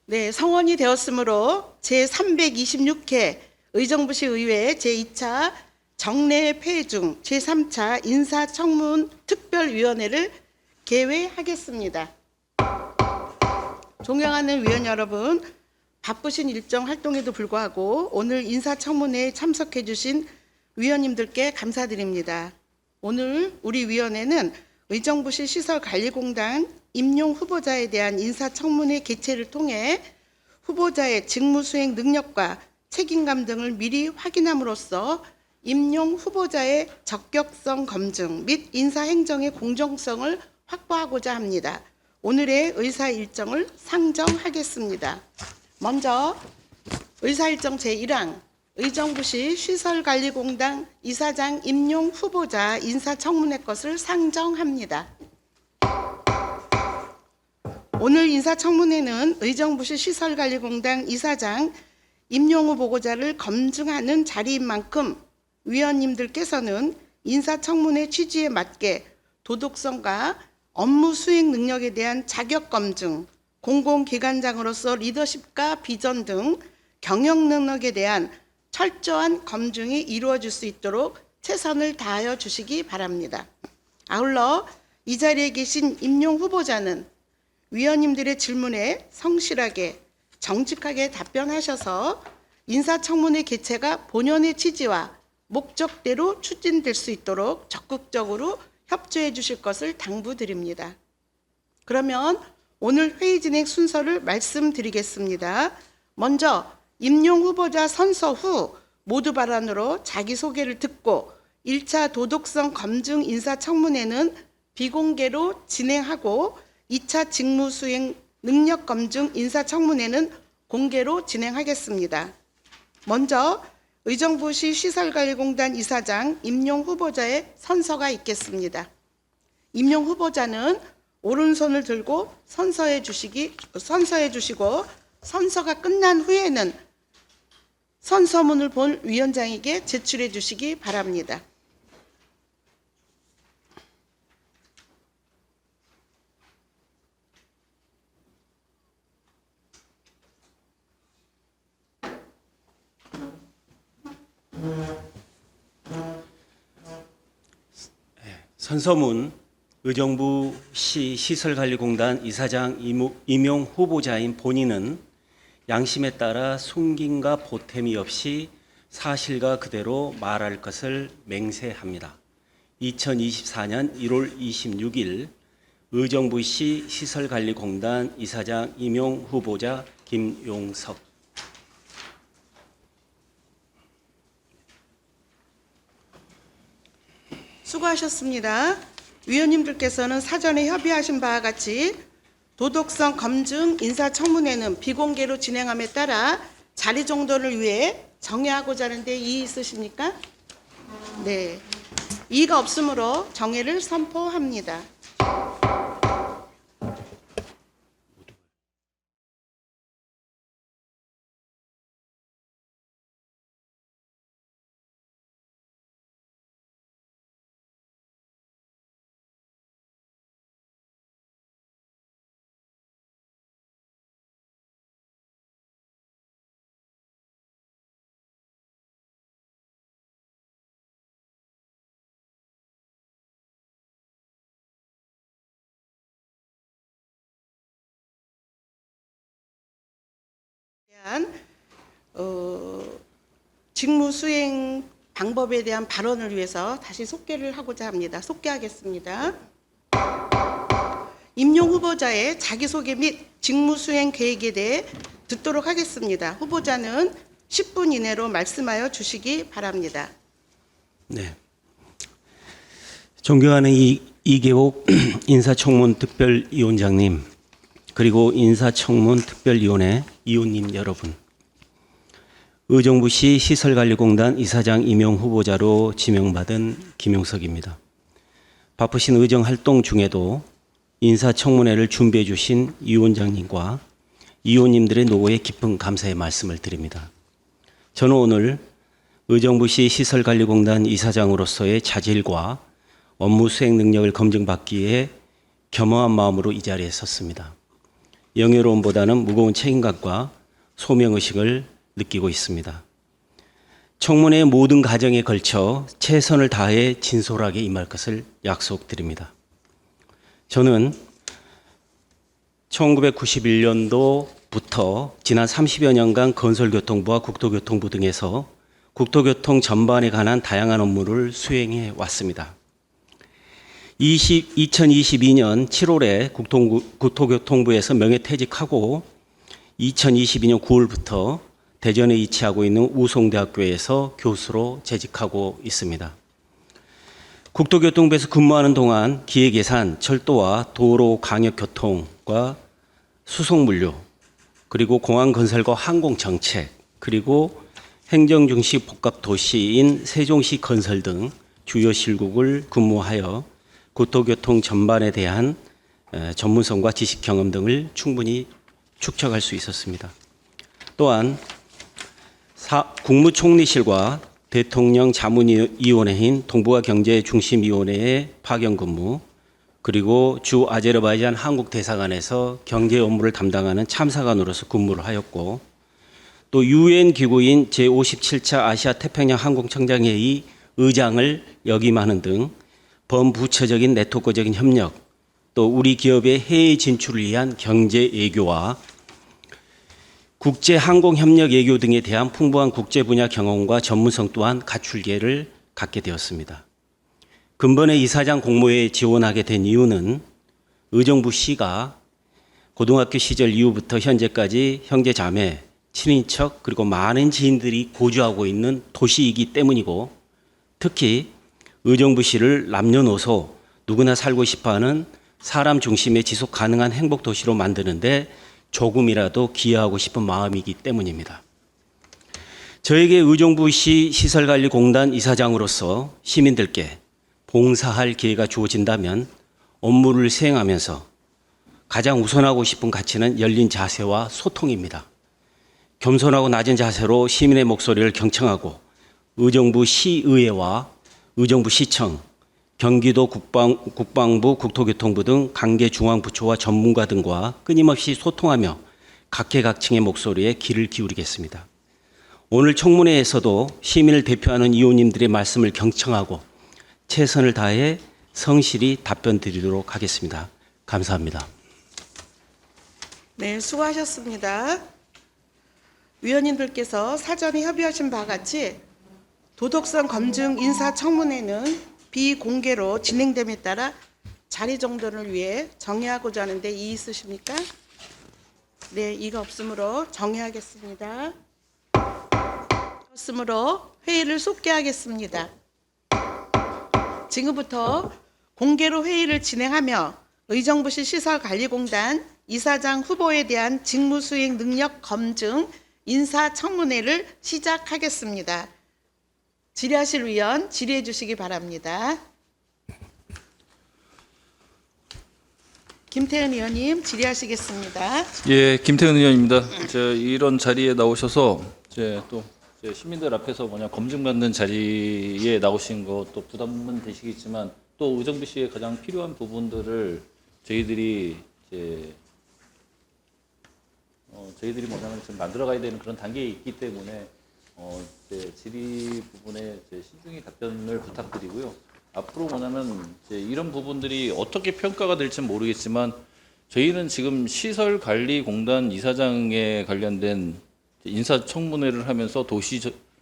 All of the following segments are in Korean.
네, 성원이 되었으므로 제326회 의정부시 의회 제2차 정례 폐회 중 제3차 인사청문 특별위원회를 개회하겠습니다. 존경하는 위원 여러분, 바쁘신 일정 활동에도 불구하고 오늘 인사청문회에 참석해 주신 위원님들께 감사드립니다. 오늘 우리 위원회는 의정부시 시설관리공단 임용 후보자에 대한 인사청문회 개최를 통해 후보자의 직무수행 능력과 책임감 등을 미리 확인함으로써 임용 후보자의 적격성 검증 및 인사행정의 공정성을 확보하고자 합니다. 오늘의 의사 일정을 상정하겠습니다. 먼저 의사 일정 제1항 의정부시 시설관리공단 이사장 임용 후보자 인사청문회 것을 상정합니다. 오늘 인사청문회는 의정부시 시설관리공단 이사장 임용 후보자를 검증하는 자리인 만큼 위원님들께서는 인사청문회 취지에 맞게 도덕성과 업무 수행 능력에 대한 자격 검증, 공공기관장으로서 리더십과 비전 등 경영 능력에 대한 철저한 검증이 이루어질 수 있도록 최선을 다하여 주시기 바랍니다. 아울러 이 자리에 계신 임용 후보자는 위원님들의 질문에 성실하게 정직하게 답변하셔서 인사청문회 개최가 본연의 취지와 목적대로 추진될 수 있도록 적극적으로 협조해 주실 것을 당부드립니다. 그러면 오늘 회의 진행 순서를 말씀드리겠습니다. 먼저 임용 후보자 선서 후 모두 발언으로 자기소개를 듣고 1차 도덕성 검증 인사청문회는 비공개로 진행하고 2차 직무수행 능력검증 인사청문회는 공개로 진행하겠습니다. 먼저 의정부시 시설관리공단 이사장 임용 후보자의 선서가 있겠습니다. 임용 후보자는 오른손을 들고 선서해 주시고 선서가 끝난 후에는 선서문을 본 위원장에게 제출해 주시기 바랍니다. 선서문 의정부시 시설관리공단 이사장 임용 후보자인 본인은 양심에 따라 숨김과 보탬이 없이 사실과 그대로 말할 것을 맹세합니다. 2024년 1월 26일 의정부시 시설관리공단 이사장 임용 후보자 김용석. 수고하셨습니다. 위원님들께서는 사전에 협의하신 바와 같이 도덕성 검증 인사청문회는 비공개로 진행함에 따라 자리 정돈을 위해 정회하고자 하는데 이의 있으십니까? 네. 이의가 없으므로 정회를 선포합니다. 직무 수행 방법에 대한 발언을 위해서 다시 속개를 하고자 합니다. 속개하겠습니다. 임용 후보자의 자기소개 및 직무 수행 계획에 대해 듣도록 하겠습니다. 후보자는 10분 이내로 말씀하여 주시기 바랍니다. 네. 존경하는 이계옥 인사청문 특별위원장님, 그리고 인사청문 특별위원회 위원님 여러분, 의정부시 시설관리공단 이사장 임용 후보자로 지명받은 김용석입니다. 바쁘신 의정활동 중에도 인사청문회를 준비해 주신 위원장님과 위원님들의 노고에 깊은 감사의 말씀을 드립니다. 저는 오늘 의정부시 시설관리공단 이사장으로서의 자질과 업무 수행 능력을 검증받기 위해 겸허한 마음으로 이 자리에 섰습니다. 영예로움보다는 무거운 책임감과 소명의식을 느끼고 있습니다. 청문회의 모든 과정에 걸쳐 최선을 다해 진솔하게 임할 것을 약속드립니다. 저는 1991년도부터 지난 30여 년간 건설교통부와 국토교통부 등에서 국토교통 전반에 관한 다양한 업무를 수행해 왔습니다. 2022년 7월에 국토교통부에서 명예퇴직하고 2022년 9월부터 대전에 위치하고 있는 우송대학교에서 교수로 재직하고 있습니다. 국토교통부에서 근무하는 동안 기획예산, 철도와 도로 광역교통과 수송물류, 그리고 공항건설과 항공정책, 그리고 행정중시 복합도시인 세종시 건설 등 주요 실국을 근무하여 국토교통 전반에 대한 전문성과 지식 경험 등을 충분히 축적할 수 있었습니다. 또한 국무총리실과 대통령 자문위원회인 동북아 경제중심위원회의 파견 근무, 그리고 주 아제르바이잔 한국 대사관에서 경제 업무를 담당하는 참사관으로서 근무를 하였고, 또 유엔 기구인 제57차 아시아 태평양 항공청장회의 의장을 역임하는 등 범부처적인 네트워크적인 협력, 또 우리 기업의 해외 진출을 위한 경제 외교와 국제 항공 협력 외교 등에 대한 풍부한 국제 분야 경험과 전문성 또한 갖출 기회를 갖게 되었습니다. 근본에 이사장 공모에 지원하게 된 이유는 의정부 시가 고등학교 시절 이후부터 현재까지 형제 자매, 친인척 그리고 많은 지인들이 거주하고 있는 도시이기 때문이고, 특히 의정부시를 남녀노소 누구나 살고 싶어하는 사람 중심의 지속 가능한 행복 도시로 만드는데 조금이라도 기여하고 싶은 마음이기 때문입니다. 저에게 의정부시 시설관리공단 이사장으로서 시민들께 봉사할 기회가 주어진다면 업무를 수행하면서 가장 우선하고 싶은 가치는 열린 자세와 소통입니다. 겸손하고 낮은 자세로 시민의 목소리를 경청하고 의정부 시의회와 의정부 시청, 경기도 국방부, 국토교통부 등 관계 중앙부처와 전문가 등과 끊임없이 소통하며 각계각층의 목소리에 귀를 기울이겠습니다. 오늘 청문회에서도 시민을 대표하는 의원님들의 말씀을 경청하고 최선을 다해 성실히 답변 드리도록 하겠습니다. 감사합니다. 네, 수고하셨습니다. 위원님들께서 사전에 협의하신 바와 같이 도덕성 검증 인사청문회는 비공개로 진행됨에 따라 자리 정돈을 위해 정회하고자 하는데 이의 있으십니까? 네, 이가 없으므로 정회하겠습니다. 없으므로 회의를 속개하겠습니다. 지금부터 공개로 회의를 진행하며 의정부시 시설관리공단 이사장 후보에 대한 직무수행 능력 검증 인사청문회를 시작하겠습니다. 질의하실 위원 질의해 주시기 바랍니다. 김태은 의원님 질의하시겠습니다. 예, 김태은 의원입니다. 이런 자리에 나오셔서 또 시민들 앞에서 검증받는 자리에 나오신 것도 부담은 되시겠지만 또 의정부시에 가장 필요한 부분들을 저희들이 지금 만들어가야 되는 그런 단계에 있기 때문에 질의 부분에 신중히 답변을 부탁드리고요. 앞으로 이런 부분들이 어떻게 평가가 될지는 모르겠지만 저희는 지금 시설관리공단 이사장에 관련된 인사청문회를 하면서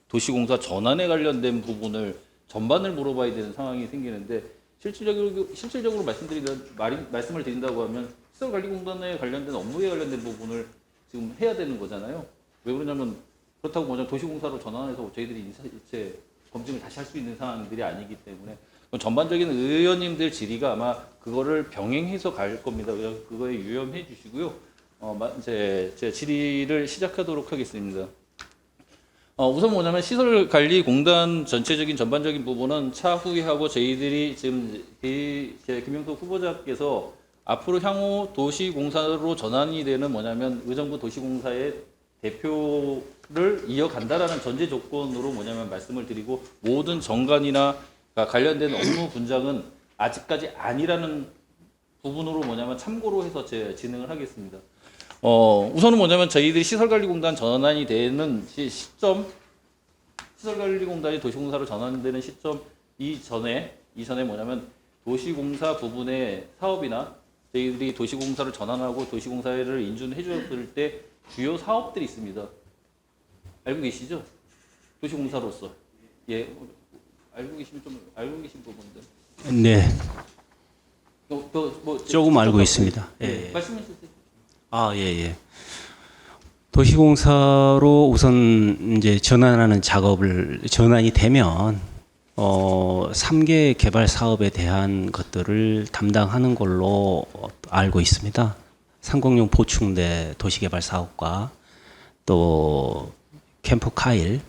도시공사 전환에 관련된 부분을 전반을 물어봐야 되는 상황이 생기는데 실질적으로 말씀을 드린다고 하면 시설관리공단에 관련된 업무에 관련된 부분을 지금 해야 되는 거잖아요. 왜 그러냐면 그렇다고 도시공사로 전환해서 저희들이 이제 검증을 다시 할 수 있는 상황들이 아니기 때문에 전반적인 의원님들 질의가 아마 그거를 병행해서 갈 겁니다. 그거에 유념해 주시고요. 제 질의를 시작하도록 하겠습니다. 우선 시설관리공단 전체적인 전반적인 부분은 차후에 하고 저희들이 지금 김영석 후보자께서 앞으로 향후 도시공사로 전환이 되는 의정부 도시공사의 대표를 이어간다라는 전제 조건으로 말씀을 드리고 모든 정관이나 관련된 업무 분장은 아직까지 아니라는 부분으로 참고로 해서 진행을 하겠습니다. 우선은 뭐냐면 저희들이 시설관리공단 전환이 되는 시점, 시설관리공단이 도시공사로 전환되는 시점 이전에 뭐냐면 도시공사 부분의 사업이나 저희들이 도시공사를 전환하고 도시공사를 인준해 줬을 때 주요 사업들이 있습니다. 알고 계시죠? 도시공사로서. 예, 알고 계시면 좀 알고 계신 부분들. 네, 뭐 조금 알고 있습니다. 예, 예. 말씀해 주세요. 아, 예, 예. 도시공사로 우선 이제 전환하는 작업을 전환이 되면 3개 개발 사업에 대한 것들을 담당하는 걸로 알고 있습니다. 상공용 보충대 도시개발 사업과 또 캠프 카일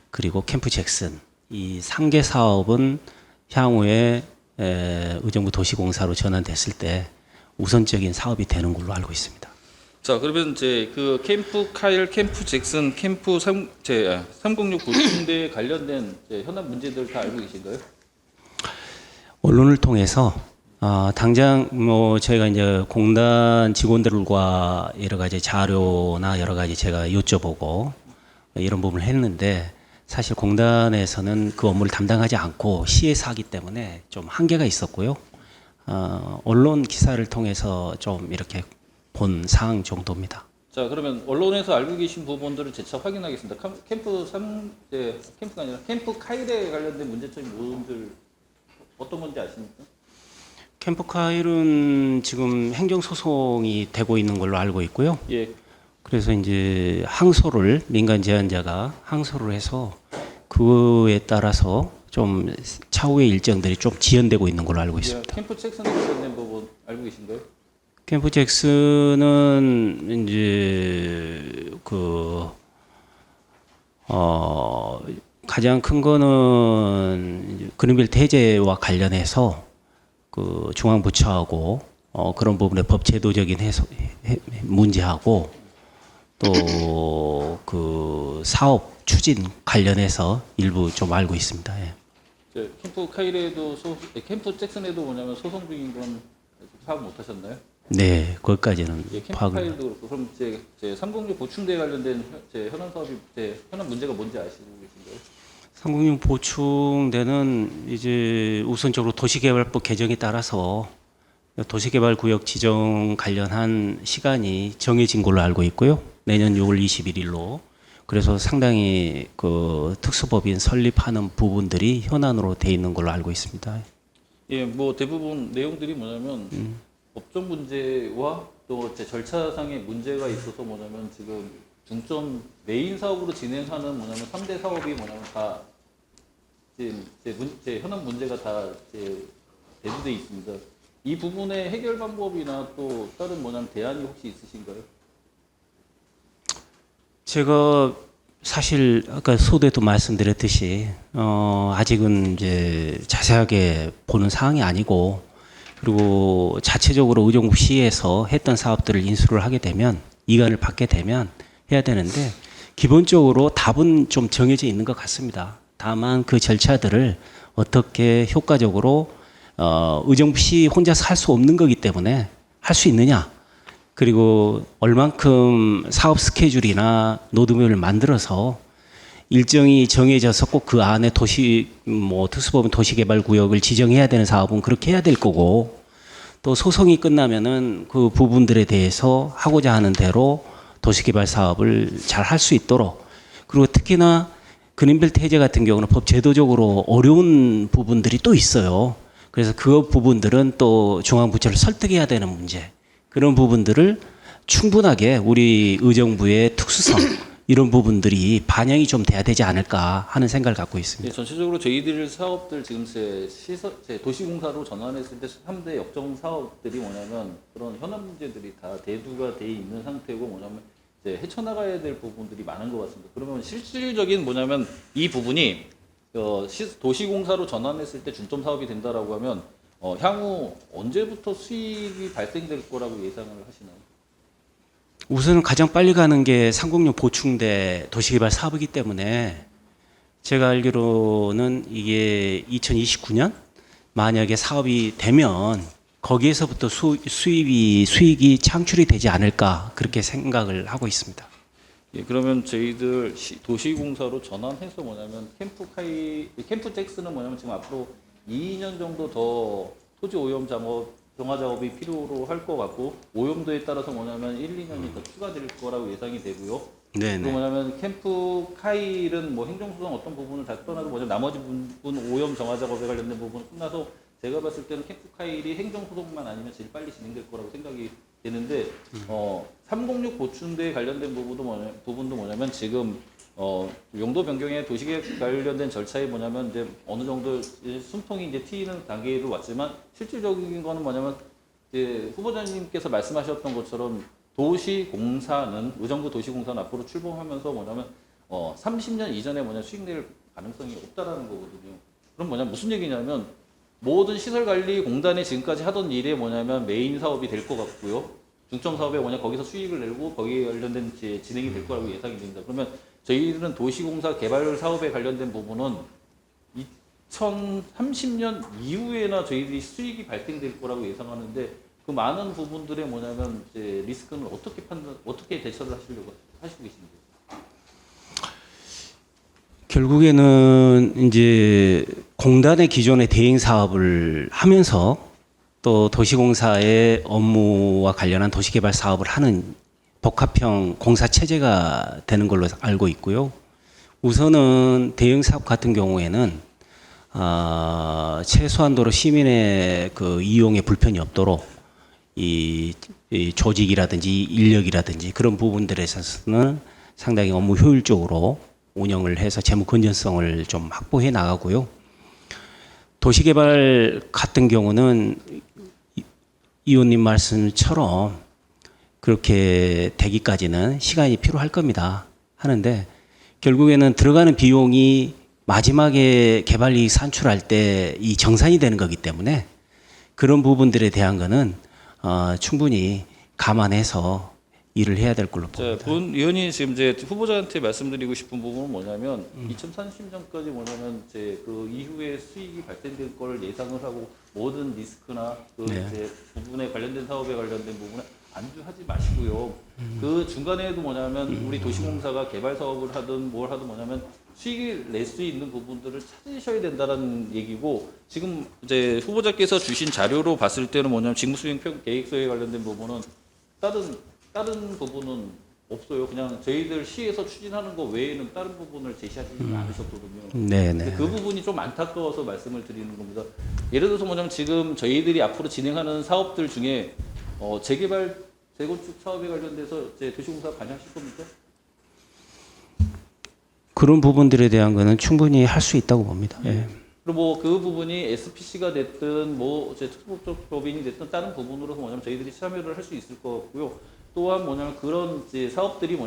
그리고 캠프 잭슨 이 3개 사업은 향후에 의정부 도시공사로 전환됐을 때 우선적인 사업이 되는 걸로 알고 있습니다. 자, 그러면 이제 그 캠프 카일, 캠프 잭슨, 캠프 306 보충대에 관련된 현안 문제들 다 알고 계신가요? 언론을 통해서 당장 뭐 저희가 이제 공단 직원들과 여러 가지 자료나 여러 가지 제가 여쭤보고 이런 부분을 했는데 사실 공단에서는 그 업무를 담당하지 않고 시에서 하기 때문에 좀 한계가 있었고요. 언론 기사를 통해서 좀 이렇게 본 사항 정도입니다. 자, 그러면 언론에서 알고 계신 부분들을 재차 확인하겠습니다. 캠프가 아니라 캠프 카일에 관련된 문제점이 뭔들 어떤 건지 아십니까? 캠프카일은 지금 행정소송이 되고 있는 걸로 알고 있고요. 예. 그래서 이제 항소를 민간 제한자가 항소를 해서 그에 따라서 좀 차후의 일정들이 좀 지연되고 있는 걸로 알고 있습니다. 캠프 잭슨에 관련된 부분 알고 계신가요? 캠프 잭슨은 이제 가장 큰 거는 이제 그린벨트 해제와 관련해서 그 중앙부처하고 그런 부분의 법 제도적인 문제하고 또 그 사업 추진 관련해서 일부 좀 알고 있습니다. 예. 캠프 카일에도 캠프 잭슨에도 뭐냐면 소송 중인 건 파악 못 하셨나요? 네, 거기까지는 예, 캠프 파악을. 카일도 그렇고 그럼 제 306 보충대에 관련된 현안 사업이 현안 문제가 뭔지 아시고 계신가요? 상공용 보충대는 이제 우선적으로 도시개발법 개정에 따라서 도시개발구역 지정 관련한 시간이 정해진 걸로 알고 있고요. 내년 6월 21일로. 그래서 상당히 그 특수법인 설립하는 부분들이 현안으로 돼 있는 걸로 알고 있습니다. 예, 뭐 대부분 내용들이 뭐냐면 법적 문제와 또 제 절차상의 문제가 있어서 뭐냐면 지금 중점 메인 사업으로 진행하는 뭐냐면 3대 사업이 뭐냐면 다 제 현안 문제가 다 대두돼 있습니다. 이 부분의 해결 방법이나 또 다른 뭐냐면 대안이 혹시 있으신가요? 제가 사실 아까 소대도 말씀드렸듯이 아직은 이제 자세하게 보는 사항이 아니고 그리고 자체적으로 의정부시에서 했던 사업들을 인수를 하게 되면 이관을 받게 되면 해야 되는데 기본적으로 답은 좀 정해져 있는 것 같습니다. 다만 그 절차들을 어떻게 효과적으로 의정부시 혼자서 할 수 없는 거기 때문에 할 수 있느냐 그리고 얼만큼 사업 스케줄이나 노드맵을 만들어서 일정이 정해져서 꼭 그 안에 특수법인 도시개발구역을 지정해야 되는 사업은 그렇게 해야 될 거고 또 소송이 끝나면은 그 부분들에 대해서 하고자 하는 대로 도시개발 사업을 잘 할 수 있도록 그리고 특히나 그린벨트 해제 같은 경우는 법 제도적으로 어려운 부분들이 또 있어요. 그래서 그 부분들은 또 중앙부처를 설득해야 되는 문제 그런 부분들을 충분하게 우리 의정부의 특수성 이런 부분들이 반영이 좀 돼야 되지 않을까 하는 생각을 갖고 있습니다. 네, 전체적으로 저희들 사업들 지금 제 도시공사로 전환했을 때 3대 역정 사업들이 뭐냐면 그런 현안 문제들이 다 대두가 돼 있는 상태고 뭐냐면 이제 헤쳐나가야 될 부분들이 많은 것 같습니다. 그러면 실질적인 뭐냐면 이 부분이 도시공사로 전환했을 때 중점 사업이 된다라고 하면 향후 언제부터 수익이 발생될 거라고 예상을 하시나요? 우선 가장 빨리 가는 게 상공용 보충대 도시개발 사업이기 때문에 제가 알기로는 이게 2029년 만약에 사업이 되면 거기에서부터 수익이 창출이 되지 않을까 그렇게 생각을 하고 있습니다. 예, 그러면 저희들 도시공사로 전환해서 뭐냐면 캠프 잭스는 뭐냐면 지금 앞으로 2년 정도 더 토지 오염 정화 작업이 필요로 할 것 같고 오염도에 따라서 뭐냐면 1, 2년이 더 추가될 거라고 예상이 되고요. 네네. 그리고 뭐냐면 캠프 카일은 뭐 행정소송 어떤 부분을 다 떠나도 뭐냐면 나머지 부분 오염 정화 작업에 관련된 부분은 끝나서 제가 봤을 때는 캠프 카일이 행정소송만 아니면 제일 빨리 진행될 거라고 생각이 되는데 306 보충대에 관련된 부분도 뭐냐면 지금 용도 변경에 도시계획 관련된 절차에 뭐냐면 이제 어느 정도 숨통이 이제 트이는 단계로 왔지만 실질적인 거는 뭐냐면 이제 후보자님께서 말씀하셨던 것처럼 의정부 도시공사는 앞으로 출범하면서 뭐냐면 30년 이전에 수익 낼 가능성이 없다라는 거거든요. 그럼 무슨 얘기냐면 모든 시설관리공단이 지금까지 하던 일에 메인 사업이 될 것 같고요. 중점 사업에 거기서 수익을 내고 거기에 관련된 진행이 될 거라고 예상이 됩니다. 그러면 저희들은 도시공사 개발 사업에 관련된 부분은 2030년 이후에나 저희들이 수익이 발생될 거라고 예상하는데 그 많은 부분들의 이제 리스크는 어떻게 대처를 하시고 계십니까? 결국에는 이제 공단의 기존의 대행 사업을 하면서 또 도시공사의 업무와 관련한 도시개발 사업을 하는 복합형 공사 체제가 되는 걸로 알고 있고요. 우선은 대형 사업 같은 경우에는 최소한도로 시민의 그 이용에 불편이 없도록 이 조직이라든지 인력이라든지 그런 부분들에 있어서는 상당히 업무 효율적으로 운영을 해서 재무 건전성을 좀 확보해 나가고요. 도시개발 같은 경우는 의원님 말씀처럼 그렇게 되기까지는 시간이 필요할 겁니다. 하는데 결국에는 들어가는 비용이 마지막에 개발이익 산출할 때 이 정산이 되는 거기 때문에 그런 부분들에 대한 거는 충분히 감안해서 일을 해야 될 걸로 봅니다. 본 의원이 지금 이제 후보자한테 말씀드리고 싶은 부분은 뭐냐면 2030년까지 이제 그 이후에 수익이 발생될 걸 예상을 하고 모든 리스크나 그 네. 이제 부분에 관련된 사업에 관련된 부분에 안주하지 마시고요. 그 중간에도 우리 도시공사가 개발 사업을 하든 뭘 하든 수익을 낼 수 있는 부분들을 찾으셔야 된다는 얘기고 지금 이제 후보자께서 주신 자료로 봤을 때는 직무수행 계획서에 관련된 부분은 다른 부분은 없어요. 그냥 저희들 시에서 추진하는 거 외에는 다른 부분을 제시하지 않으셨거든요. 네네. 그 부분이 좀 안타까워서 말씀을 드리는 겁니다. 예를 들어서 지금 저희들이 앞으로 진행하는 사업들 중에 재개발, 재건축 사업에 관련돼서 이제 도시공사 반영하실 겁니까? 그런 부분들에 대한 거는 충분히 할 수 있다고 봅니다. 예. 그리고 그 부분이 SPC가 됐든 특수법적 법인이 됐든 다른 부분으로서 저희들이 참여를 할 수 있을 것 같고요. 또한 그런 이제 사업들이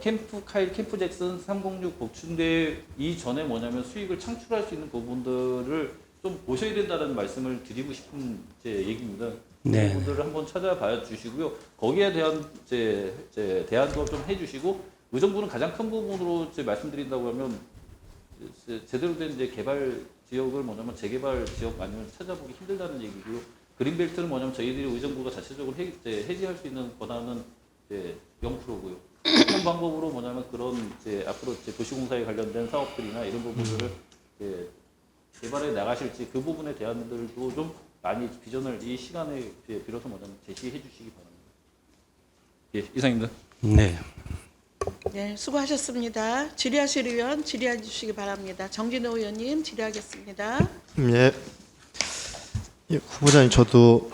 캠프 카일, 캠프 잭슨, 306 보충대 이전에 수익을 창출할 수 있는 부분들을 좀 보셔야 된다는 말씀을 드리고 싶은 얘기입니다. 네. 그 부분들을 한번 찾아봐 주시고요. 거기에 대한 대안도 좀 해주시고 의정부는 가장 큰 부분으로 말씀드린다고 하면 제대로 된 개발 지역을 재개발 지역 아니면 찾아보기 힘들다는 얘기고요. 그린벨트는 저희들이 의정부가 자체적으로 해지할 수 있는 권한은 0%고요. 어떤 방법으로 그런 앞으로 도시공사에 관련된 사업들이나 이런 부분들을 개발해 나가실지 그 부분에 대한들도 좀 많이 비전을 이 시간에 빌어서 제시해 주시기 바랍니다. 예, 이상입니다. 네. 네, 수고하셨습니다. 질의하실 의원 질의해 주시기 바랍니다. 정진호 의원님 질의하겠습니다. 예. 예, 후보자님 저도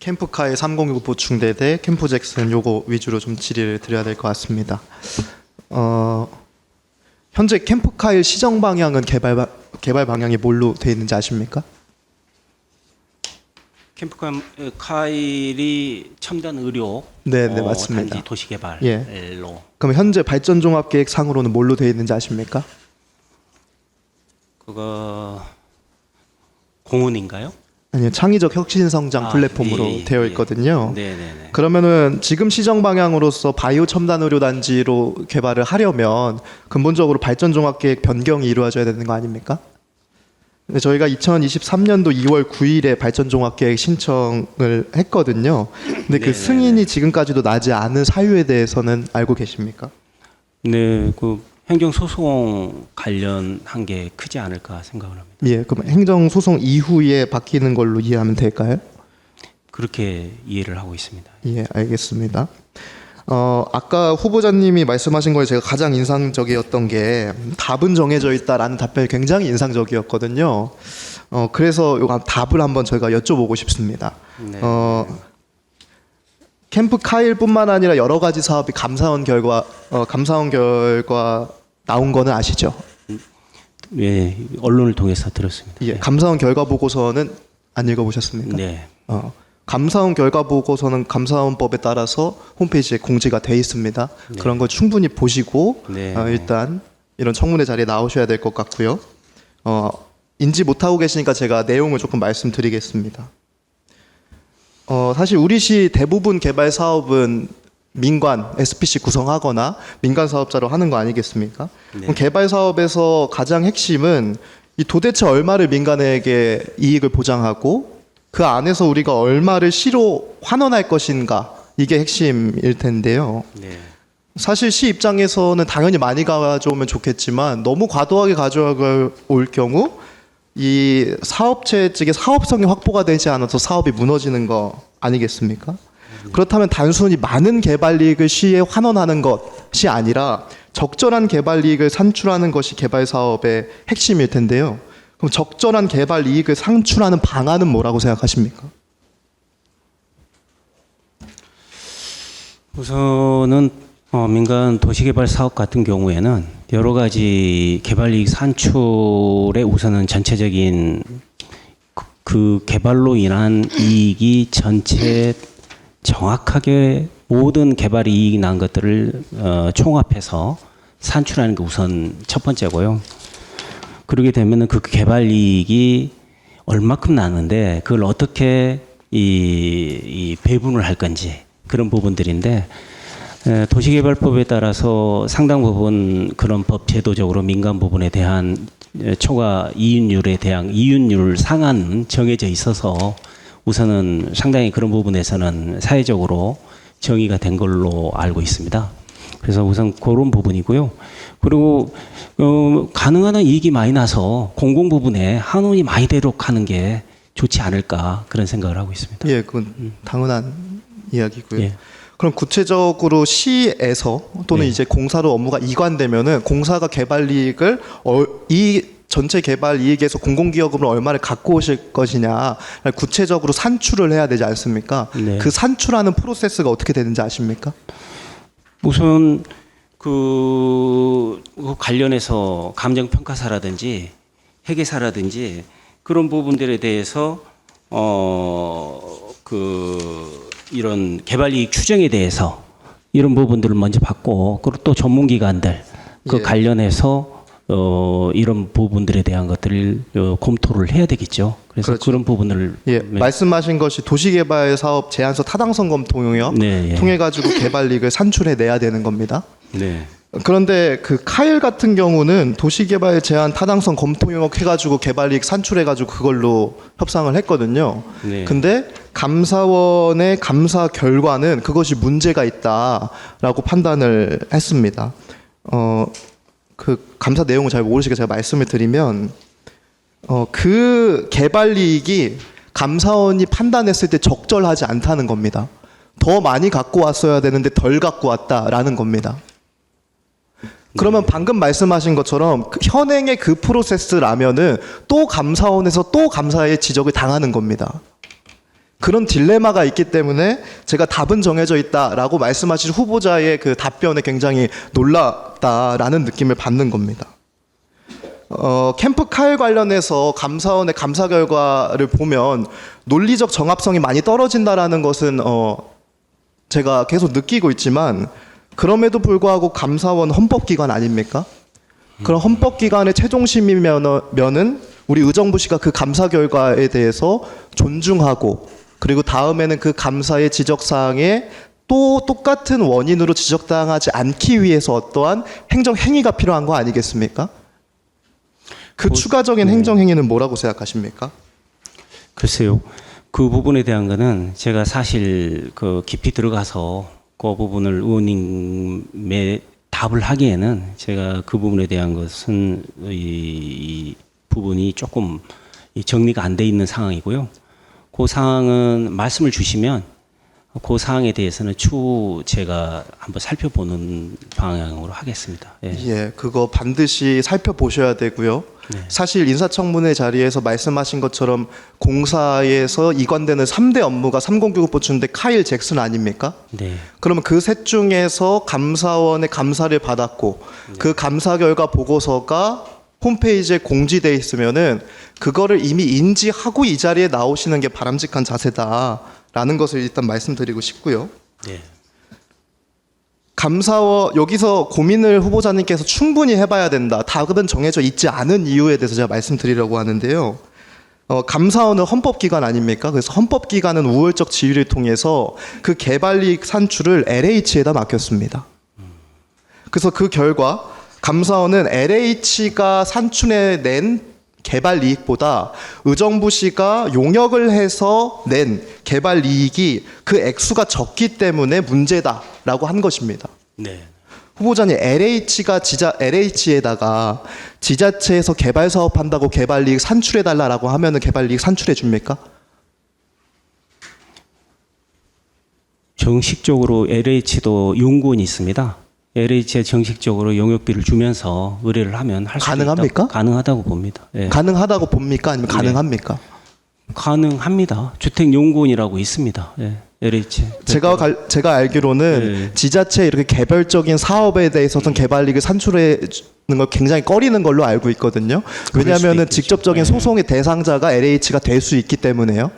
캠프카의 306 보충대 대 캠프 잭슨 요거 위주로 좀 질의를 드려야 될 것 같습니다. 현재 캠프카의 시정 방향은 개발 방향이 뭘로 돼 있는지 아십니까? 캠프 카일이 첨단 의료 네, 맞습니다. 단지 도시개발로. 예. 그럼 현재 발전 종합 계획 상으로는 뭘로 돼 있는지 아십니까? 그거 공원인가요? 아니요, 창의적 혁신 성장 플랫폼으로 되어 있거든요. 네네네. 그러면은 지금 시정 방향으로서 바이오 첨단 의료 단지로 개발을 하려면 근본적으로 발전 종합 계획 변경이 이루어져야 되는 거 아닙니까? 네, 저희가 2023년도 2월 9일에 발전종합계획 신청을 했거든요. 근데 그 네네네. 승인이 지금까지도 나지 않은 사유에 대해서는 알고 계십니까? 네, 그 행정소송 관련한 게 크지 않을까 생각을 합니다. 예, 그럼 행정소송 이후에 바뀌는 걸로 이해하면 될까요? 그렇게 이해를 하고 있습니다. 예, 알겠습니다. 아까 후보자님이 말씀하신 거에 제가 가장 인상적이었던 게 답은 정해져 있다라는 답변이 굉장히 인상적이었거든요. 그래서 요 답을 한번 저희가 여쭤보고 싶습니다. 네. 캠프 카일뿐만 아니라 여러 가지 사업이 감사원 결과 나온 거는 아시죠? 예, 언론을 통해서 들었습니다. 예, 감사원 결과 보고서는 안 읽어보셨습니까? 네. 감사원 결과 보고서는 감사원법에 따라서 홈페이지에 공지가 돼 있습니다. 네. 그런 걸 충분히 보시고 네. 일단 이런 청문회 자리에 나오셔야 될 것 같고요. 인지 못하고 계시니까 제가 내용을 조금 말씀드리겠습니다. 사실 우리시 대부분 개발 사업은 민관, SPC 구성하거나 민간 사업자로 하는 거 아니겠습니까? 네. 그럼 개발 사업에서 가장 핵심은 이 도대체 얼마를 민간에게 이익을 보장하고 그 안에서 우리가 얼마를 시로 환원할 것인가, 이게 핵심일 텐데요. 네. 사실 시 입장에서는 당연히 많이 가져오면 좋겠지만 너무 과도하게 가져올 경우 이 사업체 측의 사업성이 확보가 되지 않아서 사업이 무너지는 거 아니겠습니까? 그렇다면 단순히 많은 개발 이익을 시에 환원하는 것이 아니라 적절한 개발 이익을 산출하는 것이 개발 사업의 핵심일 텐데요. 그럼 적절한 개발 이익을 산출하는 방안은 뭐라고 생각하십니까? 우선은 민간 도시개발 사업 같은 경우에는 여러 가지 개발 이익 산출에 우선은 전체적인 그 개발로 인한 이익이 전체 정확하게 모든 개발 이익이 난 것들을 총합해서 산출하는 게 우선 첫 번째고요. 그러게 되면은 그 개발 이익이 얼마큼 나는데 그걸 어떻게 이 배분을 할 건지 그런 부분들인데 도시개발법에 따라서 상당 부분 그런 법 제도적으로 민간 부분에 대한 초과 이윤율에 대한 이윤율 상한은 정해져 있어서 우선은 상당히 그런 부분에서는 사회적으로 정의가 된 걸로 알고 있습니다. 그래서 우선 그런 부분이고요. 그리고 가능한 한 이익이 많이 나서 공공 부분에 한원이 많이 되도록 하는 게 좋지 않을까 그런 생각을 하고 있습니다. 예, 그건 당연한 이야기고요. 예. 그럼 구체적으로 시에서 또는 네. 이제 공사로 업무가 이관되면은 공사가 개발 이익을 이 전체 개발 이익에서 공공기업으로 얼마를 갖고 오실 것이냐 구체적으로 산출을 해야 되지 않습니까? 네. 그 산출하는 프로세스가 어떻게 되는지 아십니까? 우선 그 관련해서 감정평가사라든지 회계사라든지 그런 부분들에 대해서 이런 개발이익 추정에 대해서 이런 부분들을 먼저 받고 그리고 또 전문기관들 그 예. 관련해서 이런 부분들에 대한 것들을 검토를 해야 되겠죠. 그래서 그렇죠. 그런 부분을 예, 말씀하신 것이 도시개발 사업 제안서 타당성 검토 용역 네, 예. 통해 가지고 개발 이익을 산출해 내야 되는 겁니다. 네. 그런데 그 카일 같은 경우는 도시개발 제한 타당성 검토 용역 해가지고 개발이익 산출해가지고 그걸로 협상을 했거든요. 네. 근데 감사원의 감사 결과는 그것이 문제가 있다라고 판단을 했습니다. 그 감사 내용을 잘 모르시게 제가 말씀을 드리면 그 개발이익이 감사원이 판단했을 때 적절하지 않다는 겁니다. 더 많이 갖고 왔어야 되는데 덜 갖고 왔다라는 겁니다. 그러면 방금 말씀하신 것처럼 현행의 그 프로세스라면은 또 감사원에서 또 감사의 지적을 당하는 겁니다. 그런 딜레마가 있기 때문에 제가 답은 정해져 있다라고 말씀하신 후보자의 그 답변에 굉장히 놀랐다라는 느낌을 받는 겁니다. 캠프 카일 관련해서 감사원의 감사 결과를 보면 논리적 정합성이 많이 떨어진다라는 것은 제가 계속 느끼고 있지만 그럼에도 불구하고 감사원 헌법기관 아닙니까? 그런 헌법기관의 최종심이면은 우리 의정부시가 그 감사 결과에 대해서 존중하고 그리고 다음에는 그 감사의 지적사항에 또 똑같은 원인으로 지적당하지 않기 위해서 어떠한 행정 행위가 필요한 거 아니겠습니까? 그 추가적인 행정행위는 뭐라고 생각하십니까? 글쎄요. 그 부분에 대한 거는 제가 사실 그 깊이 들어가서 그 부분을 의원님의 답을 하기에는 제가 그 부분에 대한 것은 이 부분이 조금 정리가 안 돼 있는 상황이고요. 그 상황은 말씀을 주시면 그 사항에 대해서는 추후 제가 한번 살펴보는 방향으로 하겠습니다. 예. 예, 그거 반드시 살펴보셔야 되고요. 네. 사실 인사청문회 자리에서 말씀하신 것처럼 공사에서 이관되는 3대 업무가 3099 보충대 카일 잭슨 아닙니까? 네. 그러면 그 셋 중에서 감사원의 감사를 받았고 그 감사 결과 보고서가 홈페이지에 공지돼 있으면은 그거를 이미 인지하고 이 자리에 나오시는 게 바람직한 자세다라는 것을 일단 말씀드리고 싶고요. 네. 감사원 여기서 고민을 후보자님께서 충분히 해봐야 된다. 답은 정해져 있지 않은 이유에 대해서 제가 말씀드리려고 하는데요. 감사원은 헌법기관 아닙니까? 그래서 헌법기관은 우월적 지위를 통해서 그 개발이익 산출을 LH에다 맡겼습니다. 그래서 그 결과 감사원은 LH가 산출해낸 개발 이익보다 의정부 시가 용역을 해서 낸 개발 이익이 그 액수가 적기 때문에 문제다라고 한 것입니다. 네. 후보자님, LH에다가 지자체에서 개발 사업한다고 개발 이익 산출해 달라라고 하면은 개발 이익 산출해 줍니까? 정식적으로 LH도 연구원이 있습니다. LH에 정식적으로 용역비를 주면서 의뢰를 하면 할 수 가능합니까? 가능하다고 봅니다. 예. 가능하다고 봅니까? 아니면 가능합니까? 가능합니다. 주택연구원이라고 있습니다. 예. LH. 제가 알기로는 네. 지자체 이렇게 개별적인 사업에 대해서는 개발 이익을 산출해 주는 걸 굉장히 꺼리는 걸로 알고 있거든요. 왜냐하면은 직접적인 소송의 대상자가 LH가 될 수 있기 때문에요.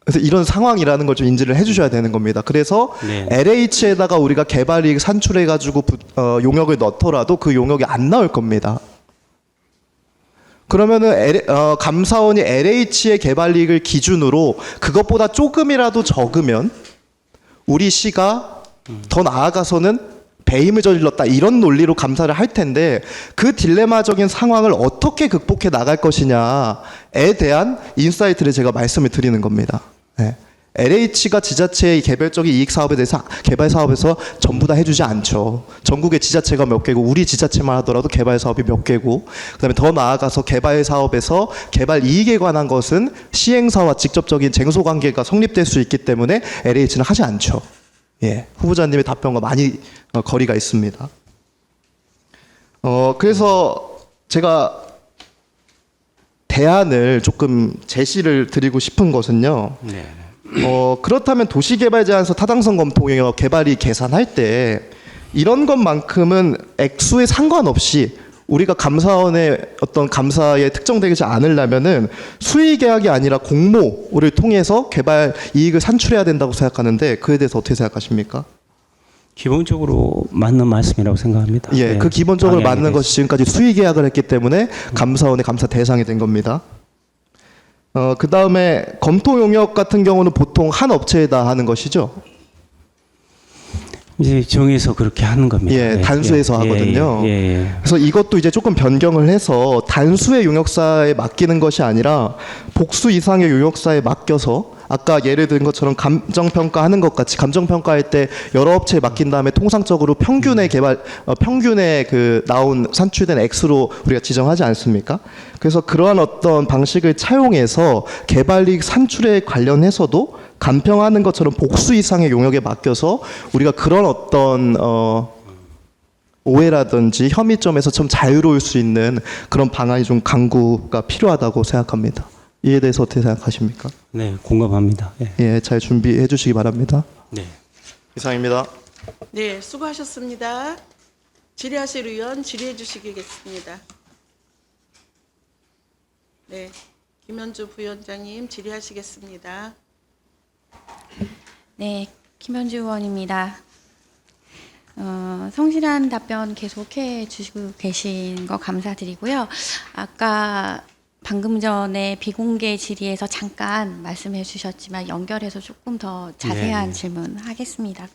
그래서 이런 상황이라는 걸 좀 인지를 해주셔야 되는 겁니다. 그래서 네. LH에다가 우리가 개발 이익 산출해가지고 용역을 넣더라도 그 용역이 안 나올 겁니다. 그러면은 감사원이 LH의 개발 이익을 기준으로 그것보다 조금이라도 적으면 우리 시가 더 나아가서는 배임을 저질렀다 이런 논리로 감사를 할 텐데 그 딜레마적인 상황을 어떻게 극복해 나갈 것이냐에 대한 인사이트를 제가 말씀을 드리는 겁니다. 네. LH가 지자체의 개별적인 이익 사업에 대해서 개발 사업에서 전부 다 해주지 않죠. 전국의 지자체가 몇 개고 우리 지자체만 하더라도 개발 사업이 몇 개고 그다음에 더 나아가서 개발 사업에서 개발 이익에 관한 것은 시행사와 직접적인 쟁소 관계가 성립될 수 있기 때문에 LH는 하지 않죠. 예, 후보자님의 답변과 많이 거리가 있습니다. 그래서 제가 대안을 조금 제시를 드리고 싶은 것은요. 네. 그렇다면 도시개발제한서 타당성 검토 용역 개발이 계산할 때 이런 것만큼은 액수에 상관없이 우리가 감사원의 어떤 감사에 특정되지 않으려면은 수의계약이 아니라 공모를 통해서 개발 이익을 산출해야 된다고 생각하는데 그에 대해서 어떻게 생각하십니까? 기본적으로 맞는 말씀이라고 생각합니다. 예, 네. 그 기본적으로 방향에 맞는 대해서. 것이 지금까지 수의계약을 했기 때문에 감사원의 감사 대상이 된 겁니다. 그 다음에 검토 용역 같은 경우는 보통 한 업체에다 하는 것이죠. 이제 정해서 그렇게 하는 겁니다. 예, 네. 단수해서 하거든요. 예. 그래서 이것도 이제 조금 변경을 해서 단수의 용역사에 맡기는 것이 아니라 복수 이상의 용역사에 맡겨서 아까 예를 든 것처럼 감정평가하는 것 같이 감정평가할 때 여러 업체에 맡긴 다음에 통상적으로 평균의 평균의 그 나온 산출된 액수로 우리가 지정하지 않습니까? 그래서 그러한 어떤 방식을 차용해서 개발이익 산출에 관련해서도 간평하는 것처럼 복수 이상의 용역에 맡겨서 우리가 그런 어떤 오해라든지 혐의점에서 좀 자유로울 수 있는 그런 방안이 좀 강구가 필요하다고 생각합니다. 이에 대해서 어떻게 생각하십니까? 네, 공감합니다. 예. 예, 잘 준비해 주시기 바랍니다. 네. 이상입니다. 네, 수고하셨습니다. 질의하실 의원 질의해 주시겠습니다. 네, 김현주 부위원장님 질의하시겠습니다. 네, 김현주 의원입니다. 성실한 답변 계속해 주시고 계신 거 감사드리고요. 아까 방금 전에 비공개 질의에서 잠깐 말씀해 주셨지만 연결해서 조금 더 자세한 네. 질문 하겠습니다.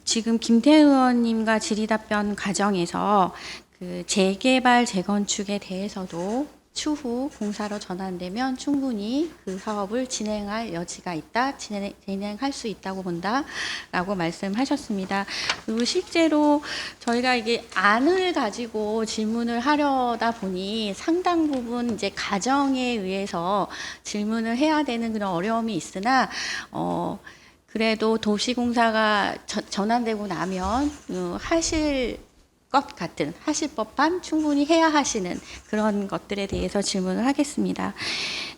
지금 김태 의원님과 질의답변 과정에서 그 재개발 재건축에 대해서도 추후 공사로 전환되면 충분히 그 사업을 진행할 여지가 있다, 진행할 수 있다고 본다라고 말씀하셨습니다. 그리고 실제로 저희가 이게 안을 가지고 질문을 하려다 보니 상당 부분 이제 가정에 의해서 질문을 해야 되는 그런 어려움이 있으나 그래도 도시공사가 전환되고 나면 하실 법한 충분히 해야 하시는 그런 것들에 대해서 질문을 하겠습니다.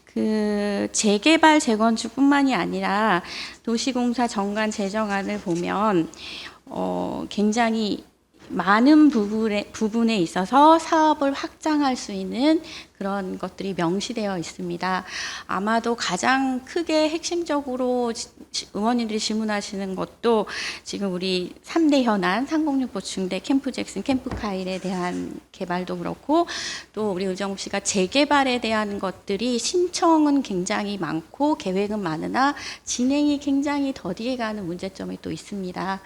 그 재개발 재건축뿐만이 아니라 도시공사 정관 제정안을 보면 굉장히 많은 부분에 있어서 사업을 확장할 수 있는 그런 것들이 명시되어 있습니다. 아마도 가장 크게 핵심적으로 의원님들이 질문하시는 것도 지금 우리 3대 현안, 306 보충대, 캠프 잭슨, 캠프 카일에 대한 개발도 그렇고 또 우리 의정부 씨가 재개발에 대한 것들이 신청은 굉장히 많고 계획은 많으나 진행이 굉장히 더디게 가는 문제점이 또 있습니다.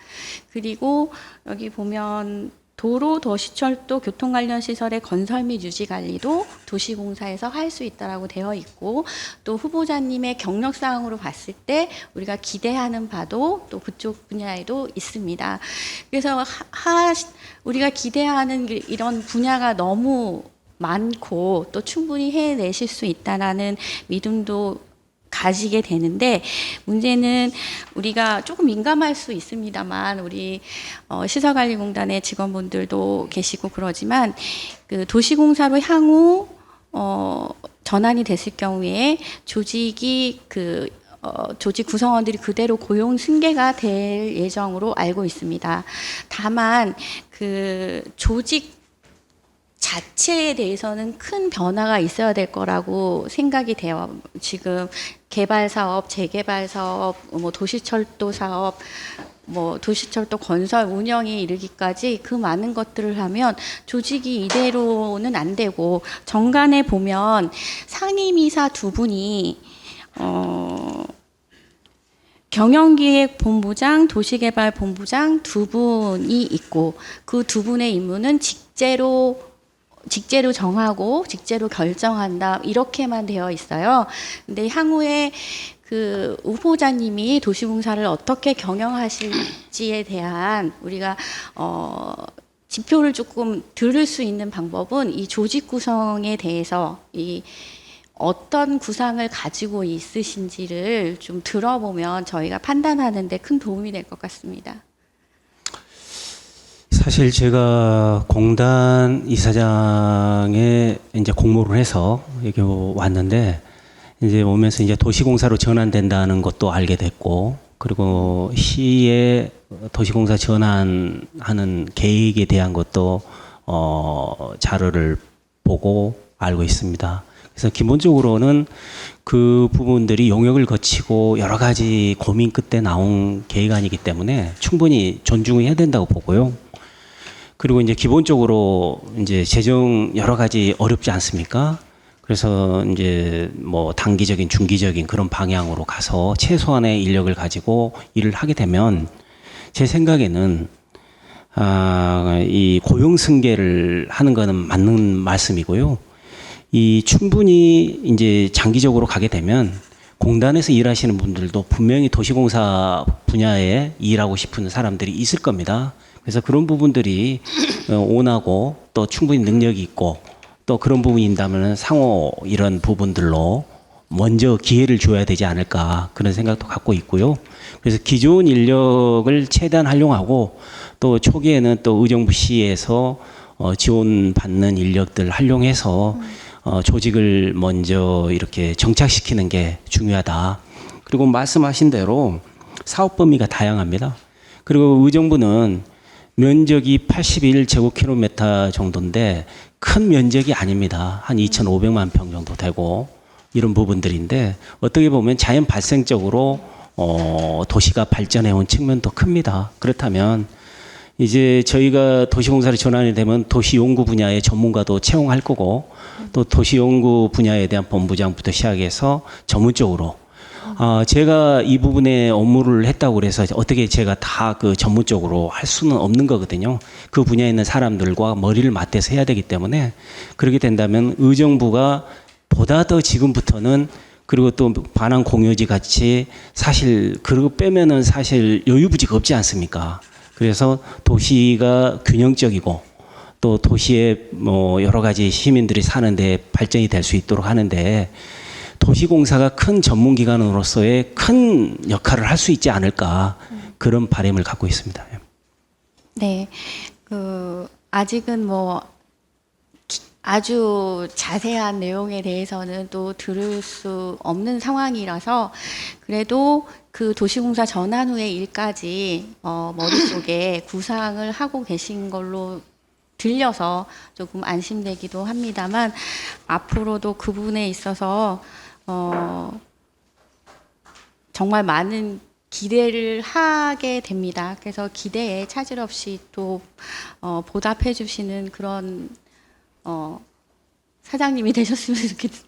그리고 여기 보면 도로, 도시철도, 교통 관련 시설의 건설 및 유지 관리도 도시공사에서 할 수 있다라고 되어 있고 또 후보자님의 경력 사항으로 봤을 때 우리가 기대하는 바도 또 그쪽 분야에도 있습니다. 그래서 우리가 기대하는 이런 분야가 너무 많고 또 충분히 해내실 수 있다라는 믿음도 가지게 되는데 문제는 우리가 조금 민감할 수 있습니다만 우리 시설관리공단의 직원분들도 계시고 그러지만 그 도시공사로 향후 전환이 됐을 경우에 조직이 조직 구성원들이 그대로 고용 승계가 될 예정으로 알고 있습니다. 다만 그 조직 자체에 대해서는 큰 변화가 있어야 될 거라고 생각이 돼요. 지금 개발 사업, 재개발 사업, 도시철도 사업, 도시철도 건설 운영에 이르기까지 그 많은 것들을 하면 조직이 이대로는 안 되고 정관에 보면 상임이사 두 분이 경영기획본부장, 도시개발본부장 두 분이 있고 그 두 분의 임무는 직제로 정하고 직제로 결정한다 이렇게만 되어 있어요. 근데 향후에 그 후보자님이 도시공사를 어떻게 경영하실지에 대한 우리가 지표를 조금 들을 수 있는 방법은 이 조직 구성에 대해서 이 어떤 구상을 가지고 있으신지를 좀 들어보면 저희가 판단하는 데 큰 도움이 될 것 같습니다. 사실 제가 공단 이사장에 이제 공모를 해서 여기 왔는데 이제 오면서 이제 도시공사로 전환된다는 것도 알게 됐고 그리고 시에 도시공사 전환하는 계획에 대한 것도 자료를 보고 알고 있습니다. 그래서 기본적으로는 그 부분들이 용역을 거치고 여러 가지 고민 끝에 나온 계획안이기 때문에 충분히 존중해야 된다고 보고요. 그리고 이제 기본적으로 이제 재정 여러 가지 어렵지 않습니까? 그래서 이제 단기적인, 중기적인 그런 방향으로 가서 최소한의 인력을 가지고 일을 하게 되면 제 생각에는 이 고용 승계를 하는 거는 맞는 말씀이고요. 이 충분히 이제 장기적으로 가게 되면 공단에서 일하시는 분들도 분명히 도시공사 분야에 일하고 싶은 사람들이 있을 겁니다. 그래서 그런 부분들이 원하고 또 충분히 능력이 있고 또 그런 부분이 있다면 상호 이런 부분들로 먼저 기회를 줘야 되지 않을까 그런 생각도 갖고 있고요. 그래서 기존 인력을 최대한 활용하고 또 초기에는 또 의정부시에서 지원받는 인력들 활용해서 조직을 먼저 이렇게 정착시키는 게 중요하다. 그리고 말씀하신 대로 사업 범위가 다양합니다. 그리고 의정부는 면적이 81제곱킬로미터 정도인데 큰 면적이 아닙니다. 한 2,500만 평 정도 되고 이런 부분들인데 어떻게 보면 자연 발생적으로 도시가 발전해온 측면도 큽니다. 그렇다면 이제 저희가 도시공사로 전환이 되면 도시연구 분야의 전문가도 채용할 거고 또 도시연구 분야에 대한 본부장부터 시작해서 전문적으로 제가 이 부분에 업무를 했다고 그래서 어떻게 제가 다 그 전문적으로 할 수는 없는 거거든요. 그 분야에 있는 사람들과 머리를 맞대서 해야 되기 때문에 그렇게 된다면 의정부가 보다 더 지금부터는 그리고 또 반환 공유지 같이 사실 그거 빼면은 사실 여유부지가 없지 않습니까? 그래서 도시가 균형적이고 또 도시에 뭐 여러 가지 시민들이 사는데 발전이 될 수 있도록 하는데 도시공사가 큰 전문기관으로서의 큰 역할을 할 수 있지 않을까 그런 바람을 갖고 있습니다. 네, 아직은 뭐 아주 자세한 내용에 대해서는 또 들을 수 없는 상황이라서 그래도 그 도시공사 전환 후의 일까지 머릿속에 구상을 하고 계신 걸로 들려서 조금 안심되기도 합니다만 앞으로도 그 부분에 있어서 정말 많은 기대를 하게 됩니다. 그래서 기대에 차질 없이 또 보답해 주시는 그런 사장님이 되셨으면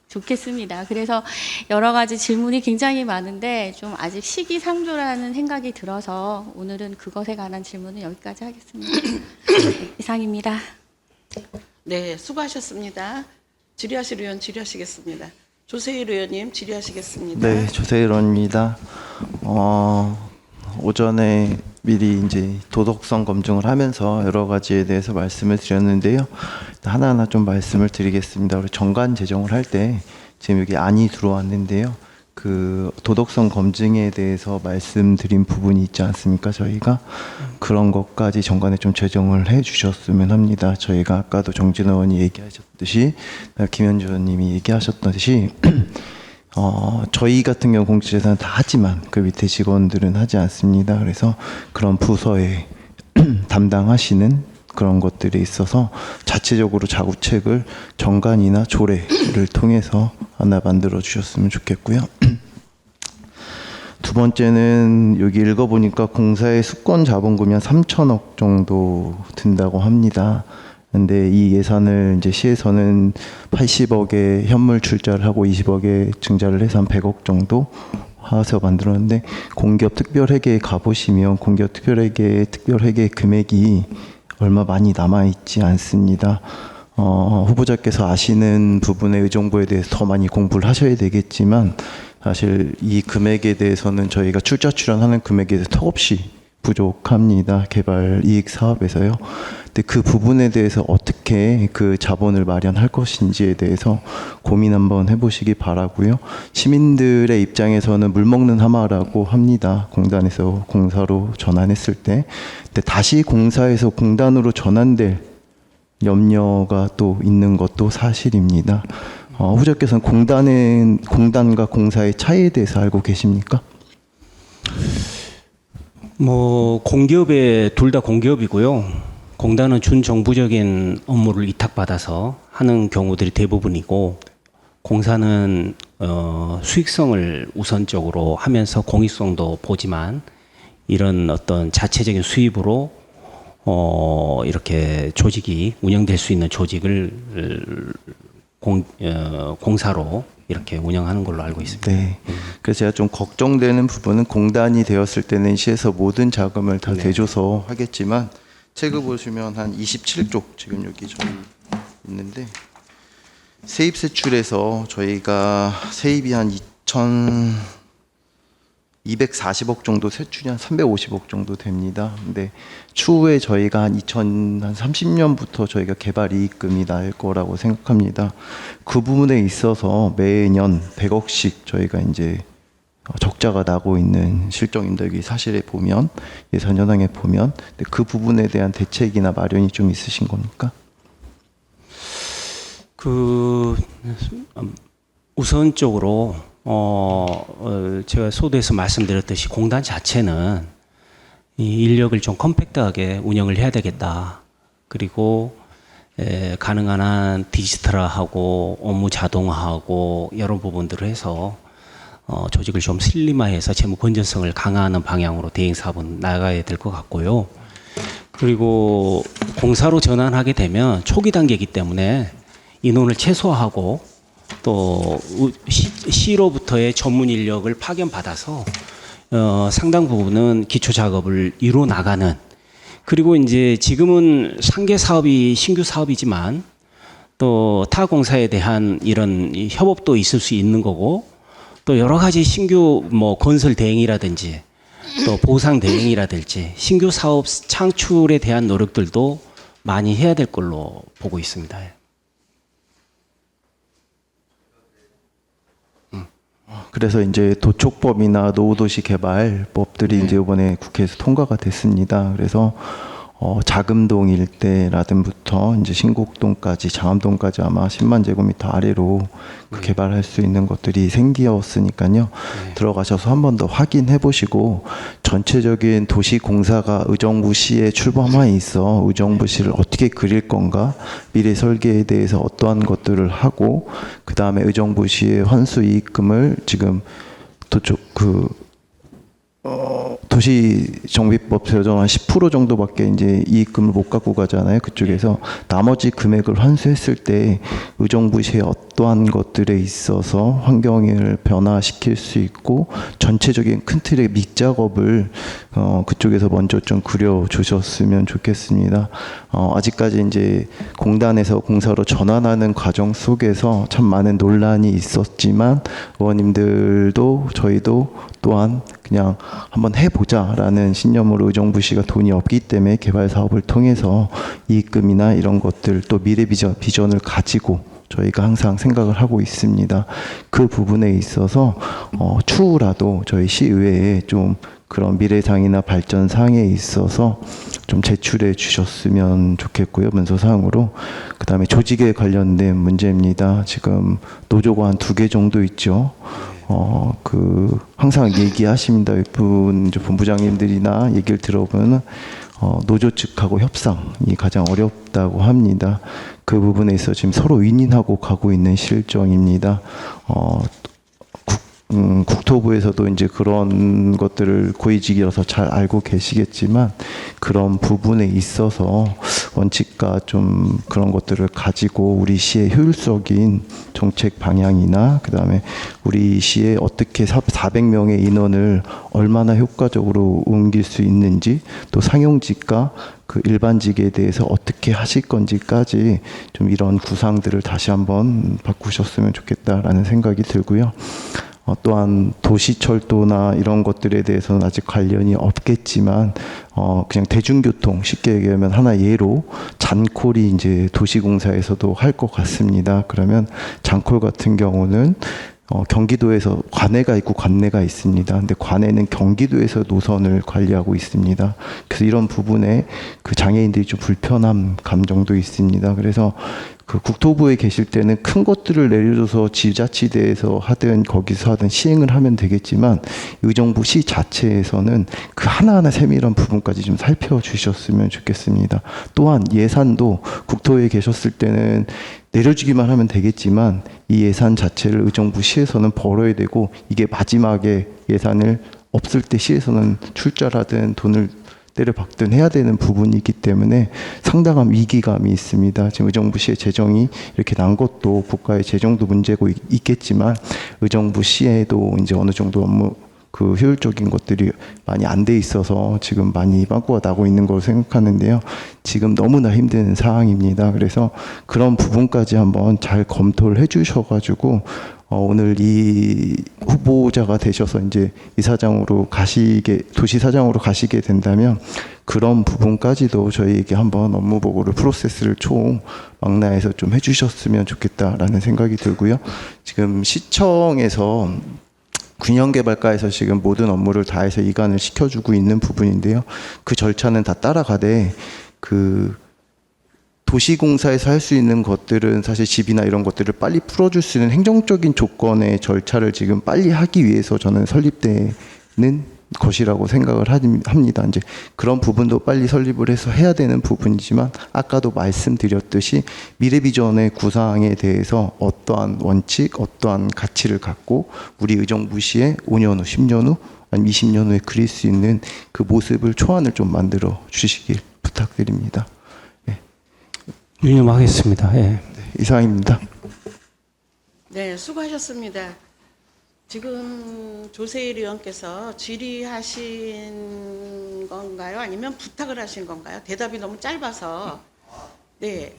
좋겠습니다. 그래서 여러 가지 질문이 굉장히 많은데 좀 아직 시기상조라는 생각이 들어서 오늘은 그것에 관한 질문은 여기까지 하겠습니다. 네, 이상입니다. 네, 수고하셨습니다. 질의하실 의원 질의하시겠습니다. 조세일 의원님 질의하시겠습니다. 네, 조세일 의원입니다. 오전에 미리 이제 도덕성 검증을 하면서 여러 가지에 대해서 말씀을 드렸는데요. 하나하나 좀 말씀을 드리겠습니다. 우리 정관 제정을 할 때 지금 여기 안이 들어왔는데요. 그 도덕성 검증에 대해서 말씀드린 부분이 있지 않습니까? 저희가 그런 것까지 정관에 좀 제정을 해주셨으면 합니다. 저희가 아까도 정진호 의원이 얘기하셨듯이 김현주 의원님이 얘기하셨듯이 저희 같은 경우 공직재산은 다 하지만 그 밑에 직원들은 하지 않습니다. 그래서 그런 부서에 담당하시는 그런 것들에 있어서 자체적으로 자구책을 정관이나 조례를 통해서 하나 만들어 주셨으면 좋겠고요. 두 번째는 여기 읽어보니까 공사의 수권 자본금이 한 3천억 정도 든다고 합니다. 근데 이 예산을 이제 시에서는 80억의 현물 출자를 하고 20억의 증자를 해서 한 100억 정도 해서 만들었는데 공기업 특별회계에 가보시면 공기업 특별회계 금액이 얼마 많이 남아있지 않습니다. 후보자께서 아시는 부분의 의정부에 대해서 더 많이 공부를 하셔야 되겠지만 사실 이 금액에 대해서는 저희가 출자 출연하는 금액에 대해서 턱없이 부족합니다. 개발 이익 사업에서요. 근데 그 부분에 대해서 어떻게 그 자본을 마련할 것인지에 대해서 고민 한번 해보시기 바라고요. 시민들의 입장에서는 물 먹는 하마라고 합니다. 공단에서 공사로 전환했을 때. 근데 다시 공사에서 공단으로 전환될 염려가 또 있는 것도 사실입니다. 후보자께서는 공단과 공사의 차이에 대해서 알고 계십니까? 뭐 공기업에 둘 다 공기업이고요. 공단은 준정부적인 업무를 위탁받아서 하는 경우들이 대부분이고 공사는 수익성을 우선적으로 하면서 공익성도 보지만 이런 어떤 자체적인 수입으로 이렇게 조직이 운영될 수 있는 조직을 공사로 이렇게 운영하는 걸로 알고 있습니다. 네. 그래서 제가 좀 걱정되는 부분은 공단이 되었을 때는 시에서 모든 자금을 다 대줘서 하겠지만 책을 보시면 한 27쪽 지금 여기 저희 있는데 세입세출에서 저희가 세입이 한 240억 정도, 세출이 한 350억 정도 됩니다. 근데 추후에 저희가 한 2030년부터 저희가 개발 이익금이 날 거라고 생각합니다. 그 부분에 있어서 매년 100억씩 저희가 이제 적자가 나고 있는 실정입니다. 여기 사실에 보면 예산 현황에 보면 그 부분에 대한 대책이나 마련이 좀 있으신 겁니까? 우선적으로 제가 소도에서 말씀드렸듯이 공단 자체는 이 인력을 좀 컴팩트하게 운영을 해야 되겠다. 그리고 가능한 한 디지털화하고 업무 자동화하고 여러 부분들을 해서 조직을 좀 슬림화해서 재무 건전성을 강화하는 방향으로 대행 사업은 나가야 될 것 같고요. 그리고 공사로 전환하게 되면 초기 단계이기 때문에 인원을 최소화하고 또 시로부터의 전문 인력을 파견받아서 상당 부분은 기초 작업을 이루어 나가는, 그리고 이제 지금은 상계 사업이 신규 사업이지만 또 타 공사에 대한 이런 이 협업도 있을 수 있는 거고, 또 여러 가지 신규 뭐 건설 대행이라든지 또 보상 대행이라든지 신규 사업 창출에 대한 노력들도 많이 해야 될 걸로 보고 있습니다. 그래서 이제 도촉법이나 노후도시 개발법들이 이제 이번에 국회에서 통과가 됐습니다. 그래서 자금동 일대라든부터 이제 신곡동까지 장암동까지 아마 10만 제곱미터 아래로 그 개발할 수 있는 것들이 생기었으니까요. 들어가셔서 한 번 더 확인해 보시고, 전체적인 도시 공사가 의정부시에 출범하에 있어 의정부시를 어떻게 그릴 건가, 미래 설계에 대해서 어떠한 것들을 하고, 그 다음에 의정부시의 환수이익금을 지금 도시정비법에서 한 10% 정도밖에 이제 이익금을 못 갖고 가잖아요. 그쪽에서 나머지 금액을 환수했을 때 의정부시의 어떠한 것들에 있어서 환경을 변화시킬 수 있고 전체적인 큰 틀의 밑작업을 그쪽에서 먼저 좀 그려주셨으면 좋겠습니다. 아직까지 이제 공단에서 공사로 전환하는 과정 속에서 참 많은 논란이 있었지만 의원님들도 저희도 또한 그냥 한번 해보자라는 신념으로 의정부시가 돈이 없기 때문에 개발 사업을 통해서 이익금이나 이런 것들 또 미래 비전을 가지고 저희가 항상 생각을 하고 있습니다. 그 부분에 있어서 추후라도 저희 시의회에 좀 그런 미래상이나 발전상에 있어서 좀 제출해 주셨으면 좋겠고요. 문서사항으로. 그 다음에 조직에 관련된 문제입니다. 지금 노조가 한 2개 정도 있죠. 항상 얘기하십니다. 이제 본부장님들이나 얘기를 들어보면 노조 측하고 협상이 가장 어렵다고 합니다. 그 부분에 있어 지금 서로 윈윈하고 가고 있는 실정입니다. 국토부에서도 이제 그런 것들을 고위직이라서 잘 알고 계시겠지만 그런 부분에 있어서 원칙과 좀 그런 것들을 가지고 우리 시의 효율적인 정책 방향이나 그다음에 우리 시에 어떻게 400명의 인원을 얼마나 효과적으로 옮길 수 있는지, 또 상용직과 그 일반직에 대해서 어떻게 하실 건지까지 좀 이런 구상들을 다시 한번 바꾸셨으면 좋겠다라는 생각이 들고요. 또한 도시철도나 이런 것들에 대해서는 아직 관련이 없겠지만 그냥 대중교통 쉽게 얘기하면 하나 예로 잔콜이 이제 도시공사에서도 할 것 같습니다. 그러면 잔콜 같은 경우는 경기도에서 관내가 있고 관내가 있습니다. 근데 관내는 경기도에서 노선을 관리하고 있습니다. 그래서 이런 부분에 그 장애인들이 좀 불편함 감정도 있습니다. 그래서 그 국토부에 계실 때는 큰 것들을 내려줘서 지자체에서 하든 거기서 하든 시행을 하면 되겠지만 의정부시 자체에서는 그 하나하나 세밀한 부분까지 좀 살펴주셨으면 좋겠습니다. 또한 예산도 국토에 계셨을 때는 내려주기만 하면 되겠지만 이 예산 자체를 의정부시에서는 벌어야 되고, 이게 마지막에 예산을 없을 때 시에서는 출자라든 돈을 때려박든 해야 되는 부분이기 때문에 상당한 위기감이 있습니다. 지금 의정부시의 재정이 이렇게 난 것도 국가의 재정도 문제고 있겠지만 의정부시에도 이제 어느 정도 업무 그 효율적인 것들이 많이 안 돼 있어서 지금 많이 빵꾸가 나고 있는 걸로 생각하는데요. 지금 너무나 힘든 상황입니다. 그래서 그런 부분까지 한번 잘 검토를 해주셔가지고 오늘 이 후보자가 되셔서 이제 이사장으로 도시사장으로 가시게 된다면 그런 부분까지도 저희에게 한번 업무 보고를 프로세스를 총 망라해서 좀 해주셨으면 좋겠다라는 생각이 들고요. 지금 시청에서 균형개발과에서 지금 모든 업무를 다해서 이관을 시켜주고 있는 부분인데요. 그 절차는 다 따라가되 그 도시공사에서 할 수 있는 것들은 사실 집이나 이런 것들을 빨리 풀어줄 수 있는 행정적인 조건의 절차를 지금 빨리 하기 위해서 저는 설립되는 것이라고 생각을 합니다. 이제 그런 부분도 빨리 설립을 해서 해야 되는 부분이지만 아까도 말씀드렸듯이 미래 비전의 구상에 대해서 어떠한 원칙, 어떠한 가치를 갖고 우리 의정부시에 5년 후, 10년 후, 아니면 20년 후에 그릴 수 있는 그 모습을 초안을 좀 만들어 주시길 부탁드립니다. 유념하겠습니다. 예. 네, 이상입니다. 네, 수고하셨습니다. 지금 조세일 의원께서 질의하신 건가요? 아니면 부탁을 하신 건가요? 대답이 너무 짧아서. 네.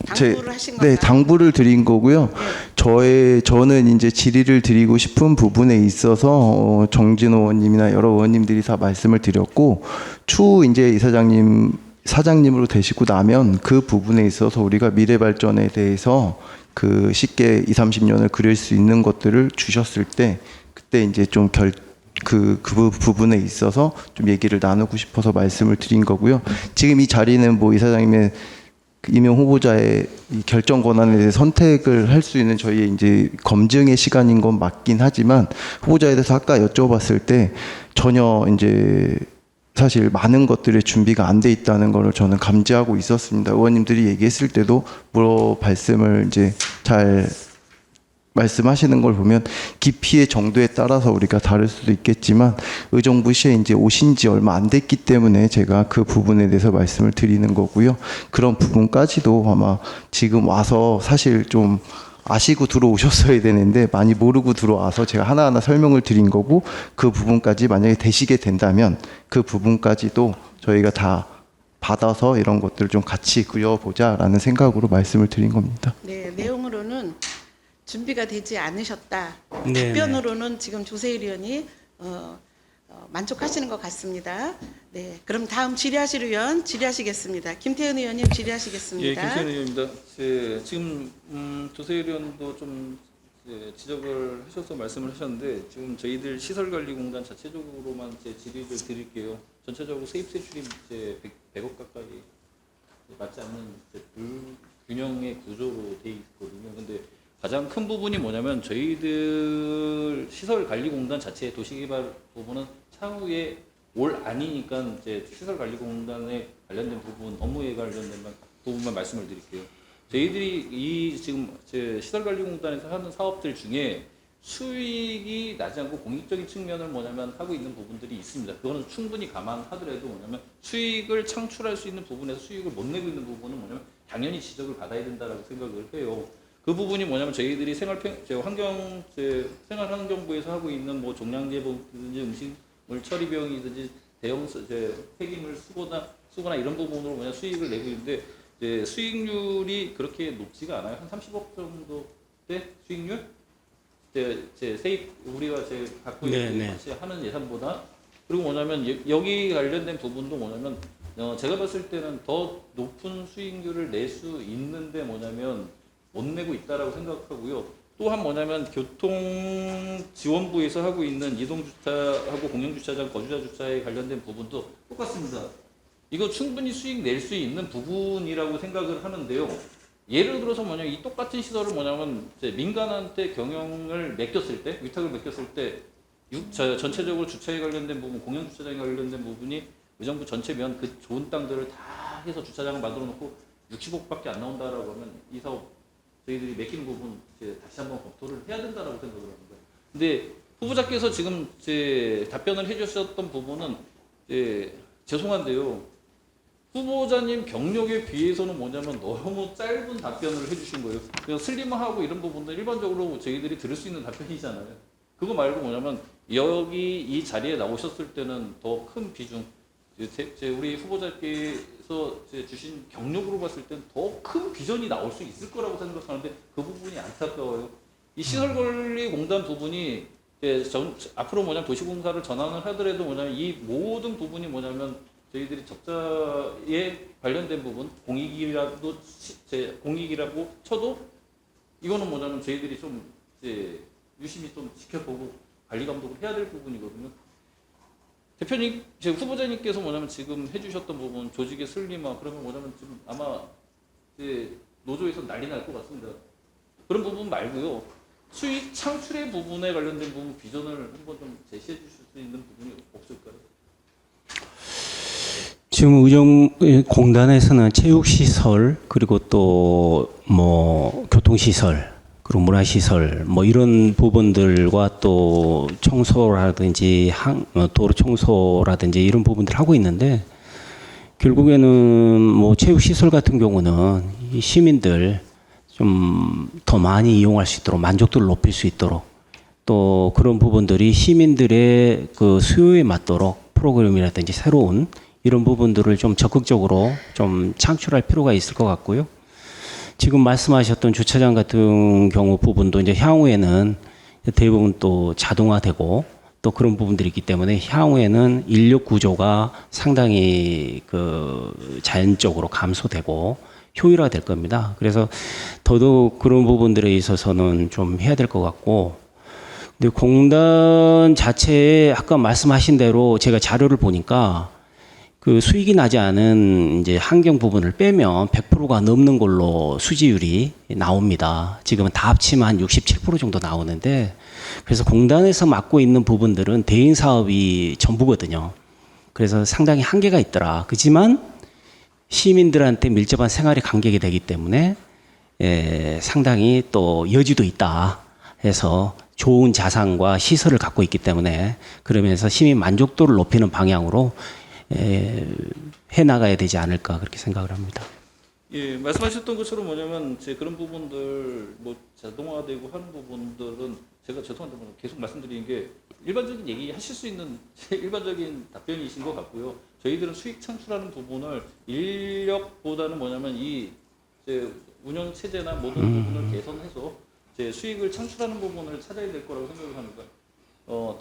당부를 하신 건가요? 네, 당부를 드린 거고요. 저는 이제 질의를 드리고 싶은 부분에 있어서 정진호 의원님이나 여러 의원님들이 다 말씀을 드렸고, 추후 이제 사장님으로 되시고 나면 그 부분에 있어서 우리가 미래 발전에 대해서 그 쉽게 20, 30년을 그릴 수 있는 것들을 주셨을 때, 그때 이제 좀 그 부분에 있어서 좀 얘기를 나누고 싶어서 말씀을 드린 거고요. 지금 이 자리는 뭐 이사장님의 임용 후보자의 이 결정 권한에 대해 선택을 할 수 있는 저희의 이제 검증의 시간인 건 맞긴 하지만, 후보자에 대해서 아까 여쭤봤을 때 전혀 이제 사실 많은 것들의 준비가 안 돼 있다는 거를 저는 감지하고 있었습니다. 의원님들이 얘기했을 때도 말씀을 이제 잘 말씀하시는 걸 보면 깊이의 정도에 따라서 우리가 다를 수도 있겠지만, 의정부 시에 이제 오신 지 얼마 안 됐기 때문에 제가 그 부분에 대해서 말씀을 드리는 거고요. 그런 부분까지도 아마 지금 와서 사실 좀 아시고 들어오셨어야 되는데 많이 모르고 들어와서 제가 하나하나 설명을 드린 거고, 그 부분까지 만약에 되시게 된다면 그 부분까지도 저희가 다 받아서 이런 것들을 좀 같이 그려보자라는 생각으로 말씀을 드린 겁니다. 네, 내용으로는 준비가 되지 않으셨다. 네, 답변으로는 지금 조세일 의원이 만족하시는 것 같습니다. 네, 그럼 다음 질의하실 의원 질의하시겠습니다. 김태현 의원님 예, 질의하시겠습니다. 김태현 의원입니다. 지금 조세일 의원도 좀 지적을 하셔서 말씀을 하셨는데, 지금 저희들 시설관리공단 자체적으로만 질의를 드릴게요. 전체적으로 세입세 출입 100억 가까이 맞지 않는 불균형의 구조로 돼 있거든요. 근데 가장 큰 부분이 뭐냐면, 저희들 시설관리공단 자체의 도시개발 부분은 차후에 올 아니니까 이제 시설관리공단에 관련된 부분, 업무에 관련된 부분만 말씀을 드릴게요. 저희들이 이 지금 시설관리공단에서 하는 사업들 중에 수익이 나지 않고 공익적인 측면을 하고 있는 부분들이 있습니다. 그거는 충분히 감안하더라도 수익을 창출할 수 있는 부분에서 수익을 못 내고 있는 부분은 당연히 지적을 받아야 된다라고 생각을 해요. 그 부분이 저희들이 생활환경부에서 하고 있는 뭐 종량제품이든지 음식물 처리 비용이든지 대형 폐기물 수거나 이런 부분으로 수익을 내고 있는데, 수익률이 그렇게 높지가 않아요. 한 30억 정도의 수익률? 세입 우리가 갖고 있는 같이 하는 예산보다. 그리고 여기 관련된 부분도 제가 봤을 때는 더 높은 수익률을 낼 수 있는데 못 내고 있다라고 생각하고요. 또한 교통지원부에서 하고 있는 이동주차하고 공영주차장, 거주자 주차에 관련된 부분도 똑같습니다. 이거 충분히 수익 낼 수 있는 부분이라고 생각을 하는데요. 예를 들어서 이 똑같은 시설을 민간한테 경영을 맡겼을 때, 위탁을 맡겼을 때, 전체적으로 주차에 관련된 부분, 공영주차장에 관련된 부분이 의정부 전체면 그 좋은 땅들을 다 해서 주차장을 만들어 놓고 60억밖에 안 나온다라고 하면 이 사업 저희들이 맡기는 부분 다시 한번 검토를 해야 된다라고 생각을 합니다. 근데 후보자께서 지금 답변을 해주셨던 부분은 죄송한데요. 후보자님 경력에 비해서는 너무 짧은 답변을 해주신 거예요. 그래서 슬림하고 이런 부분도 일반적으로 저희들이 들을 수 있는 답변이잖아요. 그거 말고 여기 이 자리에 나오셨을 때는 더 큰 비중, 우리 후보자께서 주신 경력으로 봤을 때는 더 큰 비전이 나올 수 있을 거라고 생각하는데, 그 부분이 안타까워요. 이 시설관리공단 부분이 앞으로 도시공사를 전환을 하더라도 이 모든 부분이 저희들이 적자에 관련된 부분, 공익이라고 쳐도 이거는 저희들이 좀 유심히 좀 지켜보고 관리 감독을 해야 될 부분이거든요. 대표님, 후보자님께서 지금 해주셨던 부분, 조직의 슬림화, 그러면 지금 아마 노조에서 난리 날 것 같습니다. 그런 부분 말고요. 수익 창출의 부분에 관련된 부분, 비전을 한번 좀 제시해 주실 수 있는 부분이 없을까요? 지금 의정공단에서는 체육시설, 그리고 또 교통시설, 그리고 문화시설, 이런 부분들과 또 청소라든지 도로 청소라든지 이런 부분들 하고 있는데, 결국에는 체육시설 같은 경우는 이 시민들 좀 더 많이 이용할 수 있도록 만족도를 높일 수 있도록 또 그런 부분들이 시민들의 그 수요에 맞도록 프로그램이라든지 새로운 이런 부분들을 좀 적극적으로 좀 창출할 필요가 있을 것 같고요. 지금 말씀하셨던 주차장 같은 경우 부분도 이제 향후에는 대부분 또 자동화되고 또 그런 부분들이 있기 때문에 향후에는 인력 구조가 상당히 그 자연적으로 감소되고 효율화될 겁니다. 그래서 더더욱 그런 부분들에 있어서는 좀 해야 될 것 같고, 근데 공단 자체에 아까 말씀하신 대로 제가 자료를 보니까 그 수익이 나지 않은 이제 환경 부분을 빼면 100%가 넘는 걸로 수지율이 나옵니다. 지금은 다 합치면 한 67% 정도 나오는데, 그래서 공단에서 맡고 있는 부분들은 대인 사업이 전부거든요. 그래서 상당히 한계가 있더라. 그렇지만 시민들한테 밀접한 생활이 간격이 되기 때문에 상당히 또 여지도 있다 해서 좋은 자산과 시설을 갖고 있기 때문에 그러면서 시민 만족도를 높이는 방향으로 해나가야 되지 않을까 그렇게 생각을 합니다. 예, 말씀하셨던 것처럼 뭐냐면 제 그런 부분들 뭐 자동화되고 하는 부분들은 제가 죄송한데 계속 말씀드리는 게 일반적인 얘기 하실 수 있는 일반적인 답변이신 것 같고요. 저희들은 수익 창출하는 부분을 인력보다는 뭐냐면 이 이제 운영 체제나 모든 부분을 개선해서 이제 수익을 창출하는 부분을 찾아야 될 거라고 생각을 합니다.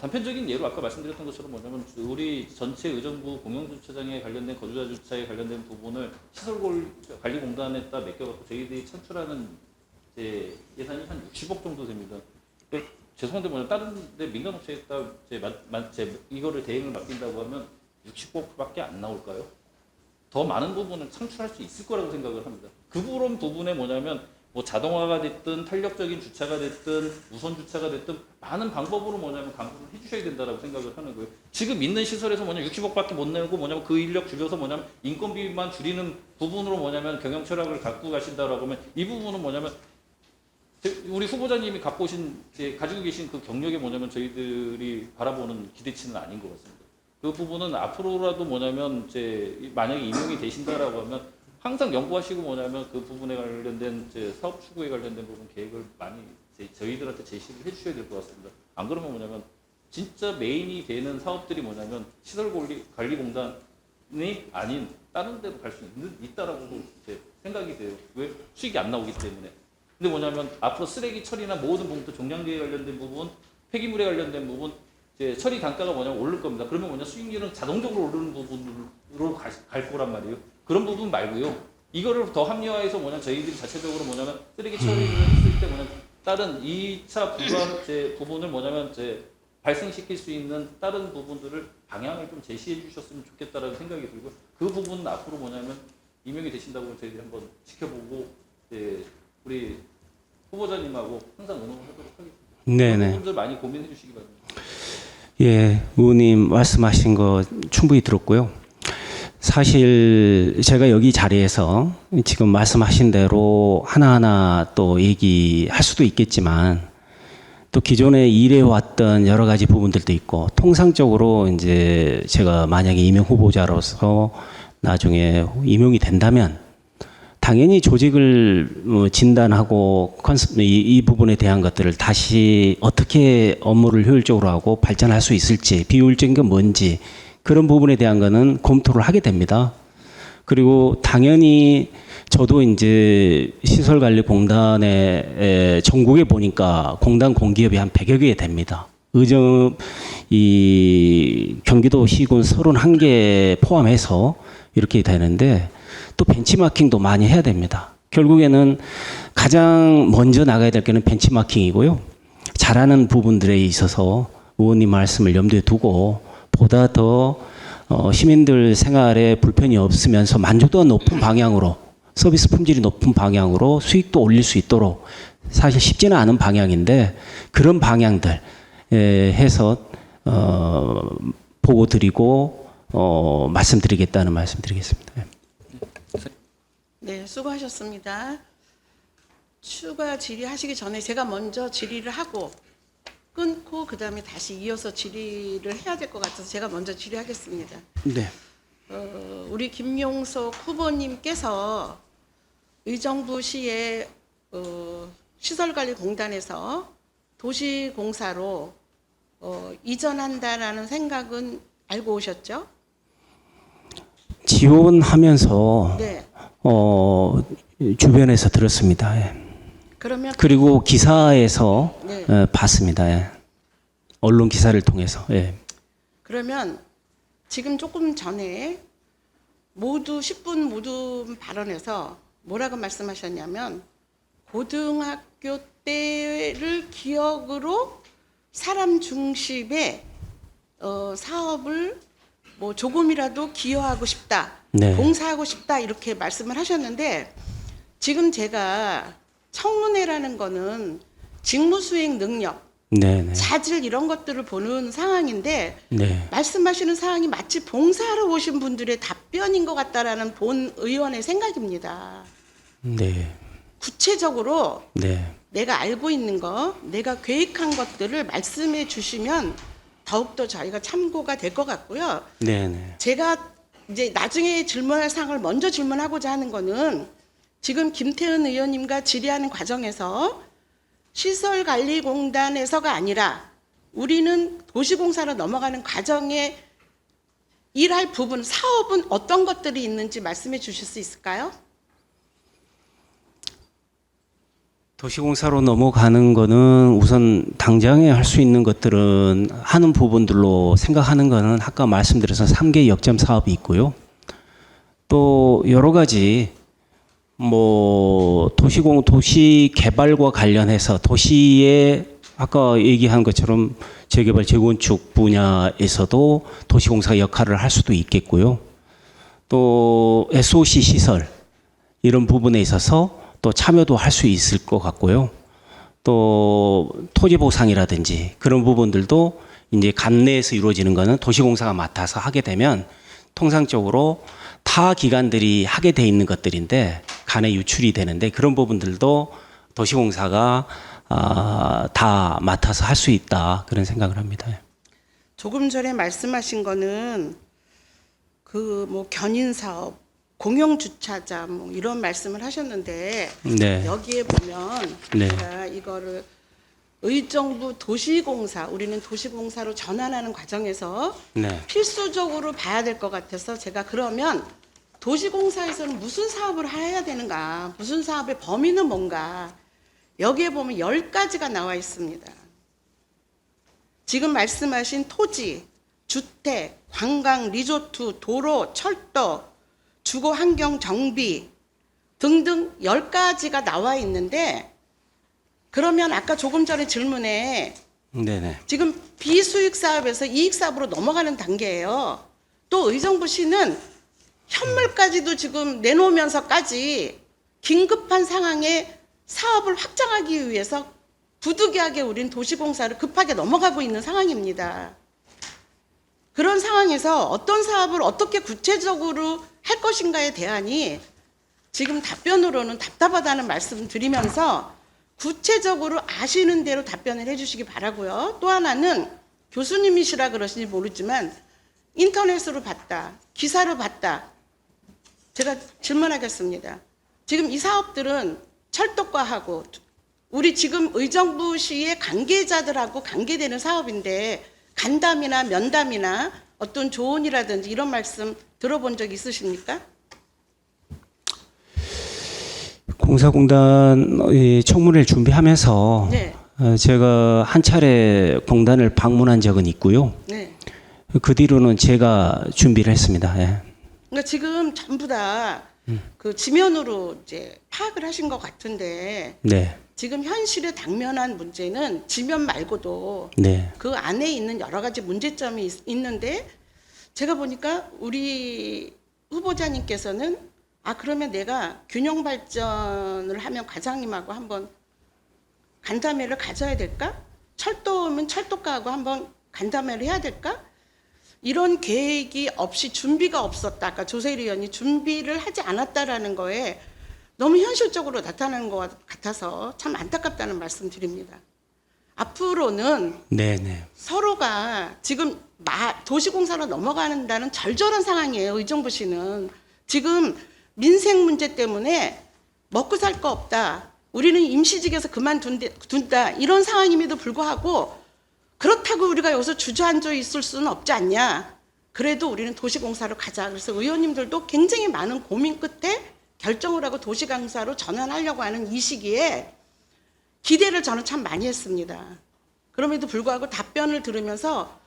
단편적인 예로 아까 말씀드렸던 것처럼 뭐냐면 우리 전체 의정부 공영주차장에 관련된 거주자 주차에 관련된 부분을 시설관리공단에다 맡겨갖고 저희들이 창출하는 이제 예산이 한 60억 정도 됩니다. 죄송한데 뭐냐 다른 데 민간업체에다 이거를 대행을 맡긴다고 하면 60억밖에 안 나올까요? 더 많은 부분을 창출할 수 있을 거라고 생각을 합니다. 그런 부분에 뭐냐면 뭐 자동화가 됐든 탄력적인 주차가 됐든 우선 주차가 됐든 많은 방법으로 뭐냐면 강구를 해주셔야 된다라고 생각을 하는 거예요. 지금 있는 시설에서 뭐냐면 60억밖에 못 내고 뭐냐면 그 인력 줄여서 뭐냐면 인건비만 줄이는 부분으로 뭐냐면 경영 철학을 갖고 가신다라고 하면 이 부분은 뭐냐면 우리 후보자님이 가지고 계신 그 경력이 뭐냐면 저희들이 바라보는 기대치는 아닌 것 같습니다. 그 부분은 앞으로라도 뭐냐면 만약에 임용이 되신다라고 하면 항상 연구하시고 뭐냐면 그 부분에 관련된 사업 추구에 관련된 부분 계획을 많이 저희들한테 제시를 해주셔야 될 것 같습니다. 안 그러면 뭐냐면 진짜 메인이 되는 사업들이 뭐냐면 시설관리공단이 아닌 다른 데로 갈 수 있다라고 생각이 돼요. 왜? 수익이 안 나오기 때문에. 근데 뭐냐면 앞으로 쓰레기 처리나 모든 부분도 종량제에 관련된 부분, 폐기물에 관련된 부분, 처리 단가가 뭐냐면 오를 겁니다. 그러면 뭐냐 수익률은 자동적으로 오르는 부분으로 갈 거란 말이에요. 그런 부분 말고요. 이거를 더 합리화해서 뭐냐 저희들이 자체적으로 뭐냐면 쓰레기 처리를 했을 때 뭐냐 다른 2차 부분을 뭐냐면 발생시킬 수 있는 다른 부분들을 방향을 좀 제시해 주셨으면 좋겠다라는 생각이 들고 그 부분은 앞으로 뭐냐면 임명이 되신다고 저희들이 한번 지켜보고 우리 후보자님하고 항상 응원하도록 하겠습니다. 네네. 그 부분들 많이 고민해 주시기 바랍니다. 예, 의원님 말씀하신 거 충분히 들었고요. 사실 제가 여기 자리에서 지금 말씀하신 대로 하나하나 또 얘기할 수도 있겠지만 또 기존에 일해왔던 여러 가지 부분들도 있고 통상적으로 이제 제가 만약에 임용 후보자로서 나중에 임용이 된다면 당연히 조직을 진단하고 이 부분에 대한 것들을 다시 어떻게 업무를 효율적으로 하고 발전할 수 있을지 비효율적인 건 뭔지 그런 부분에 대한 거는 검토를 하게 됩니다. 그리고 당연히 저도 이제 시설관리공단에 전국에 보니까 공단 공기업이 한 100여 개 됩니다. 이 경기도 시군 31개 포함해서 이렇게 되는데 또 벤치마킹도 많이 해야 됩니다. 결국에는 가장 먼저 나가야 될 게는 벤치마킹이고요. 잘하는 부분들에 있어서 의원님 말씀을 염두에 두고 보다 더 시민들 생활에 불편이 없으면서 만족도가 높은 방향으로 서비스 품질이 높은 방향으로 수익도 올릴 수 있도록 사실 쉽지는 않은 방향인데 그런 방향들 해서 보고 드리고 말씀드리겠다는 말씀드리겠습니다. 네, 수고하셨습니다. 추가 질의하시기 전에 제가 먼저 질의를 하고 끊고 그다음에 다시 이어서 질의를 해야 될 것 같아서 제가 먼저 질의하겠습니다. 네. 우리 김용석 후보님께서 의정부시에 시설관리공단에서 도시공사로 이전한다라는 생각은 알고 오셨죠? 지원하면서 네. 주변에서 들었습니다. 예. 그러면 그리고 기사에서 네. 봤습니다. 예. 언론 기사를 통해서. 예. 그러면 지금 조금 전에 모두 10분 모두 발언에서 뭐라고 말씀하셨냐면 고등학교 때를 기억으로 사람 중심의 사업을 뭐 조금이라도 기여하고 싶다, 네. 봉사하고 싶다 이렇게 말씀을 하셨는데 지금 제가 청문회라는 거는 직무수행 능력, 네. 자질 이런 것들을 보는 상황인데 네. 말씀하시는 상황이 마치 봉사하러 오신 분들의 답변인 것 같다라는 본 의원의 생각입니다. 네. 구체적으로 네. 내가 알고 있는 거, 내가 계획한 것들을 말씀해 주시면 더욱더 저희가 참고가 될 것 같고요. 네. 제가 이제 나중에 질문할 사항을 먼저 질문하고자 하는 거는 지금 김태은 의원님과 질의하는 과정에서 시설관리공단에서가 아니라 우리는 도시공사로 넘어가는 과정에 일할 부분, 사업은 어떤 것들이 있는지 말씀해 주실 수 있을까요? 도시공사로 넘어가는 거는 우선 당장에 할 수 있는 것들은 하는 부분들로 생각하는 거는 아까 말씀드려서 3개 역점 사업이 있고요. 또 여러 가지 뭐 도시 개발과 관련해서 도시의 아까 얘기한 것처럼 재개발 재건축 분야에서도 도시공사 역할을 할 수도 있겠고요. 또 SOC 시설 이런 부분에 있어서 또 참여도 할 수 있을 것 같고요. 또 토지 보상이라든지 그런 부분들도 이제 간 내에서 이루어지는 거는 도시공사가 맡아서 하게 되면 통상적으로 타 기관들이 하게 돼 있는 것들인데 간에 유출이 되는데 그런 부분들도 도시공사가 다 맡아서 할 수 있다 그런 생각을 합니다. 조금 전에 말씀하신 거는 그 뭐 견인 사업, 공영 주차장 뭐 이런 말씀을 하셨는데 네. 여기에 보면 네. 제가 이거를 의정부 도시공사, 우리는 도시공사로 전환하는 과정에서 네. 필수적으로 봐야 될 것 같아서 제가 그러면 도시공사에서는 무슨 사업을 해야 되는가, 무슨 사업의 범위는 뭔가 여기에 보면 10가지가 나와 있습니다. 지금 말씀하신 토지, 주택, 관광, 리조트, 도로, 철도, 주거 환경 정비 등등 10가지가 나와 있는데 그러면 아까 조금 전에 질문에 네네. 지금 비수익 사업에서 이익 사업으로 넘어가는 단계예요. 또 의정부시는 현물까지도 지금 내놓으면서까지 긴급한 상황에 사업을 확장하기 위해서 부득이하게 우린 도시공사를 급하게 넘어가고 있는 상황입니다. 그런 상황에서 어떤 사업을 어떻게 구체적으로 할 것인가에 대한이 지금 답변으로는 답답하다는 말씀 드리면서 구체적으로 아시는 대로 답변을 해주시기 바라고요. 또 하나는 교수님이시라 그러신지 모르지만 인터넷으로 봤다, 기사로 봤다. 제가 질문하겠습니다. 지금 이 사업들은 철도과하고 우리 지금 의정부시의 관계자들하고 관계되는 사업인데 간담이나 면담이나 어떤 조언이라든지 이런 말씀 들어본 적 있으십니까? 공사공단 청문회를 준비하면서 네. 제가 한 차례 공단을 방문한 적은 있고요. 네. 그 뒤로는 제가 준비를 했습니다. 예. 그러니까 지금 전부 다 그 지면으로 이제 파악을 하신 것 같은데 네. 지금 현실에 당면한 문제는 지면 말고도 네. 그 안에 있는 여러 가지 문제점이 있는데 제가 보니까 우리 후보자님께서는 그러면 내가 균형 발전을 하면 과장님하고 한번 간담회를 가져야 될까? 철도면 철도과하고 한번 간담회를 해야 될까? 이런 계획이 없이 준비가 없었다. 아까 조세일 의원이 준비를 하지 않았다라는 거에 너무 현실적으로 나타나는 것 같아서 참 안타깝다는 말씀 드립니다. 앞으로는 네. 서로가 지금 도시공사로 넘어간다는 절절한 상황이에요. 의정부시는 지금 민생 문제 때문에 먹고 살 거 없다. 우리는 임시직에서 그만둔다 이런 상황임에도 불구하고 그렇다고 우리가 여기서 주저앉아 있을 수는 없지 않냐. 그래도 우리는 도시공사로 가자. 그래서 의원님들도 굉장히 많은 고민 끝에 결정을 하고 도시공사로 전환하려고 하는 이 시기에 기대를 저는 참 많이 했습니다. 그럼에도 불구하고 답변을 들으면서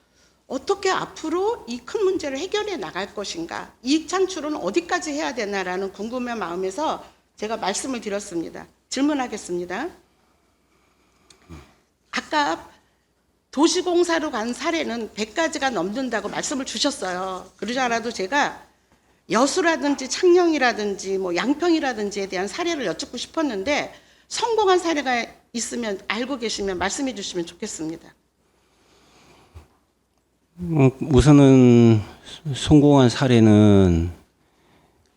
어떻게 앞으로 이 큰 문제를 해결해 나갈 것인가, 이익 창출은 어디까지 해야 되나라는 궁금한 마음에서 제가 말씀을 드렸습니다. 질문하겠습니다. 아까 도시공사로 간 사례는 100가지가 넘는다고 말씀을 주셨어요. 그러지 않아도 제가 여수라든지 창녕이라든지 뭐 양평이라든지에 대한 사례를 여쭙고 싶었는데 성공한 사례가 있으면 알고 계시면 말씀해 주시면 좋겠습니다. 우선은 성공한 사례는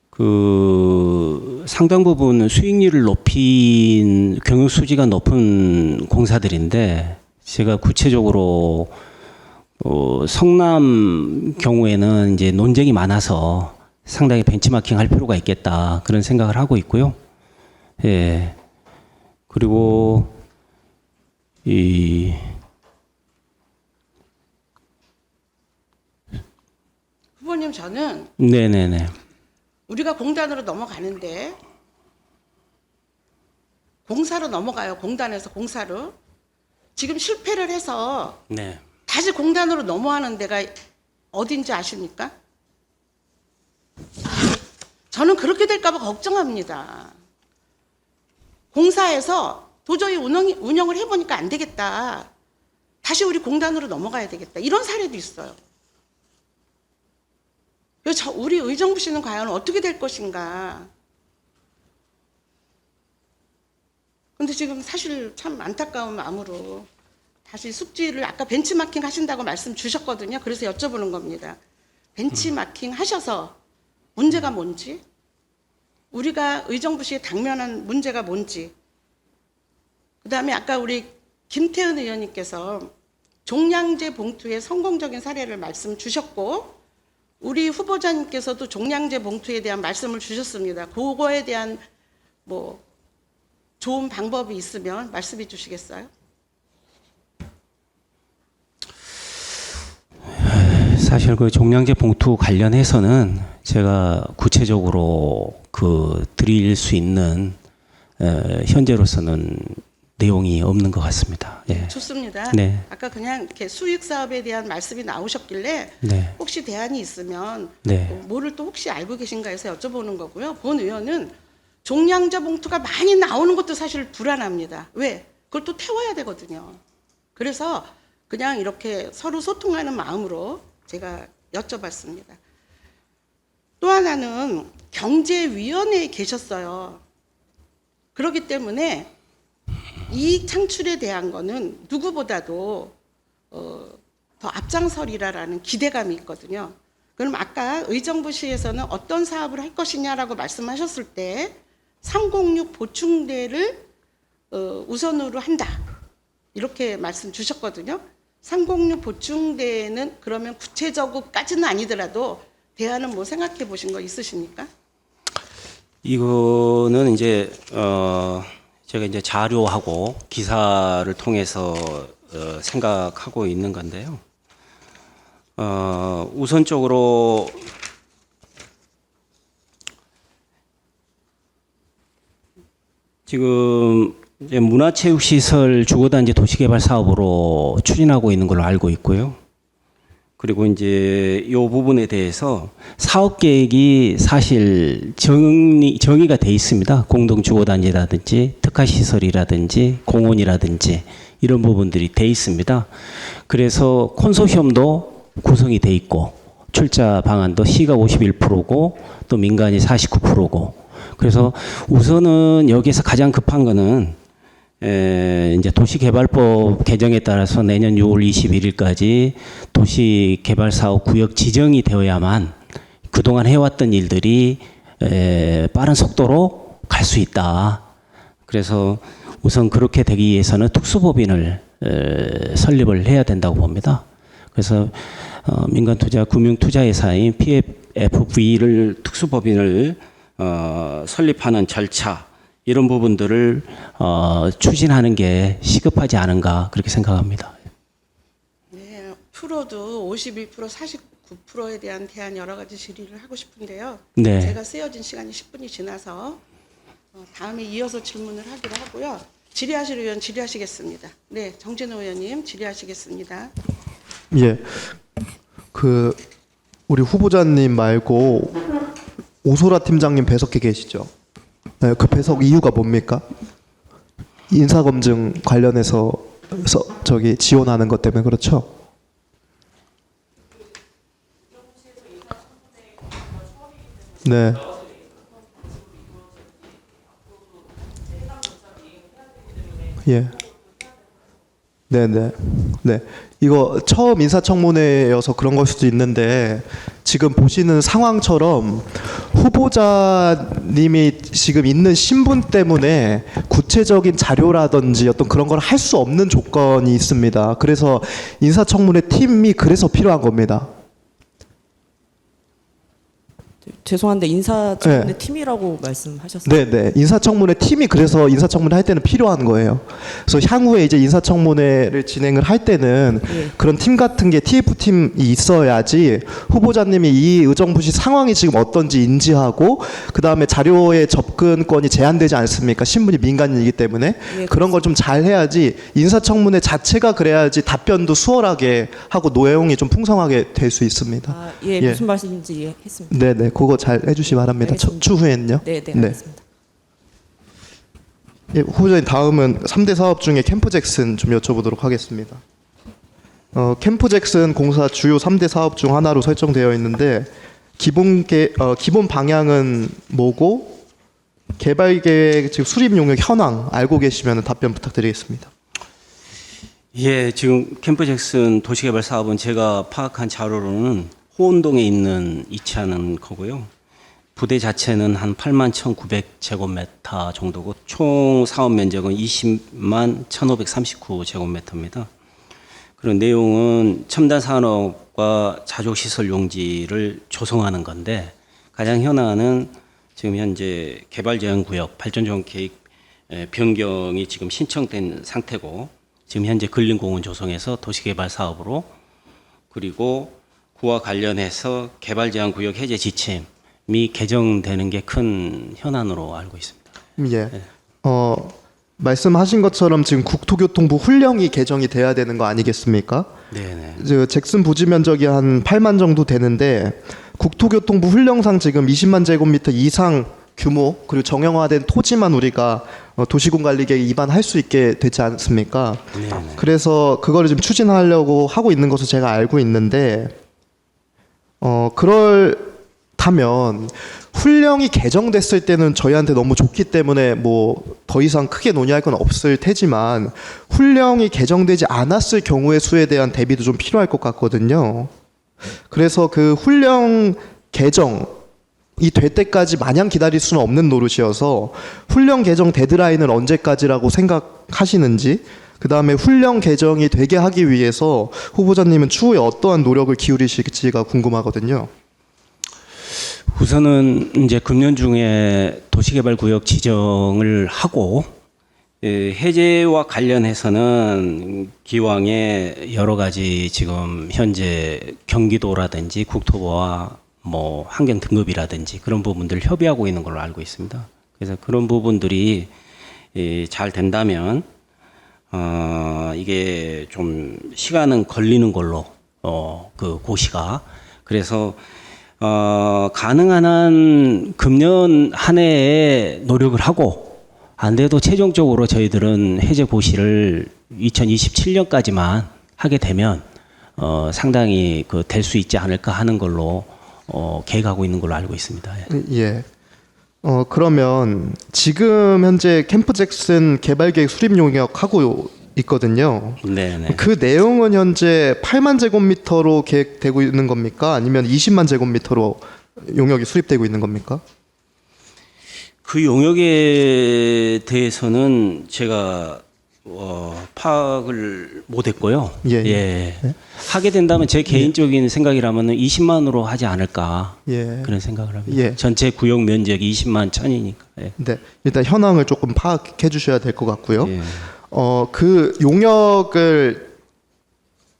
그 상당 부분 수익률을 높인 경영 수지가 높은 공사들인데 제가 구체적으로 성남 경우에는 이제 논쟁이 많아서 상당히 벤치마킹 할 필요가 있겠다 그런 생각을 하고 있고요. 예. 그리고 이 후보님, 저는 네네네. 우리가 공단으로 넘어가는데 공사로 넘어가요. 공단에서 공사로. 지금 실패를 해서 네. 다시 공단으로 넘어가는 데가 어딘지 아십니까? 저는 그렇게 될까 봐 걱정합니다. 공사에서 도저히 운영을 해보니까 안 되겠다. 다시 우리 공단으로 넘어가야 되겠다. 이런 사례도 있어요. 그래서 우리 의정부시는 과연 어떻게 될 것인가. 근데 지금 사실 참 안타까운 마음으로 다시 숙지를 아까 벤치마킹 하신다고 말씀 주셨거든요. 그래서 여쭤보는 겁니다. 벤치마킹 하셔서 문제가 뭔지, 우리가 의정부시에 당면한 문제가 뭔지, 그다음에 아까 우리 김태은 의원님께서 종량제 봉투의 성공적인 사례를 말씀 주셨고 우리 후보자님께서도 종량제 봉투에 대한 말씀을 주셨습니다. 그거에 대한 뭐 좋은 방법이 있으면 말씀해 주시겠어요? 사실 그 종량제 봉투 관련해서는 제가 구체적으로 그 드릴 수 있는 현재로서는 내용이 없는 것 같습니다. 예. 좋습니다. 네. 아까 그냥 이렇게 수익 사업에 대한 말씀이 나오셨길래 네. 혹시 대안이 있으면 네. 뭐를 또 혹시 알고 계신가 해서 여쭤보는 거고요. 본 의원은 종량제 봉투가 많이 나오는 것도 사실 불안합니다. 왜? 그걸 또 태워야 되거든요. 그래서 그냥 이렇게 서로 소통하는 마음으로 제가 여쭤봤습니다. 또 하나는 경제위원회에 계셨어요. 그렇기 때문에 이익 창출에 대한 거는 누구보다도 더 앞장서리라라는 기대감이 있거든요. 그럼 아까 의정부시에서는 어떤 사업을 할 것이냐라고 말씀하셨을 때 306 보충대를 우선으로 한다. 이렇게 말씀 주셨거든요. 306 보충대는 그러면 구체적으로까지는 아니더라도 대안은 뭐 생각해 보신 거 있으십니까? 이거는 이제 제가 이제 자료하고 기사를 통해서 생각하고 있는 건데요. 우선적으로 지금 이제 문화체육시설 주거단지 도시개발 사업으로 추진하고 있는 걸로 알고 있고요. 그리고 이제 이 부분에 대해서 사업 계획이 사실 정의가 돼 있습니다. 공동주거단지라든지 특화시설이라든지 공원이라든지 이런 부분들이 돼 있습니다. 그래서 콘소시엄도 구성이 돼 있고 출자 방안도 시가 51%고 또 민간이 49%고 그래서 우선은 여기서 가장 급한 거는 이제 도시개발법 개정에 따라서 내년 6월 21일까지 도시개발사업 구역 지정이 되어야만 그동안 해왔던 일들이 빠른 속도로 갈 수 있다. 그래서 우선 그렇게 되기 위해서는 특수법인을 설립을 해야 된다고 봅니다. 그래서 민간투자 금융투자회사인 PFV를 특수법인을 설립하는 절차 이런 부분들을 추진하는 게 시급하지 않은가 그렇게 생각합니다. 네, 프로도 51%, 49%에 대한 대안 여러 가지 질의를 하고 싶은데요. 네. 제가 쓰여진 시간이 10분이 지나서 다음에 이어서 질문을 하기로 하고요. 질의하실 의원 질의하시겠습니다. 네, 정진호 의원님 질의하시겠습니다. 예. 그 우리 후보자님 말고 오소라 팀장님 배석해 계시죠? 네, 그 배석 이유가 뭡니까? 인사검증 관련해서 저기 지원하는 것 때문에 그렇죠? 네. 예. 네네. 네. 이거 처음 인사청문회여서 그런 걸 수도 있는데 지금 보시는 상황처럼 후보자님이 지금 있는 신분 때문에 구체적인 자료라든지 어떤 그런 걸 할 수 없는 조건이 있습니다. 그래서 인사청문회 팀이 그래서 필요한 겁니다. 죄송한데 인사청문회 네. 팀이라고 말씀하셨어요. 네네. 인사청문회 팀이 그래서 인사청문회 할 때는 필요한 거예요. 그래서 향후에 이제 인사청문회를 진행을 할 때는 네. 그런 팀 같은 게 TF팀이 있어야지 후보자님이 이 의정부시 상황이 지금 어떤지 인지하고 그 다음에 자료의 접근권이 제한되지 않습니까? 신분이 민간인이기 때문에 네, 그런 걸 좀 잘 해야지 인사청문회 자체가 그래야지 답변도 수월하게 하고 내용이 좀 풍성하게 될 수 있습니다. 아, 예, 예. 무슨 말씀인지 이해했습니다. 네네. 그거 잘 해주시 바랍니다. 알겠습니다. 추후엔요. 네, 네, 알겠습니다. 예, 후보자님 다음은 3대 사업 중에 캠프 잭슨 좀 여쭤보도록 하겠습니다. 캠프 잭슨 공사 주요 3대 사업 중 하나로 설정되어 있는데 기본 방향은 뭐고 개발 계획 즉 수립 용역 현황 알고 계시면 답변 부탁드리겠습니다. 예, 지금 캠프 잭슨 도시개발 사업은 제가 파악한 자료로는 호원동에 있는 이치하는 거고요. 부대 자체는 한 8만 1,900제곱미터 정도고 총 사업 면적은 20만 1,539제곱미터입니다. 그런 내용은 첨단 산업과 자족시설 용지를 조성하는 건데 가장 현안은 지금 현재 개발제한구역 발전지원 계획 변경이 지금 신청된 상태고 지금 현재 근린공원 조성에서 도시개발 사업으로 그리고 그와 관련해서 개발제한구역 해제 지침이 개정되는 게 큰 현안으로 알고 있습니다. 예. 말씀하신 것처럼 지금 국토교통부 훈령이 개정이 돼야 되는 거 아니겠습니까? 네네. 저 잭슨 부지 면적이 한 8만 정도 되는데 국토교통부 훈령상 지금 20만 제곱미터 이상 규모 그리고 정형화된 토지만 우리가 도시공관리계획 위반할 수 있게 되지 않습니까? 네네. 그래서 그거를 좀 추진하려고 하고 있는 것으로 제가 알고 있는데 그렇다면 훈령이 개정됐을 때는 저희한테 너무 좋기 때문에 뭐 더 이상 크게 논의할 건 없을 테지만 훈령이 개정되지 않았을 경우의 수에 대한 대비도 좀 필요할 것 같거든요. 그래서 그 훈령 개정이 될 때까지 마냥 기다릴 수는 없는 노릇이어서 훈령 개정 데드라인은 언제까지라고 생각하시는지 그 다음에 훈령 개정이 되게 하기 위해서 후보자님은 추후에 어떠한 노력을 기울이실지가 궁금하거든요. 우선은 이제 금년 중에 도시개발구역 지정을 하고 해제와 관련해서는 기왕에 여러 가지 지금 현재 경기도라든지 국토부와 뭐 환경 등급이라든지 그런 부분들 협의하고 있는 걸로 알고 있습니다. 그래서 그런 부분들이 잘 된다면 이게 좀 시간은 걸리는 걸로 그 고시가 그래서 가능한 한 금년 한 해에 노력을 하고 안 돼도 최종적으로 저희들은 해제 고시를 2027년까지만 하게 되면 상당히 그 될 수 있지 않을까 하는 걸로 계획하고 있는 걸로 알고 있습니다. 예. 그러면 지금 현재 캠프 잭슨 개발 계획 수립 용역 하고 있거든요. 네네. 그 내용은 현재 8만 제곱미터로 계획되고 있는 겁니까? 아니면 20만 제곱미터로 용역이 수립되고 있는 겁니까? 그 용역에 대해서는 제가 파악을 못했고요. 예. 하게 된다면 제 개인적인 생각이라면 20만으로 하지 않을까 예. 그런 생각을 합니다. 예. 전체 구역 면적이 20만 천이니까. 예. 네, 일단 현황을 조금 파악해 주셔야 될 것 같고요. 예. 그 용역을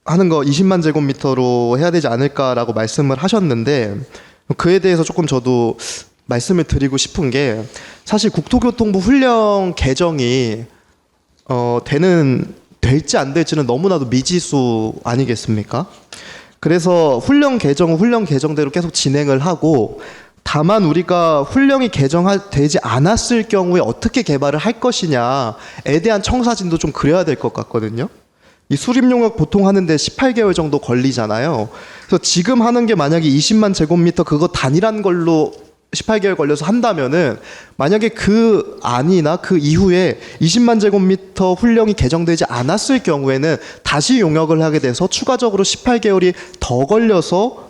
하는 거 20만 제곱미터로 해야 되지 않을까라고 말씀을 하셨는데 그에 대해서 조금 저도 말씀을 드리고 싶은 게 사실 국토교통부 훈령 개정이 될지 안 될지는 너무나도 미지수 아니겠습니까? 그래서 훈령 개정은 훈령 개정대로 계속 진행을 하고 다만 우리가 훈령이 개정되지 않았을 경우에 어떻게 개발을 할 것이냐에 대한 청사진도 좀 그려야 될 것 같거든요. 이 수립용역 보통 하는데 18개월 정도 걸리잖아요. 그래서 지금 하는 게 만약에 20만 제곱미터 그거 단일한 걸로 18개월 걸려서 한다면은 만약에 그 안이나 그 이후에 20만 제곱미터 훈령이 개정되지 않았을 경우에는 다시 용역을 하게 돼서 추가적으로 18개월이 더 걸려서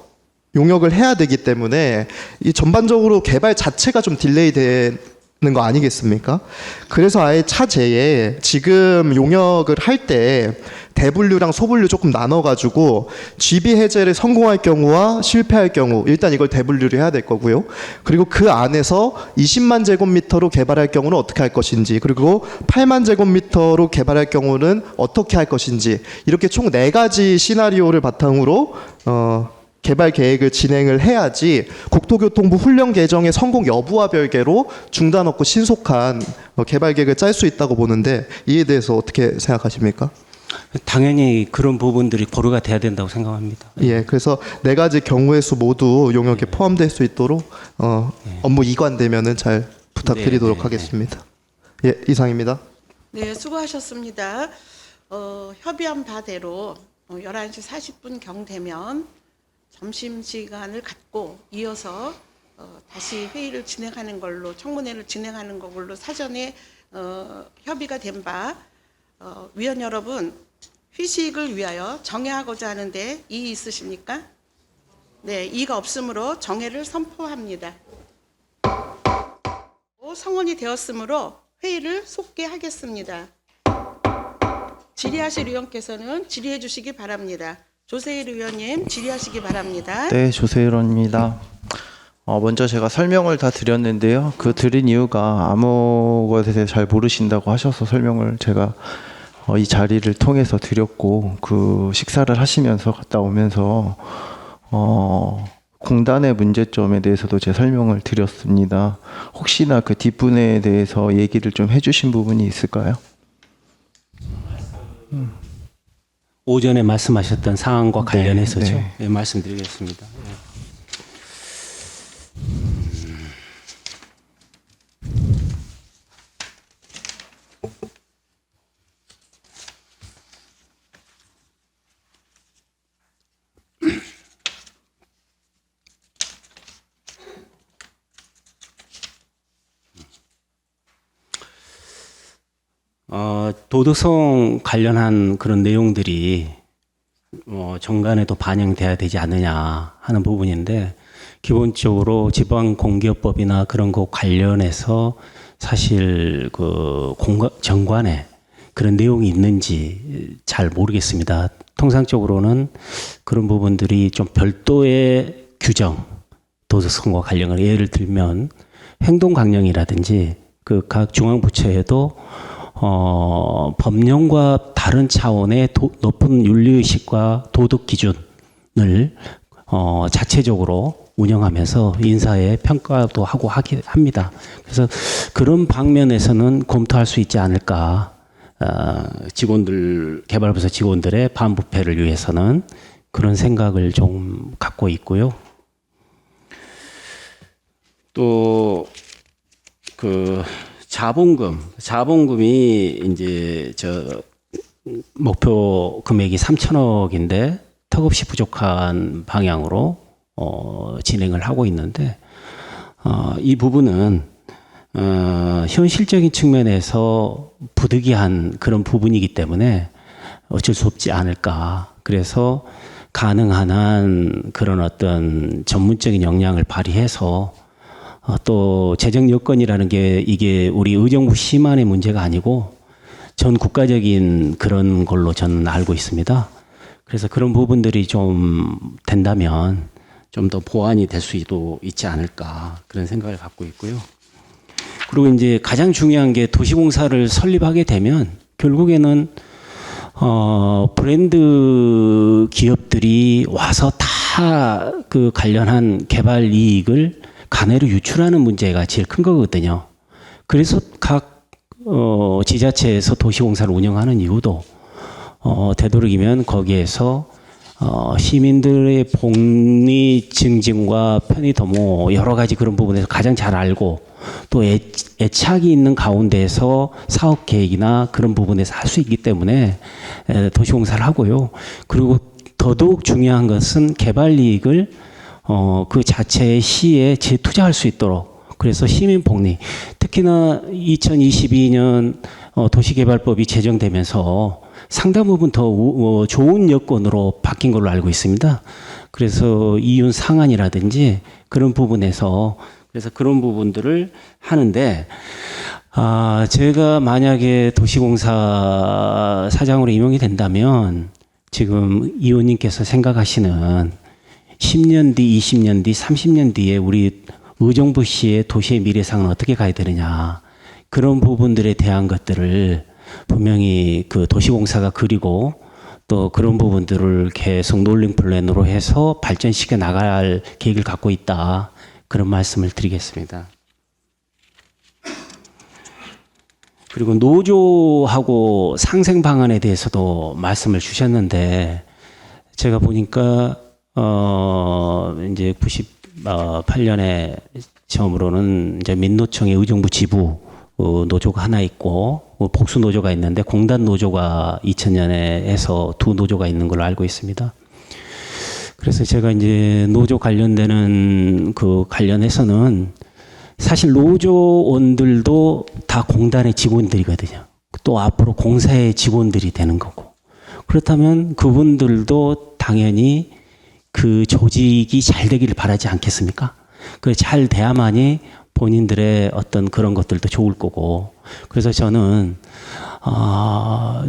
용역을 해야 되기 때문에 이 전반적으로 개발 자체가 좀 딜레이 되는 거 아니겠습니까? 그래서 아예 차제에 지금 용역을 할 때 대분류랑 소분류 조금 나눠가지고 GB 해제를 성공할 경우와 실패할 경우 일단 이걸 대분류를 해야 될 거고요. 그리고 그 안에서 20만 제곱미터로 개발할 경우는 어떻게 할 것인지 그리고 8만 제곱미터로 개발할 경우는 어떻게 할 것인지 이렇게 총 4가지 시나리오를 바탕으로 개발 계획을 진행을 해야지 국토교통부 훈령 개정의 성공 여부와 별개로 중단 없고 신속한 개발 계획을 짤 수 있다고 보는데 이에 대해서 어떻게 생각하십니까? 당연히 그런 부분들이 고려가 돼야 된다고 생각합니다. 예, 그래서 4가지 경우의 수 모두 용역에 포함될 수 있도록 업무 이관되면은 잘 부탁드리도록 하겠습니다. 예, 이상입니다. 네, 수고하셨습니다. 협의한 바대로 11시 40분 경 되면 점심시간을 갖고 이어서 다시 회의를 진행하는 걸로 청문회를 진행하는 걸로 사전에 협의가 된 바 위원 여러분 휴식을 위하여 정회하고자 하는데 이의 있으십니까? 네, 이의가 없으므로 정회를 선포합니다. 성원이 되었으므로 회의를 속개하겠습니다. 질의하실 의원께서는 질의해 주시기 바랍니다. 조세일 의원님 질의하시기 바랍니다. 네, 조세일 의원입니다. 먼저 제가 설명을 다 드렸는데요. 그 드린 이유가 아무것에 대해 잘 모르신다고 하셔서 설명을 제가 이 자리를 통해서 드렸고 그 식사를 하시면서 갔다 오면서 공단의 문제점에 대해서도 제 설명을 드렸습니다. 혹시나 그 뒷분에 대해서 얘기를 좀 해주신 부분이 있을까요? 오전에 말씀하셨던 사항과 관련해서죠. 네. 예, 말씀드리겠습니다. 도덕성 관련한 그런 내용들이 정관에도 반영돼야 되지 않느냐 하는 부분인데 기본적으로 지방공기업법이나 그런 거 관련해서 사실 그 정관에 그런 내용이 있는지 잘 모르겠습니다. 통상적으로는 그런 부분들이 좀 별도의 규정, 도덕성과 관련을 예를 들면 행동강령이라든지 그 각 중앙부처에도 법령과 다른 차원의 높은 윤리의식과 도덕 기준을 자체적으로 운영하면서 인사에 평가도 하고 합니다. 그래서 그런 방면에서는 검토할 수 있지 않을까. 직원들, 개발부서 직원들의 반부패를 위해서는 그런 생각을 좀 갖고 있고요. 또 그 자본금이 이제 목표 금액이 3천억인데 턱없이 부족한 방향으로 진행을 하고 있는데 이 부분은 현실적인 측면에서 부득이한 그런 부분이기 때문에 어쩔 수 없지 않을까. 그래서 가능한 한 그런 어떤 전문적인 역량을 발휘해서 또 재정 여건이라는 게 이게 우리 의정부 시만의 문제가 아니고 전 국가적인 그런 걸로 저는 알고 있습니다. 그래서 그런 부분들이 좀 된다면 좀 더 보완이 될 수도 있지 않을까 그런 생각을 갖고 있고요. 그리고 이제 가장 중요한 게 도시공사를 설립하게 되면 결국에는 브랜드 기업들이 와서 다 그 관련한 개발 이익을 간해로 유출하는 문제가 제일 큰 거거든요. 그래서 각 지자체에서 도시공사를 운영하는 이유도 되도록이면 거기에서 시민들의 복리 증진과 편의도 뭐 여러 가지 그런 부분에서 가장 잘 알고 또 애착이 있는 가운데서 사업 계획이나 그런 부분에서 할 수 있기 때문에 도시공사를 하고요. 그리고 더더욱 중요한 것은 개발 이익을 그 자체의 시에 재투자할 수 있도록 그래서 시민 복리 특히나 2022년 도시개발법이 제정되면서 상당 부분 더 좋은 여건으로 바뀐 걸로 알고 있습니다. 그래서 이윤 상한이라든지 그런 부분에서 그래서 그런 부분들을 하는데 제가 만약에 도시공사 사장으로 임용이 된다면 지금 이 의원님께서 생각하시는 10년 뒤, 20년 뒤, 30년 뒤에 우리 의정부 시의 도시의 미래상은 어떻게 가야 되느냐 그런 부분들에 대한 것들을 분명히 그 도시공사가 그리고 또 그런 부분들을 계속 롤링 플랜으로 해서 발전시켜 나갈 계획을 갖고 있다. 그런 말씀을 드리겠습니다. 그리고 노조하고 상생 방안에 대해서도 말씀을 주셨는데 제가 보니까 이제 98년에 처음으로는 이제 민노총의 의정부 지부 노조가 하나 있고 복수 노조가 있는데 공단 노조가 2000년에 해서 두 노조가 있는 걸로 알고 있습니다. 그래서 제가 이제 노조 관련되는 그 관련해서는 사실 노조원들도 다 공단의 직원들이거든요. 또 앞으로 공사의 직원들이 되는 거고. 그렇다면 그분들도 당연히 그 조직이 잘 되기를 바라지 않겠습니까? 그 잘 돼야만이 본인들의 어떤 그런 것들도 좋을 거고. 그래서 저는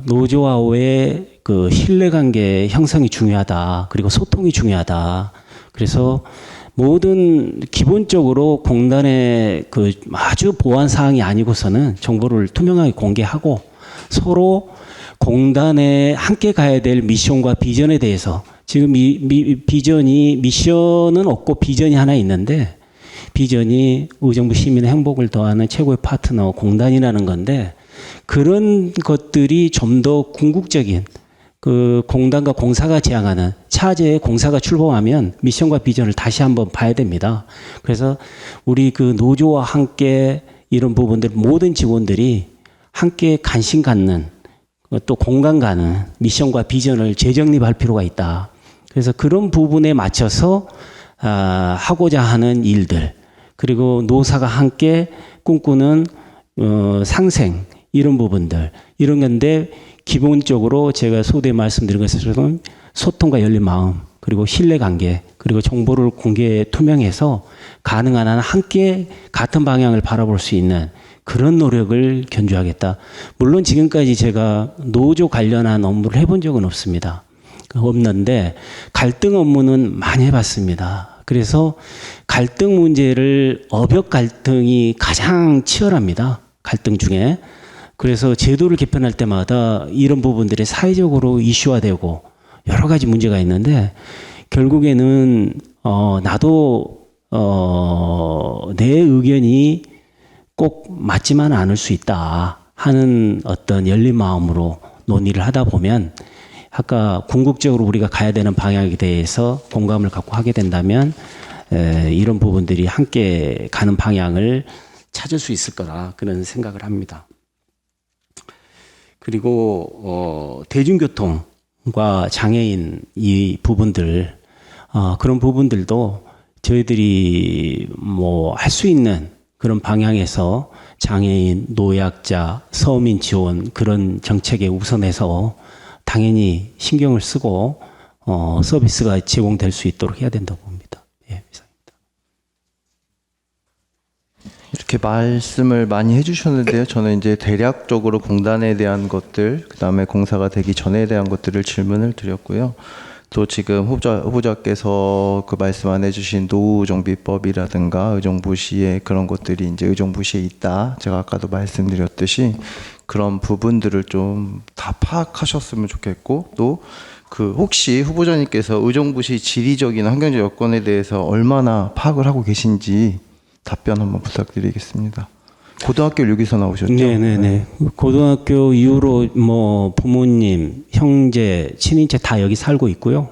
노조와의 그 신뢰관계 형성이 중요하다. 그리고 소통이 중요하다. 그래서 모든 기본적으로 공단의 그 아주 보안 사항이 아니고서는 정보를 투명하게 공개하고 서로 공단에 함께 가야 될 미션과 비전에 대해서 지금 비전이 미션은 없고 비전이 하나 있는데 비전이 의정부 시민의 행복을 더하는 최고의 파트너 공단이라는 건데 그런 것들이 좀 더 궁극적인 그 공단과 공사가 지향하는 차제에 공사가 출범하면 미션과 비전을 다시 한번 봐야 됩니다. 그래서 우리 그 노조와 함께 이런 부분들 모든 직원들이 함께 관심 갖는 또 공감 가는 미션과 비전을 재정립할 필요가 있다. 그래서 그런 부분에 맞춰서 하고자 하는 일들 그리고 노사가 함께 꿈꾸는 상생 이런 부분들 이런 건데 기본적으로 제가 소대에 말씀드린 것처럼 소통과 열린 마음 그리고 신뢰관계 그리고 정보를 공개 투명해서 가능한 한 함께 같은 방향을 바라볼 수 있는 그런 노력을 견주하겠다. 물론 지금까지 제가 노조 관련한 업무를 해본 적은 없습니다. 없는데 갈등 업무는 많이 해봤습니다. 그래서 갈등 문제를 업역 갈등이 가장 치열합니다. 갈등 중에. 그래서 제도를 개편할 때마다 이런 부분들이 사회적으로 이슈화되고 여러 가지 문제가 있는데 결국에는 나도 내 의견이 꼭 맞지만 않을 수 있다 하는 어떤 열린 마음으로 논의를 하다 보면 아까 궁극적으로 우리가 가야 되는 방향에 대해서 공감을 갖고 하게 된다면 이런 부분들이 함께 가는 방향을 찾을 수 있을 거라 그런 생각을 합니다. 그리고 대중교통과 장애인 이 부분들 그런 부분들도 저희들이 뭐 할 수 있는 그런 방향에서 장애인, 노약자, 서민 지원 그런 정책에 우선해서 당연히 신경을 쓰고 서비스가 제공될 수 있도록 해야 된다고 봅니다. 예, 이상입니다. 이렇게 말씀을 많이 해주셨는데요. 저는 이제 대략적으로 공단에 대한 것들, 그 다음에 공사가 되기 전에 대한 것들을 질문을 드렸고요. 또 지금 후보자께서 그 말씀 안 해주신 노후정비법이라든가 의정부시에 그런 것들이 이제 의정부시에 있다. 제가 아까도 말씀드렸듯이 그런 부분들을 좀 다 파악하셨으면 좋겠고, 또 그 혹시 후보자님께서 의정부시 지리적인 환경적 여건에 대해서 얼마나 파악을 하고 계신지 답변 한번 부탁드리겠습니다. 고등학교를 여기서 나오셨죠? 네네네. 고등학교 이후로 뭐 부모님, 형제, 친인체 다 여기 살고 있고요.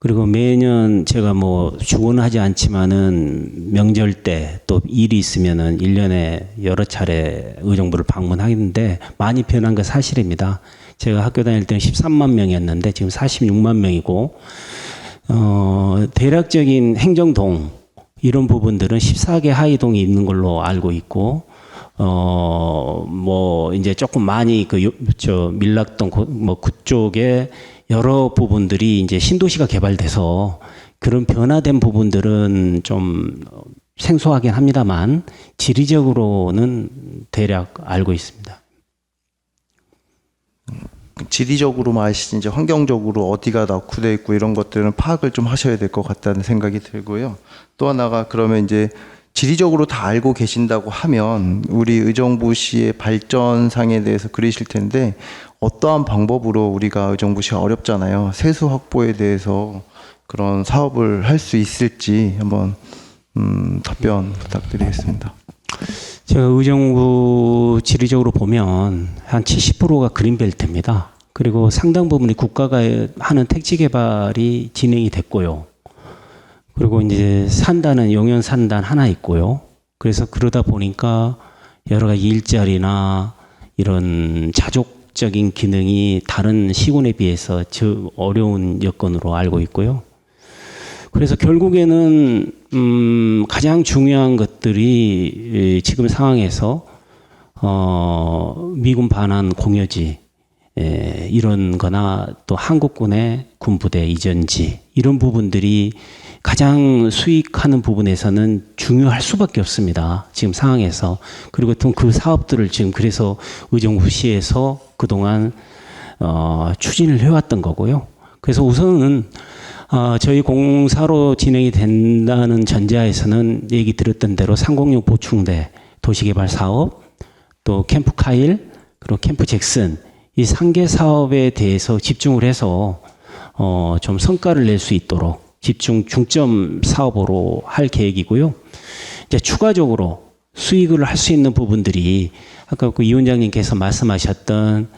그리고 매년 제가 뭐 주거는 하지 않지만은 명절 때 또 일이 있으면은 1년에 여러 차례 의정부를 방문하는데 많이 변한 게 사실입니다. 제가 학교 다닐 때는 13만 명이었는데 지금 46만 명이고, 대략적인 행정동 이런 부분들은 14개 하위동이 있는 걸로 알고 있고, 뭐 이제 조금 많이 밀락동 뭐 그쪽에 여러 부분들이 이제 신도시가 개발돼서 그런 변화된 부분들은 좀 생소하긴 합니다만 지리적으로는 대략 알고 있습니다. 지리적으로 아시지 이제 환경적으로 어디가 낙후돼 있고 이런 것들은 파악을 좀 하셔야 될 것 같다는 생각이 들고요. 또 하나가 그러면 이제 지리적으로 다 알고 계신다고 하면 우리 의정부시의 발전상에 대해서 그리실 텐데 어떠한 방법으로 우리가 의정부시가 어렵잖아요. 세수 확보에 대해서 그런 사업을 할 수 있을지 한번 답변 부탁드리겠습니다. 제가 의정부 지리적으로 보면 한 70%가 그린벨트입니다. 그리고 상당 부분이 국가가 하는 택지 개발이 진행이 됐고요. 그리고 이제 산단은 용현 산단 하나 있고요. 그래서 그러다 보니까 여러 가지 일자리나 이런 자족적인 기능이 다른 시군에 비해서 어려운 여건으로 알고 있고요. 그래서 결국에는 가장 중요한 것들이 지금 상황에서 미군 반환 공여지 이런 거나 또 한국군의 군부대 이전지 이런 부분들이 가장 수익하는 부분에서는 중요할 수밖에 없습니다. 지금 상황에서. 그리고 또 그 사업들을 지금 그래서 의정부시에서 그동안 추진을 해왔던 거고요. 그래서 우선은 저희 공사로 진행이 된다는 전제하에서는 얘기 들었던 대로 306 보충대 도시개발 사업, 또 캠프 카일, 그리고 캠프 잭슨 이 3개 사업에 대해서 집중을 해서 좀 성과를 낼 수 있도록 중점 사업으로 할 계획이고요. 이제 추가적으로 수익을 할 수 있는 부분들이 아까 그 이 원장님께서 말씀하셨던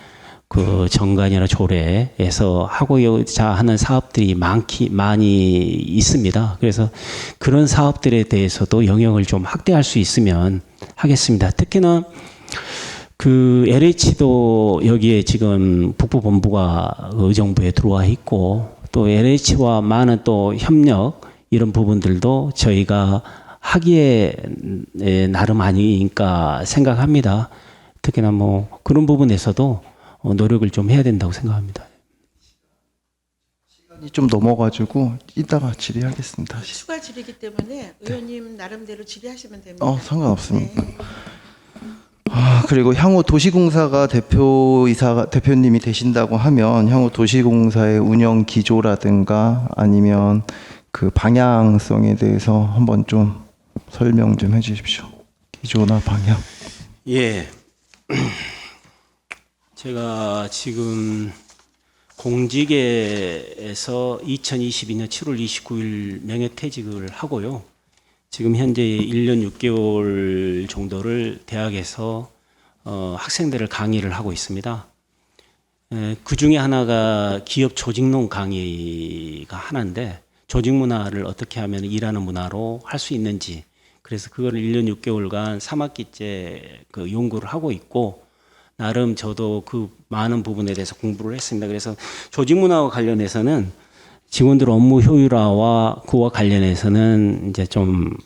그 정관이나 조례에서 하고자 하는 사업들이 많이 있습니다. 그래서 그런 사업들에 대해서도 영역을 좀 확대할 수 있으면 하겠습니다. 특히나 그 LH도 여기에 지금 북부본부가 의정부에 들어와 있고 또 LH와 많은 또 협력 이런 부분들도 저희가 하기에 나름 아니니까 생각합니다. 특히나 뭐 그런 부분에서도 노력을 좀 해야 된다고 생각합니다. 시간이 좀 넘어가지고 이따가 질의하겠습니다. 추가 질의이기 때문에 의원님 나름대로 질의하시면 됩니다. 상관없습니다. 네. 그리고 향후 도시공사가 대표님이 되신다고 하면 향후 도시공사의 운영 기조라든가 아니면 그 방향성에 대해서 한번 좀 설명 좀 해주십시오. 기조나 방향. 예. 제가 지금 공직에서 2022년 7월 29일 명예퇴직을 하고요. 지금 현재 1년 6개월 정도를 대학에서 학생들을 강의를 하고 있습니다. 그 중에 하나가 기업 조직론 강의가 하나인데 조직 문화를 어떻게 하면 일하는 문화로 할 수 있는지 그래서 그거를 1년 6개월간 3학기째 그 연구를 하고 있고 나름 저도 그 많은 부분에 대해서 공부를 했습니다. 그래서 조직 문화와 관련해서는 직원들 업무 효율화와 그와 관련해서는 이제 좀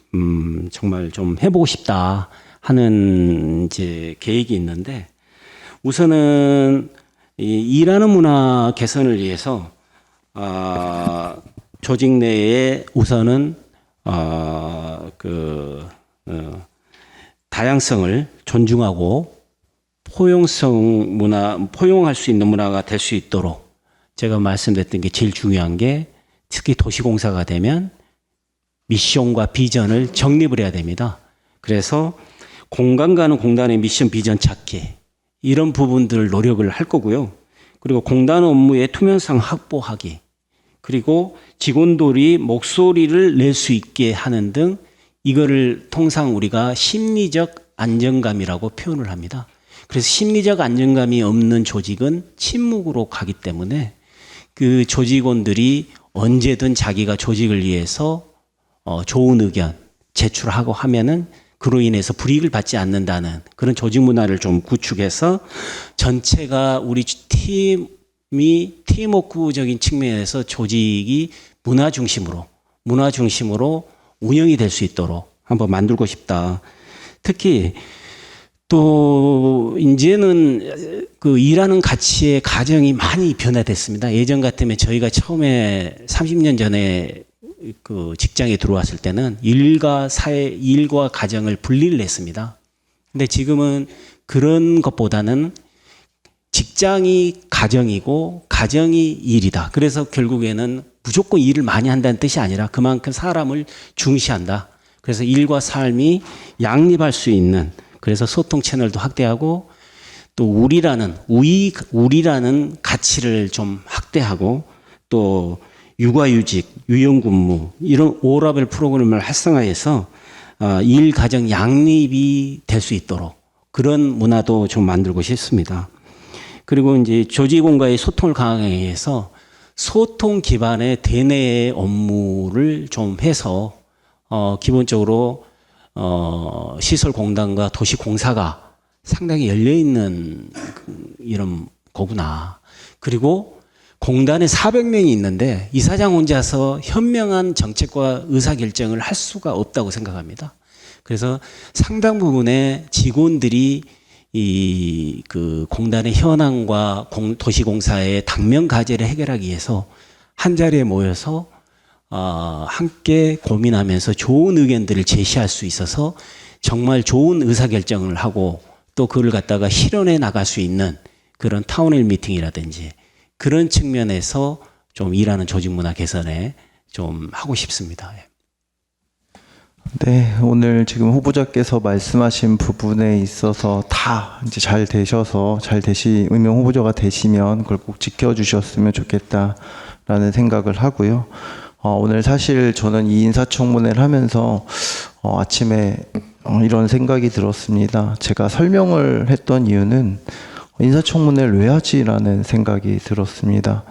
정말 좀 해보고 싶다 하는 이제 계획이 있는데 우선은 이 일하는 문화 개선을 위해서 조직 내에 우선은 다양성을 존중하고 포용할 수 있는 문화가 될 수 있도록 제가 말씀드렸던 게 제일 중요한 게 특히 도시공사가 되면 미션과 비전을 정립을 해야 됩니다. 그래서 공간과는 공단의 미션 비전 찾기 이런 부분들 노력을 할 거고요. 그리고 공단 업무의 투명성 확보하기 그리고 직원들이 목소리를 낼 수 있게 하는 등 이거를 통상 우리가 심리적 안정감이라고 표현을 합니다. 그래서 심리적 안정감이 없는 조직은 침묵으로 가기 때문에 그 조직원들이 언제든 자기가 조직을 위해서 좋은 의견 제출하고 하면은 그로 인해서 불이익을 받지 않는다는 그런 조직 문화를 좀 구축해서 전체가 우리 팀이 팀워크적인 측면에서 조직이 문화 중심으로 운영이 될 수 있도록 한번 만들고 싶다. 특히 또 이제는 그 일하는 가치의 가정이 많이 변화됐습니다. 예전 같으면 저희가 처음에 30년 전에 그 직장에 들어왔을 때는 일과 가정을 분리를 했습니다. 근데 지금은 그런 것보다는 직장이 가정이고 가정이 일이다. 그래서 결국에는 무조건 일을 많이 한다는 뜻이 아니라 그만큼 사람을 중시한다. 그래서 일과 삶이 양립할 수 있는 그래서 소통 채널도 확대하고 또 우리라는 가치를 좀 확대하고 또 육아휴직, 유연근무 이런 워라밸 프로그램을 활성화해서 일, 가정 양립이 될 수 있도록 그런 문화도 좀 만들고 싶습니다. 그리고 이제 조직원과의 소통을 강화하기 위해서 소통 기반의 대내 업무를 좀 해서 기본적으로 시설공단과 도시공사가 상당히 열려있는 이런 거구나. 그리고 공단에 400명이 있는데 이사장 혼자서 현명한 정책과 의사결정을 할 수가 없다고 생각합니다. 그래서 상당 부분의 직원들이 그 공단의 현황과 도시공사의 당면 과제를 해결하기 위해서 한 자리에 모여서 함께 고민하면서 좋은 의견들을 제시할 수 있어서 정말 좋은 의사결정을 하고 또 그걸 갖다가 실현해 나갈 수 있는 그런 타운홀 미팅이라든지 그런 측면에서 좀 일하는 조직 문화 개선에 좀 하고 싶습니다. 네, 오늘 지금 후보자께서 말씀하신 부분에 있어서 다 이제 잘 되셔서 의명 후보자가 되시면 그걸 꼭 지켜주셨으면 좋겠다라는 생각을 하고요. 오늘 사실 저는 이 인사청문회를 하면서 아침에 이런 생각이 들었습니다. 제가 설명을 했던 이유는 인사청문회를 왜 하지라는 생각이 들었습니다.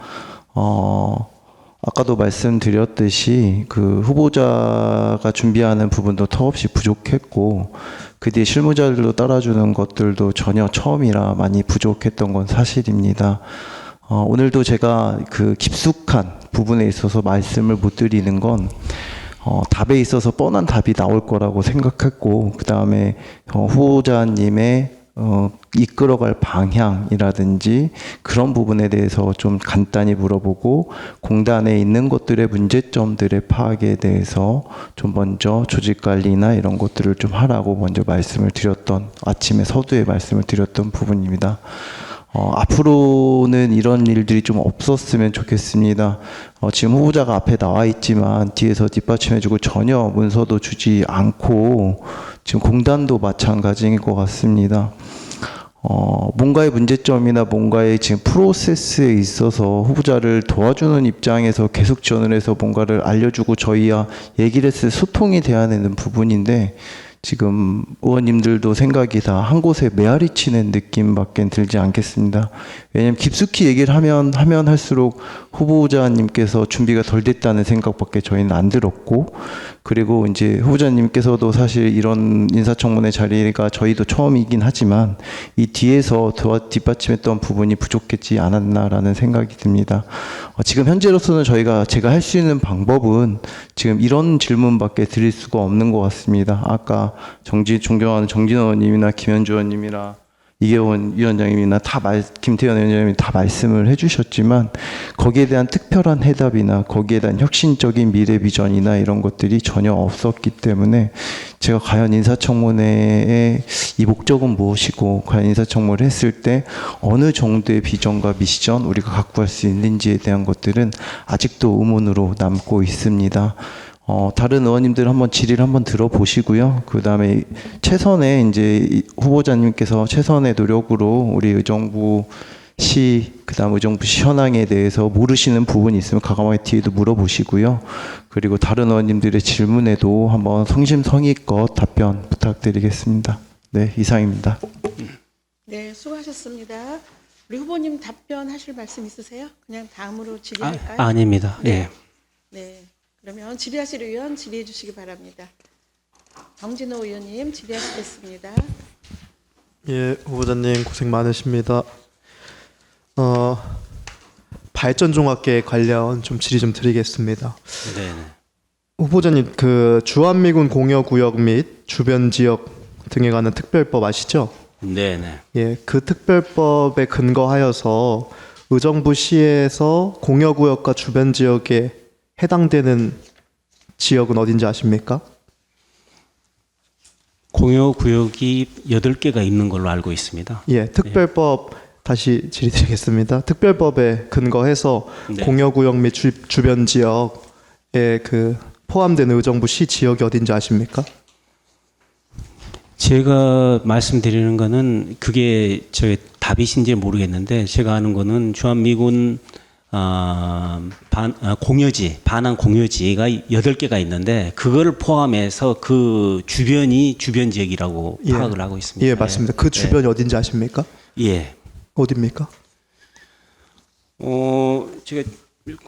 아까도 말씀드렸듯이 그 후보자가 준비하는 부분도 턱없이 부족했고 그 뒤에 실무자들도 따라주는 것들도 전혀 처음이라 많이 부족했던 건 사실입니다. 오늘도 제가 그 깊숙한 부분에 있어서 말씀을 못 드리는 건 답에 있어서 뻔한 답이 나올 거라고 생각했고 그 다음에 후보자님의 이끌어갈 방향이라든지 그런 부분에 대해서 좀 간단히 물어보고 공단에 있는 것들의 문제점들의 파악에 대해서 좀 먼저 조직관리나 이런 것들을 좀 하라고 먼저 말씀을 드렸던 아침에 서두에 말씀을 드렸던 부분입니다. 앞으로는 이런 일들이 좀 없었으면 좋겠습니다. 지금 후보자가 앞에 나와 있지만 뒤에서 뒷받침해주고 전혀 문서도 주지 않고 지금 공단도 마찬가지인 것 같습니다. 뭔가의 문제점이나 뭔가의 지금 프로세스에 있어서 후보자를 도와주는 입장에서 계속 지원을 해서 뭔가를 알려주고 저희와 얘기를 했을 때 소통이 돼야 되는 부분인데 지금 의원님들도 생각이 다 한 곳에 메아리 치는 느낌밖에 들지 않겠습니다. 왜냐하면 깊숙이 얘기를 하면 할수록 후보자님께서 준비가 덜 됐다는 생각밖에 저희는 안 들었고 그리고 이제 후보자님께서도 사실 이런 인사청문회 자리가 저희도 처음이긴 하지만 이 뒤에서 뒷받침했던 부분이 부족했지 않았나라는 생각이 듭니다. 지금 현재로서는 제가 할 수 있는 방법은 지금 이런 질문밖에 드릴 수가 없는 것 같습니다. 아까 존경하는 정진호 의원님이나 김현주 의원님이나 이계원 위원장님이나 김태현 위원장님이 다 말씀을 해주셨지만 거기에 대한 특별한 해답이나 거기에 대한 혁신적인 미래 비전이나 이런 것들이 전혀 없었기 때문에 제가 과연 인사청문회의 이 목적은 무엇이고 과연 인사청문회를 했을 때 어느 정도의 비전과 미션 우리가 갖고 갈 수 있는지에 대한 것들은 아직도 의문으로 남고 있습니다. 다른 의원님들 한번 질의를 한번 들어보시고요. 그 다음에 최선의 이제 후보자님께서 최선의 노력으로 우리 의정부시 그다음 의정부시 현황에 대해서 모르시는 부분이 있으면 과감하게 뒤에도 물어보시고요. 그리고 다른 의원님들의 질문에도 한번 성심성의껏 답변 부탁드리겠습니다. 네, 이상입니다. 네, 수고하셨습니다. 우리 후보님 답변하실 말씀 있으세요? 그냥 다음으로 질의할까요? 아닙니다. 예. 네. 그러면 질의하실 의원 질의해 주시기 바랍니다. 정진호 의원님 질의하시겠습니다. 예, 후보자님 고생 많으십니다. 발전종합계획 관련 좀 질의 좀 드리겠습니다. 네. 후보자님, 그 주한미군 공여구역 및 주변 지역 등에 관한 특별법 아시죠? 네. 예, 그 특별법에 근거하여서 의정부시에서 공여구역과 주변 지역에 해당되는 지역은 어딘지 아십니까? 공여구역이 8개가 있는 걸로 알고 있습니다. 예, 특별법 다시 질의드리겠습니다. 특별법에 근거해서 네. 공여구역 및 주변 지역에 그 포함된 의정부시 지역이 어딘지 아십니까? 제가 말씀드리는 거는 그게 저의 답이신지 모르겠는데 제가 아는 거는 주한미군 공여지, 반환 공여지가 8개가 있는데 그걸 포함해서 그 주변이 주변 지역이라고 예. 파악을 하고 있습니다. 예, 맞습니다. 그 주변이 어딘지 아십니까? 예. 어디입니까? 제가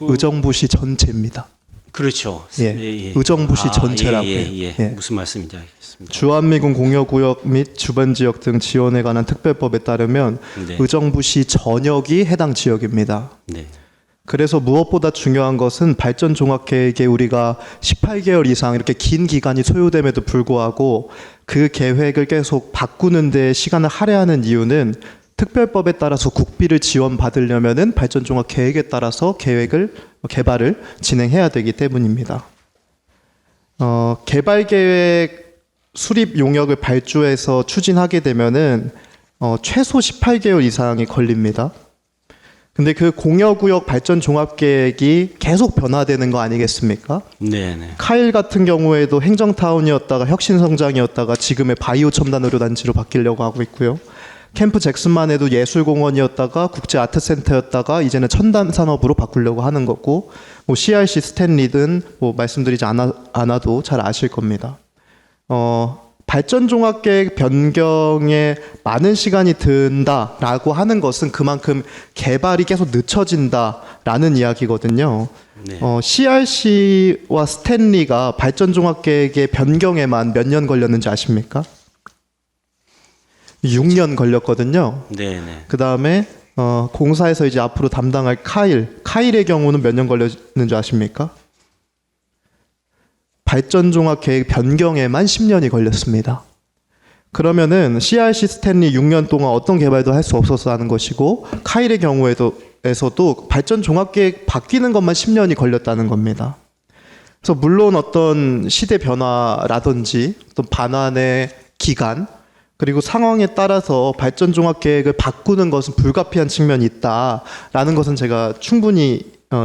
의정부시 전체입니다. 그렇죠. 예. 의정부시 전체라고요. 예. 예. 무슨 말씀인지 알겠습니다. 주한미군 공여구역 및 주변 지역 등 지원에 관한 특별법에 따르면 네. 의정부시 전역이 해당 지역입니다. 네. 그래서 무엇보다 중요한 것은 발전 종합 계획에 우리가 18개월 이상 이렇게 긴 기간이 소요됨에도 불구하고 그 계획을 계속 바꾸는 데 시간을 할애하는 이유는 특별법에 따라서 국비를 지원받으려면은 발전 종합 계획에 따라서 개발을 진행해야 되기 때문입니다. 개발 계획 수립 용역을 발주해서 추진하게 되면은 최소 18개월 이상이 걸립니다. 근데 그 공여구역 발전 종합계획이 계속 변화되는 거 아니겠습니까? 네. 카일 같은 경우에도 행정타운이었다가 혁신성장이었다가 지금의 바이오 첨단 의료단지로 바뀌려고 하고 있고요. 캠프 잭슨만 해도 예술공원이었다가 국제아트센터였다가 이제는 첨단산업으로 바꾸려고 하는 거고, 뭐 CRC 스탠리든 뭐 말씀드리지 않아도 잘 아실 겁니다. 발전종합계획 변경에 많은 시간이 든다라고 하는 것은 그만큼 개발이 계속 늦춰진다라는 이야기거든요. 네. CRC와 스탠리가 발전종합계획의 변경에만 몇 년 걸렸는지 아십니까? 6년 걸렸거든요. 네. 그 다음에 공사에서 이제 앞으로 담당할 카일의 경우는 몇 년 걸렸는지 아십니까? 발전종합계획 변경에만 10년이 걸렸습니다. 그러면은 CRC 스탠리 6년 동안 어떤 개발도 할 수 없어서 하는 것이고, 카일의 경우에서도 발전종합계획 바뀌는 것만 10년이 걸렸다는 겁니다. 그래서 물론 어떤 시대 변화라든지 어떤 반환의 기간, 그리고 상황에 따라서 발전종합계획을 바꾸는 것은 불가피한 측면이 있다라는 것은 제가 충분히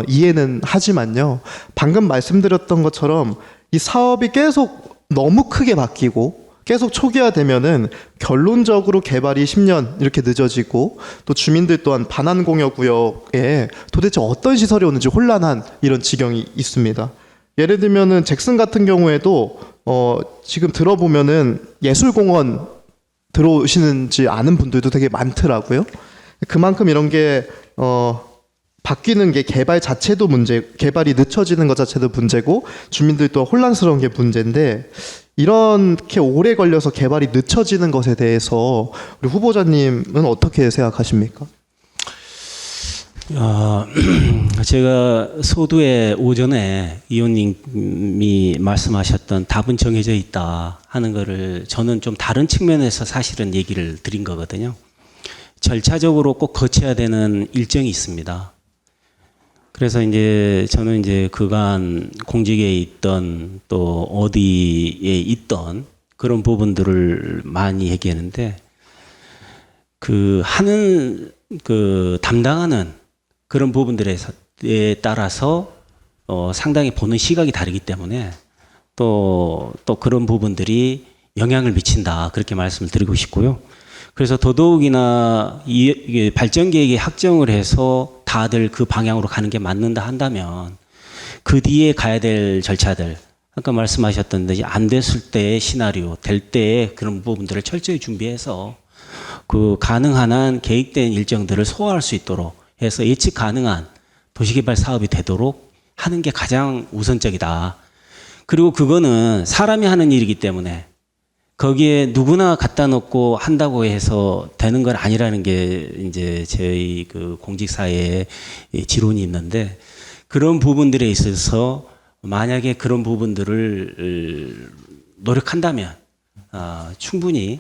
이해는 하지만요. 방금 말씀드렸던 것처럼 이 사업이 계속 너무 크게 바뀌고 계속 초기화되면은 결론적으로 개발이 10년 이렇게 늦어지고, 또 주민들 또한 반환공여구역에 도대체 어떤 시설이 오는지 혼란한 이런 지경이 있습니다. 예를 들면은 잭슨 같은 경우에도 지금 들어보면은 예술공원 들어오시는지 아는 분들도 되게 많더라고요. 그만큼 이런 게 바뀌는 게 개발 자체도 개발이 늦춰지는 것 자체도 문제고, 주민들 또 혼란스러운 게 문제인데, 이렇게 오래 걸려서 개발이 늦춰지는 것에 대해서 우리 후보자님은 어떻게 생각하십니까? 제가 소두에 오전에 의원님이 말씀하셨던 답은 정해져 있다 하는 거를 저는 좀 다른 측면에서 사실은 얘기를 드린 거거든요. 절차적으로 꼭 거쳐야 되는 일정이 있습니다. 그래서 이제 저는 이제 그간 공직에 있던 또 어디에 있던 그런 부분들을 많이 얘기했는데 그 담당하는 그런 부분들에 따라서 상당히 보는 시각이 다르기 때문에 또 그런 부분들이 영향을 미친다 그렇게 말씀을 드리고 싶고요. 그래서 더더욱이나 이게 발전 계획에 확정을 해서 다들 그 방향으로 가는 게 맞는다 한다면 그 뒤에 가야 될 절차들 아까 말씀하셨던 듯이 안 됐을 때의 시나리오 될 때의 그런 부분들을 철저히 준비해서 그 가능한 한 계획된 일정들을 소화할 수 있도록 해서 예측 가능한 도시개발 사업이 되도록 하는 게 가장 우선적이다. 그리고 그거는 사람이 하는 일이기 때문에 거기에 누구나 갖다 놓고 한다고 해서 되는 건 아니라는 게 이제 저희 그 공직사회의 지론이 있는데 그런 부분들에 있어서 만약에 그런 부분들을 노력한다면 충분히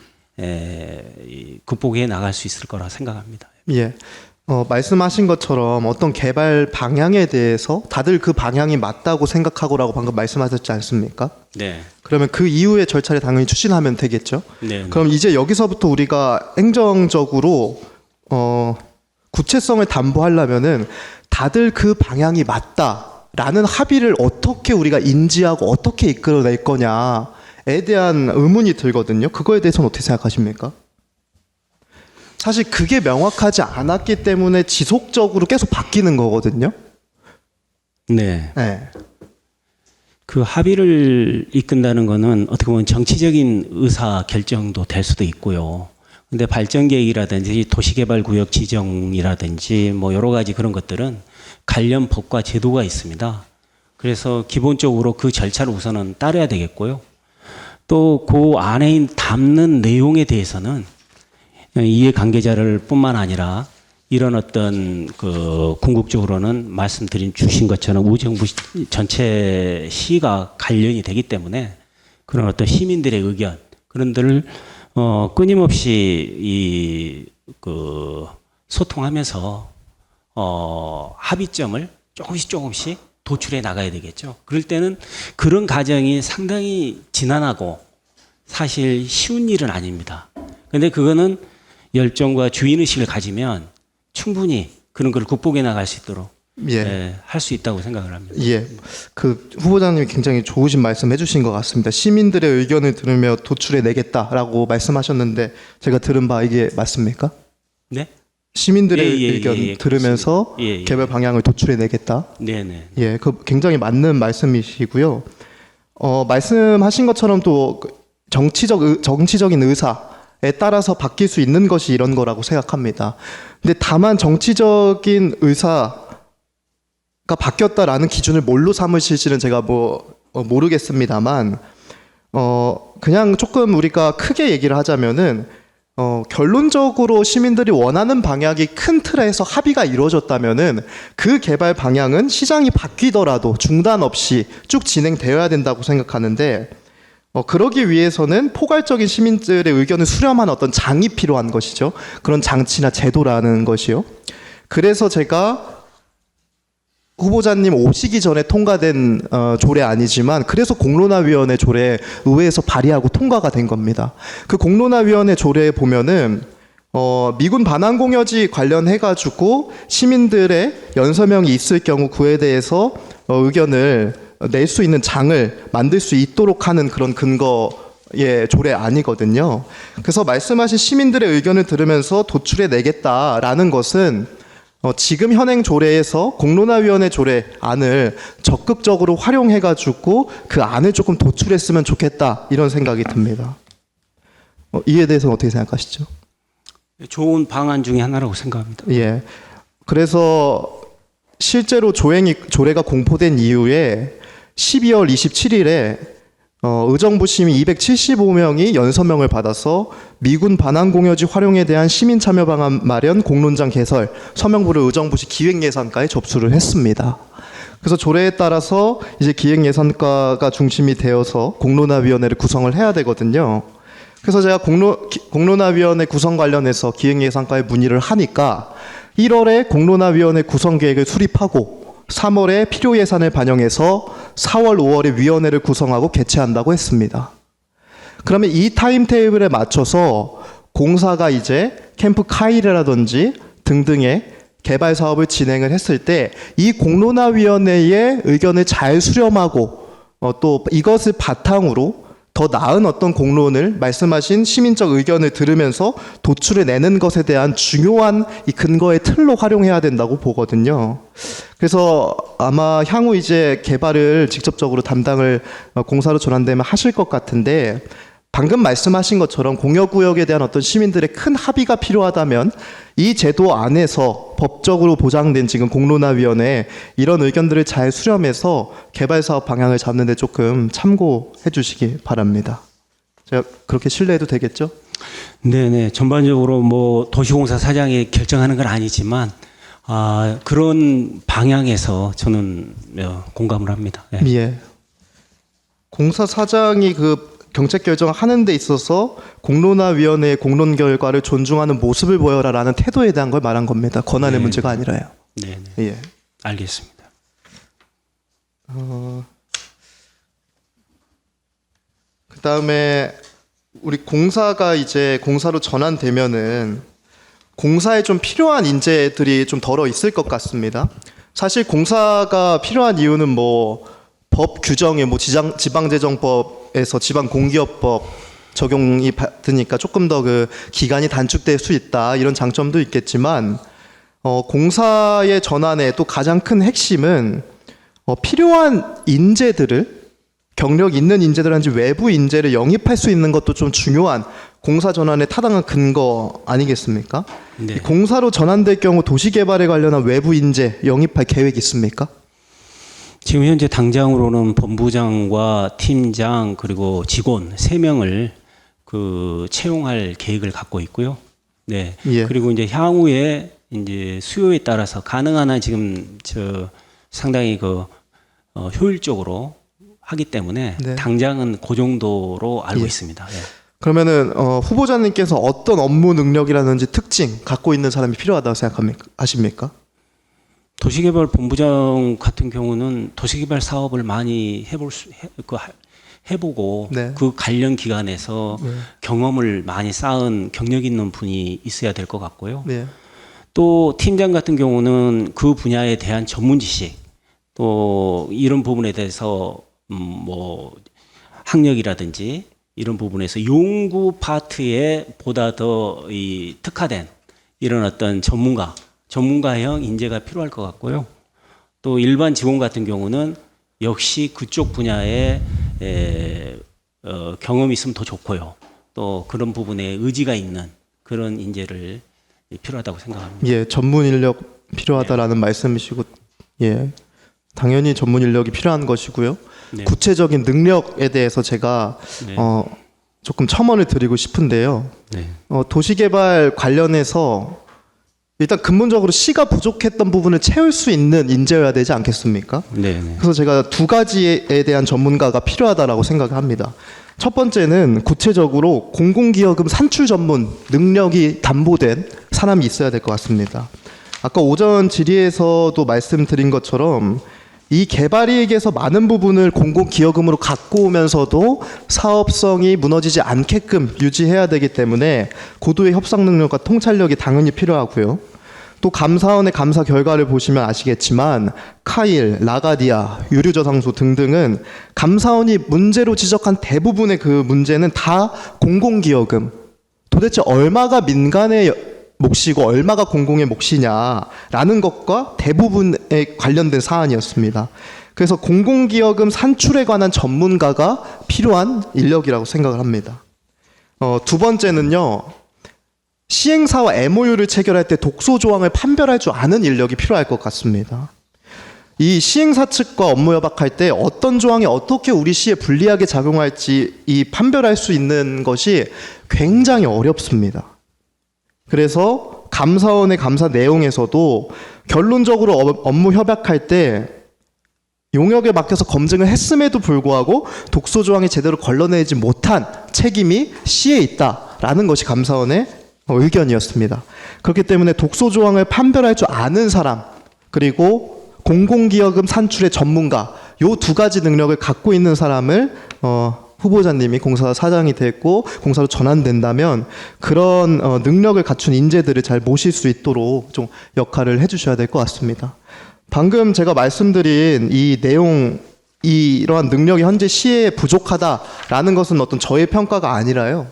극복해 나갈 수 있을 거라 생각합니다. 예. 말씀하신 것처럼 어떤 개발 방향에 대해서 다들 그 방향이 맞다고 생각하고라고 방금 말씀하셨지 않습니까? 네. 그러면 그 이후의 절차를 당연히 추진하면 되겠죠. 네. 그럼 이제 여기서부터 우리가 행정적으로 구체성을 담보하려면은 다들 그 방향이 맞다라는 합의를 어떻게 우리가 인지하고 어떻게 이끌어낼 거냐에 대한 의문이 들거든요. 그거에 대해서는 어떻게 생각하십니까? 사실 그게 명확하지 않았기 때문에 지속적으로 계속 바뀌는 거거든요. 네. 네. 그 합의를 이끈다는 거는 어떻게 보면 정치적인 의사 결정도 될 수도 있고요. 근데 발전 계획이라든지 도시개발 구역 지정이라든지 뭐 여러 가지 그런 것들은 관련 법과 제도가 있습니다. 그래서 기본적으로 그 절차를 우선은 따라야 되겠고요. 또 그 안에 담는 내용에 대해서는 이해관계자를 뿐만 아니라 이런 어떤 그 궁극적으로는 말씀드린 주신 것처럼 우정부 전체 시가 관련이 되기 때문에 그런 어떤 시민들의 의견 그런 들을 끊임없이 소통하면서 합의점을 조금씩 도출해 나가야 되겠죠. 그럴 때는 그런 과정이 상당히 지난하고 사실 쉬운 일은 아닙니다. 근데 그거는 열정과 주인의식을 가지면 충분히 그런 걸 극복해 나갈 수 있도록 할 수 있다고 생각을 합니다. 예, 그 후보자님이 굉장히 좋으신 말씀 해주신 것 같습니다. 시민들의 의견을 들으며 도출해 내겠다라고 말씀하셨는데 제가 들은 바 이게 맞습니까? 네? 시민들의 의견 들으면서 개발 방향을 도출해 내겠다. 네네. 예, 그 굉장히 맞는 말씀이시고요. 말씀하신 것처럼 또 정치적인 의사에 따라서 바뀔 수 있는 것이 이런 거라고 생각합니다. 근데 다만 정치적인 의사가 바뀌었다라는 기준을 뭘로 삼으실지는 제가 모르겠습니다만, 그냥 조금 우리가 크게 얘기를 하자면은, 결론적으로 시민들이 원하는 방향이 큰 틀에서 합의가 이루어졌다면은 그 개발 방향은 시장이 바뀌더라도 중단 없이 쭉 진행되어야 된다고 생각하는데, 그러기 위해서는 포괄적인 시민들의 의견을 수렴하는 어떤 장이 필요한 것이죠. 그런 장치나 제도라는 것이요. 그래서 제가 후보자님 오시기 전에 통과된 조례 아니지만 그래서 공론화위원회 조례 의회에서 발의하고 통과가 된 겁니다. 그 공론화위원회 조례에 보면은 미군 반환공여지 관련해가지고 시민들의 연서명이 있을 경우 그에 대해서 의견을 낼 수 있는 장을 만들 수 있도록 하는 그런 근거의 조례 아니거든요. 그래서 말씀하신 시민들의 의견을 들으면서 도출해 내겠다라는 것은 지금 현행 조례에서 공론화위원회 조례 안을 적극적으로 활용해가지고 그 안을 조금 도출했으면 좋겠다 이런 생각이 듭니다. 이에 대해서는 어떻게 생각하시죠? 좋은 방안 중에 하나라고 생각합니다. 예. 그래서 실제로 조례가 공포된 이후에 12월 27일에 의정부 시민 275명이 연서명을 받아서 미군 반환공여지 활용에 대한 시민 참여 방안 마련 공론장 개설 서명부를 의정부시 기획예산과에 접수를 했습니다. 그래서 조례에 따라서 이제 기획예산과가 중심이 되어서 공론화위원회를 구성을 해야 되거든요. 그래서 제가 공론화위원회 구성 관련해서 기획예산과에 문의를 하니까 1월에 공론화위원회 구성 계획을 수립하고 3월에 필요 예산을 반영해서 4월, 5월에 위원회를 구성하고 개최한다고 했습니다. 그러면 이 타임테이블에 맞춰서 공사가 이제 캠프 카이르라든지 등등의 개발 사업을 진행을 했을 때 이 공론화위원회의 의견을 잘 수렴하고 또 이것을 바탕으로 더 나은 어떤 공론을 말씀하신 시민적 의견을 들으면서 도출해 내는 것에 대한 중요한 이 근거의 틀로 활용해야 된다고 보거든요. 그래서 아마 향후 이제 개발을 직접적으로 담당을 공사로 전환되면 하실 것 같은데 방금 말씀하신 것처럼 공여구역에 대한 어떤 시민들의 큰 합의가 필요하다면 이 제도 안에서 법적으로 보장된 지금 공론화위원회 이런 의견들을 잘 수렴해서 개발사업 방향을 잡는 데 조금 참고해 주시기 바랍니다. 제가 그렇게 신뢰해도 되겠죠? 네네. 전반적으로 뭐 도시공사 사장이 결정하는 건 아니지만 그런 방향에서 저는 공감을 합니다. 예. 예. 공사 사장이 그 정책 결정하는 데 있어서 공론화위원회의 공론 결과를 존중하는 모습을 보여라라는 태도에 대한 걸 말한 겁니다. 권한의 네. 문제가 아니라요. 네네. 예. 알겠습니다. 그다음에 우리 공사가 이제 공사로 전환되면은 공사에 좀 필요한 인재들이 좀 덜어 있을 것 같습니다. 사실 공사가 필요한 이유는 뭐 법 규정에 뭐 지방재정법에서 지방공기업법 적용이 받으니까 조금 더 그 기간이 단축될 수 있다 이런 장점도 있겠지만 공사의 전환의 또 가장 큰 핵심은 필요한 인재들을 경력 있는 인재들한테 외부 인재를 영입할 수 있는 것도 좀 중요한 공사 전환의 타당한 근거 아니겠습니까? 네. 공사로 전환될 경우 도시개발에 관련한 외부 인재 영입할 계획 있습니까? 지금 현재 당장으로는 본부장과 팀장 그리고 직원 3명을 그 채용할 계획을 갖고 있고요. 네. 예. 그리고 이제 향후에 이제 수요에 따라서 가능한 한 지금 상당히 효율적으로 하기 때문에 네. 당장은 그 정도로 알고 예. 있습니다. 예. 그러면은 후보자님께서 어떤 업무 능력이라든지 특징 갖고 있는 사람이 필요하다고 생각하십니까? 도시개발 본부장 같은 경우는 도시개발 사업을 많이 해보고 네. 그 관련 기관에서 경험을 많이 쌓은 경력 있는 분이 있어야 될 것 같고요. 네. 또 팀장 같은 경우는 그 분야에 대한 전문 지식 또 이런 부분에 대해서 뭐 학력이라든지 이런 부분에서 연구 파트에 보다 더 이 특화된 이런 어떤 전문가형 인재가 필요할 것 같고요. 또 일반 직원 같은 경우는 역시 그쪽 분야에 경험이 있으면 더 좋고요. 또 그런 부분에 의지가 있는 그런 인재를 필요하다고 생각합니다. 예, 전문 인력 필요하다라는 말씀이시고, 예, 당연히 전문 인력이 필요한 것이고요. 네. 구체적인 능력에 대해서 제가 네. 조금 첨언을 드리고 싶은데요. 네. 도시개발 관련해서 일단 근본적으로 시가 부족했던 부분을 채울 수 있는 인재여야 되지 않겠습니까? 네. 네. 그래서 제가 두 가지에 대한 전문가가 필요하다라고 생각을 합니다. 첫 번째는 구체적으로 공공기여금 산출 전문 능력이 담보된 사람이 있어야 될 것 같습니다. 아까 오전 질의에서도 말씀드린 것처럼 이 개발이익에서 많은 부분을 공공기여금으로 갖고 오면서도 사업성이 무너지지 않게끔 유지해야 되기 때문에 고도의 협상 능력과 통찰력이 당연히 필요하고요. 또 감사원의 감사 결과를 보시면 아시겠지만 카일, 라가디아, 유류저장소 등등은 감사원이 문제로 지적한 대부분의 그 문제는 다 공공기여금, 도대체 얼마가 민간의 몫이고 얼마가 공공의 몫이냐라는 것과 대부분에 관련된 사안이었습니다. 그래서 공공기여금 산출에 관한 전문가가 필요한 인력이라고 생각을 합니다. 두 번째는요. 시행사와 MOU를 체결할 때 독소 조항을 판별할 줄 아는 인력이 필요할 것 같습니다. 이 시행사 측과 업무 협약할 때 어떤 조항이 어떻게 우리 시에 불리하게 작용할지 이 판별할 수 있는 것이 굉장히 어렵습니다. 그래서 감사원의 감사 내용에서도 결론적으로 업무 협약할 때 용역에 맡겨서 검증을 했음에도 불구하고 독소 조항이 제대로 걸러내지 못한 책임이 시에 있다라는 것이 감사원의 의견이었습니다. 그렇기 때문에 독소 조항을 판별할 줄 아는 사람, 그리고 공공기여금 산출의 전문가, 요 두 가지 능력을 갖고 있는 사람을 후보자님이 공사 사장이 됐고 공사로 전환된다면 그런 능력을 갖춘 인재들을 잘 모실 수 있도록 좀 역할을 해주셔야 될 것 같습니다. 방금 제가 말씀드린 이 내용, 이러한 능력이 현재 시에 부족하다라는 것은 어떤 저의 평가가 아니라요.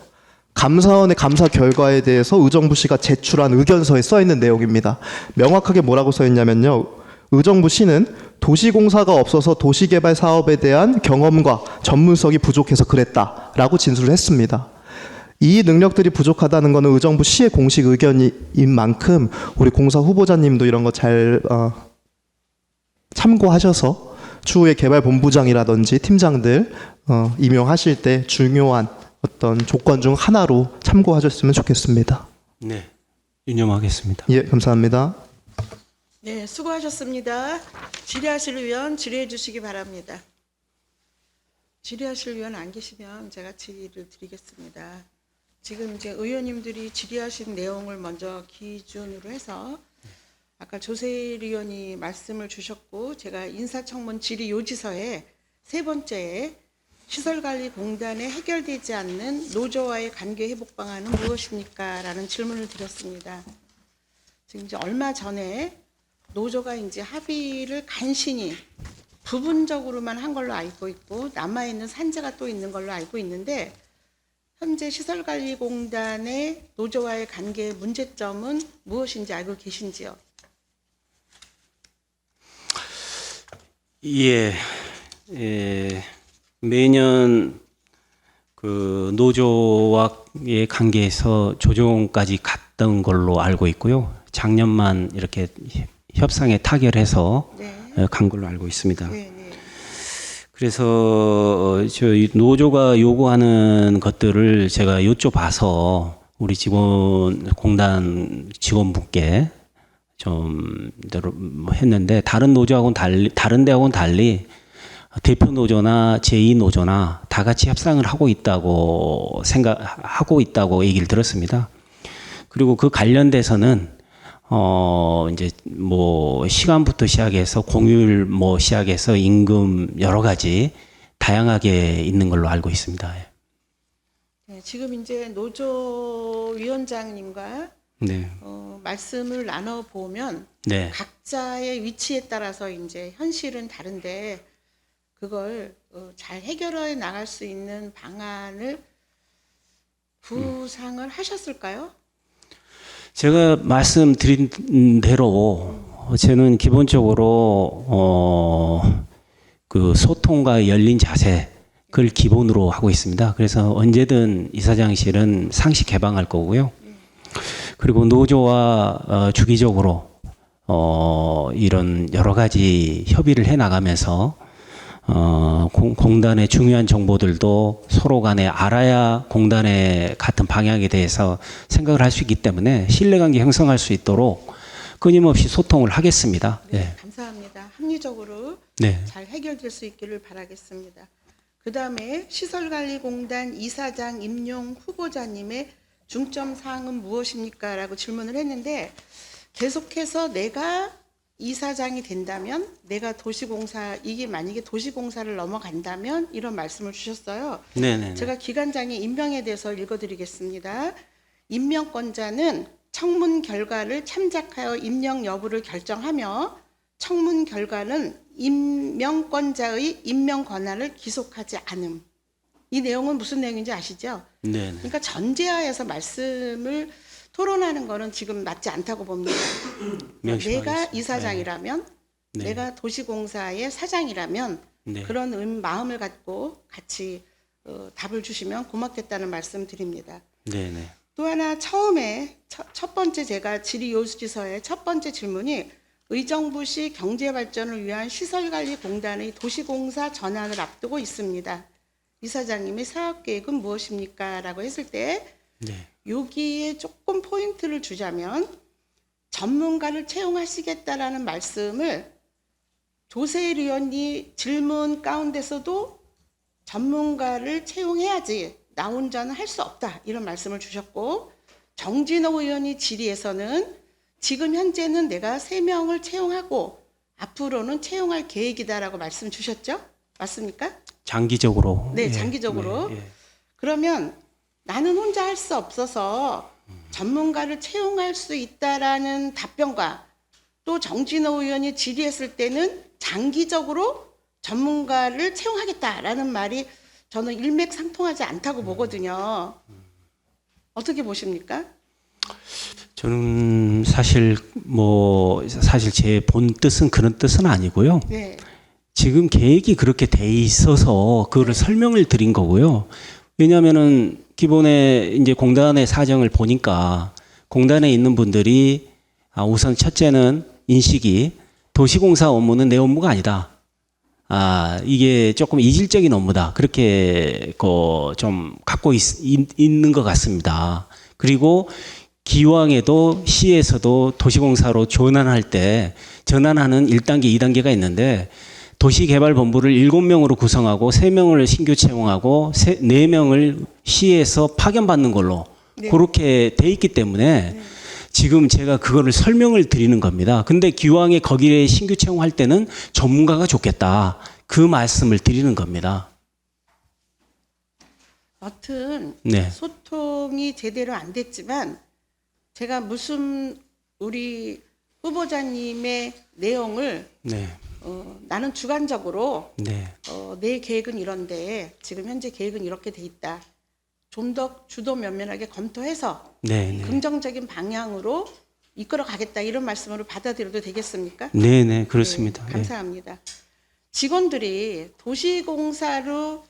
감사원의 감사 결과에 대해서 의정부시가 제출한 의견서에 써 있는 내용입니다. 명확하게 뭐라고 써 있냐면요. 의정부시는 도시공사가 없어서 도시개발 사업에 대한 경험과 전문성이 부족해서 그랬다라고 진술을 했습니다. 이 능력들이 부족하다는 것은 의정부시의 공식 의견인 만큼 우리 공사 후보자님도 이런 거 잘 참고하셔서 추후에 개발본부장이라든지 팀장들 임용하실 때 중요한 어떤 조건 중 하나로 참고하셨으면 좋겠습니다. 네, 유념하겠습니다. 예, 감사합니다. 네, 수고하셨습니다. 질의하실 의원 질의해 주시기 바랍니다. 질의하실 의원 안 계시면 제가 질의를 드리겠습니다. 지금 이제 의원님들이 질의하신 내용을 먼저 기준으로 해서 아까 조세일 의원이 말씀을 주셨고 제가 인사청문 질의 요지서에 세 번째에 시설관리공단에 해결되지 않는 노조와의 관계 회복 방안은 무엇입니까? 라는 질문을 드렸습니다. 지금 이제 얼마 전에 노조가 이제 합의를 간신히 부분적으로만 한 걸로 알고 있고 남아있는 산재가 또 있는 걸로 알고 있는데 현재 시설관리공단의 노조와의 관계의 문제점은 무엇인지 알고 계신지요? 예, 매년 그 노조와의 관계에서 조정까지 갔던 걸로 알고 있고요. 작년만 이렇게 협상에 타결해서 네. 간 걸로 알고 있습니다. 네, 네. 그래서 저희 노조가 요구하는 것들을 제가 여쭤봐서 우리 공단 직원분께 좀 했는데 다른 노조하고는 다른 데하고는 달리 대표 노조나 제2 노조나 다 같이 협상을 하고 있다고 생각하고 있다고 얘기를 들었습니다. 그리고 그 관련돼서는 이제 뭐 시간부터 시작해서 공휴일 뭐 시작해서 임금 여러 가지 다양하게 있는 걸로 알고 있습니다. 네, 지금 이제 노조 위원장님과 네. 말씀을 나눠 보면 네. 각자의 위치에 따라서 이제 현실은 다른데 그걸 잘 해결해 나갈 수 있는 방안을 구상을 하셨을까요? 제가 말씀드린 대로 저는 기본적으로 그 소통과 열린 자세 그걸 기본으로 하고 있습니다. 그래서 언제든 이사장실은 상시 개방할 거고요. 그리고 노조와 주기적으로 이런 여러 가지 협의를 해 나가면서 공단의 중요한 정보들도 서로 간에 알아야 공단의 같은 방향에 대해서 생각을 할 수 있기 때문에 신뢰관계 형성할 수 있도록 끊임없이 소통을 하겠습니다. 네, 네. 감사합니다. 합리적으로 네. 잘 해결될 수 있기를 바라겠습니다. 그 다음에 시설관리공단 이사장 임용 후보자님의 중점 사항은 무엇입니까? 라고 질문을 했는데 계속해서 내가 이사장이 된다면 내가 도시공사 이게 만약에 도시공사를 넘어간다면 이런 말씀을 주셨어요. 네네. 제가 기관장의 임명에 대해서 읽어드리겠습니다. 임명권자는 청문 결과를 참작하여 임명 여부를 결정하며 청문 결과는 임명권자의 임명 권한을 기속하지 않음. 이 내용은 무슨 내용인지 아시죠? 네네. 그러니까 전제하에서 말씀을 토론하는 거는 지금 맞지 않다고 봅니다. 명심하겠습니다. 내가 이사장이라면, 네. 내가 도시공사의 사장이라면 네. 그런 마음을 갖고 같이 답을 주시면 고맙겠다는 말씀 드립니다. 네네. 또 하나 처음에 첫 번째 제가 질의 요지서의 첫 번째 질문이 의정부시 경제발전을 위한 시설관리공단의 도시공사 전환을 앞두고 있습니다. 이사장님의 사업계획은 무엇입니까? 라고 했을 때 네. 여기에 조금 포인트를 주자면 전문가를 채용하시겠다라는 말씀을 조세일 의원이 질문 가운데서도 전문가를 채용해야지 나 혼자는 할 수 없다 이런 말씀을 주셨고, 정진호 의원이 질의에서는 지금 현재는 내가 3명을 채용하고 앞으로는 채용할 계획이다라고 말씀 주셨죠? 맞습니까? 장기적으로. 네, 예, 장기적으로. 네, 예. 그러면 나는 혼자 할 수 없어서 전문가를 채용할 수 있다라는 답변과 또 정진호 의원이 질의했을 때는 장기적으로 전문가를 채용하겠다라는 말이 저는 일맥상통하지 않다고 보거든요. 어떻게 보십니까? 저는 사실 제 본 뜻은 그런 뜻은 아니고요. 네. 지금 계획이 그렇게 돼 있어서 그거를 설명을 드린 거고요. 왜냐하면은 기본에 이제 공단의 사정을 보니까 공단에 있는 분들이 우선 첫째는 인식이 도시공사 업무는 내 업무가 아니다. 이게 조금 이질적인 업무다. 그렇게 좀 갖고 있는 것 같습니다. 그리고 기왕에도 시에서도 도시공사로 전환할 때 전환하는 1단계, 2단계가 있는데 도시개발본부를 7명으로 구성하고 3명을 신규 채용하고 4명을 시에서 파견받는 걸로 네. 그렇게 돼 있기 때문에 지금 제가 그거를 설명을 드리는 겁니다. 근데 기왕에 거기에 신규 채용할 때는 전문가가 좋겠다. 그 말씀을 드리는 겁니다. 여튼 네. 소통이 제대로 안 됐지만 제가 무슨 우리 후보자님의 내용을 네. 나는 주관적으로 네. 내 계획은 이런데 지금 현재 계획은 이렇게 돼 있다. 좀 더 주도 면밀하게 검토해서 네. 네. 긍정적인 방향으로 이끌어 가겠다 이런 말씀으로 받아들여도 되겠습니까? 네, 네, 그렇습니다. 네, 감사합니다. 직원들이 도시공사로